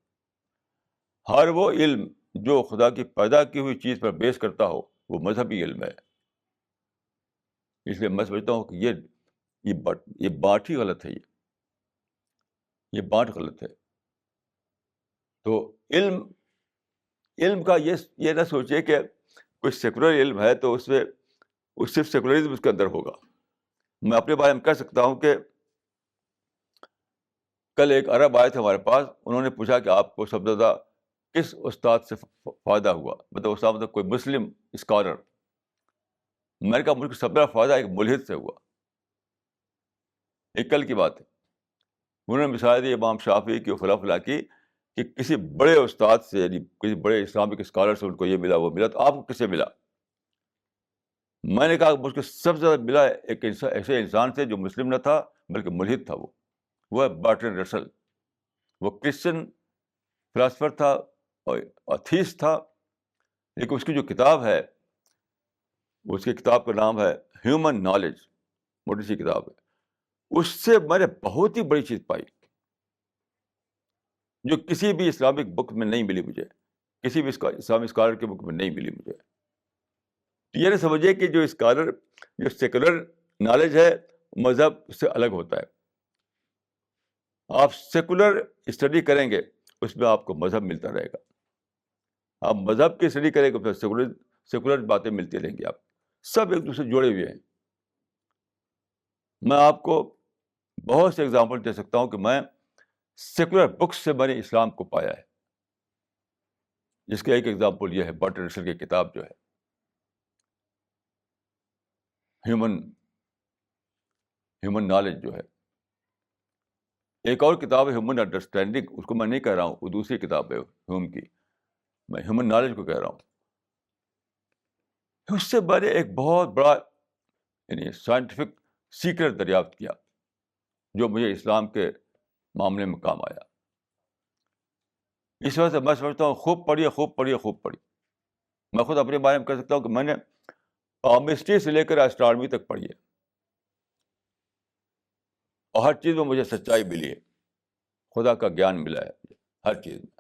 ہر وہ علم جو خدا کی پیدا کی ہوئی چیز پر بیس کرتا ہو وہ مذہبی علم ہے۔ اس لیے میں سمجھتا ہوں کہ یہ بات ہی غلط ہے، یہ بات غلط ہے۔ تو علم کا یہ نہ سوچے کہ کوئی سیکولر علم ہے تو اس میں صرف سیکولرزم اس کے اندر ہوگا۔ میں اپنے بارے میں کہہ سکتا ہوں کہ کل ایک عرب آئے تھے ہمارے پاس، انہوں نے پوچھا کہ آپ کو سب سے زیادہ کس استاد سے فائدہ ہوا، مطلب کوئی مسلم اسکالر۔ میں نے کہا مجھ کو سب سے زیادہ فائدہ ایک ملحد سے ہوا، ایک کل کی بات ہے۔ انہوں نے مثال دی امام شافعی کی، فلاں فلاں کی، کہ کسی بڑے استاد سے، یعنی کسی بڑے اسلامک اسکالر سے ان کو یہ ملا وہ ملا، تو آپ کو کس سے ملا؟ میں نے کہا مجھ کو سب سے زیادہ ملا ایک ایسے انسان سے جو مسلم نہ تھا بلکہ ملحد تھا، وہ ہے برٹرینڈ رسل۔ وہ کرسچن فلاسفر تھا اور ایتھیسٹ تھا، لیکن اس کی جو کتاب ہے، اس کی کتاب کا نام ہے ہیومن نالج، موٹی سی کتاب ہے۔ اس سے میں نے بہت ہی بڑی چیز پائی جو کسی بھی اسلامک بک میں نہیں ملی مجھے، کسی بھی اسلامک اسکالر کے بک میں نہیں ملی مجھے۔ یہ نہ سمجھے کہ جو اسکالر، جو سیکولر نالج ہے مذہب سے الگ ہوتا ہے۔ آپ سیکولر اسٹڈی کریں گے اس میں آپ کو مذہب ملتا رہے گا، آپ مذہب کی اسٹڈی کریں گے سیکولر باتیں ملتی رہیں گی، آپ سب ایک دوسرے سے جڑے ہوئے ہیں۔ میں آپ کو بہت سے ایگزامپل دے سکتا ہوں کہ میں سیکولر بکس سے میں نے اسلام کو پایا ہے، جس کا ایک ایگزامپل یہ ہے برٹرینڈ رسل کی کتاب جو ہے ہیومن نالج جو ہے۔ ایک اور کتاب ہے ہیومن انڈرسٹینڈنگ، اس کو میں نہیں کہہ رہا ہوں، وہ دوسری کتاب ہے ہیوم کی، میں ہیومن نالج کو کہہ رہا ہوں۔ اس سے میں نے ایک بہت بڑا یعنی سائنٹیفک سیکرٹ دریافت کیا جو مجھے اسلام کے معاملے میں کام آیا۔ اس وجہ سے میں سمجھتا ہوں خوب پڑھی۔ میں خود اپنے بارے میں کہہ سکتا ہوں کہ میں نے پامسٹری سے لے کر ایسٹرانومی تک پڑھی ہے، اور ہر چیز میں مجھے سچائی ملی ہے، خدا کا گیان ملا ہے ہر چیز میں۔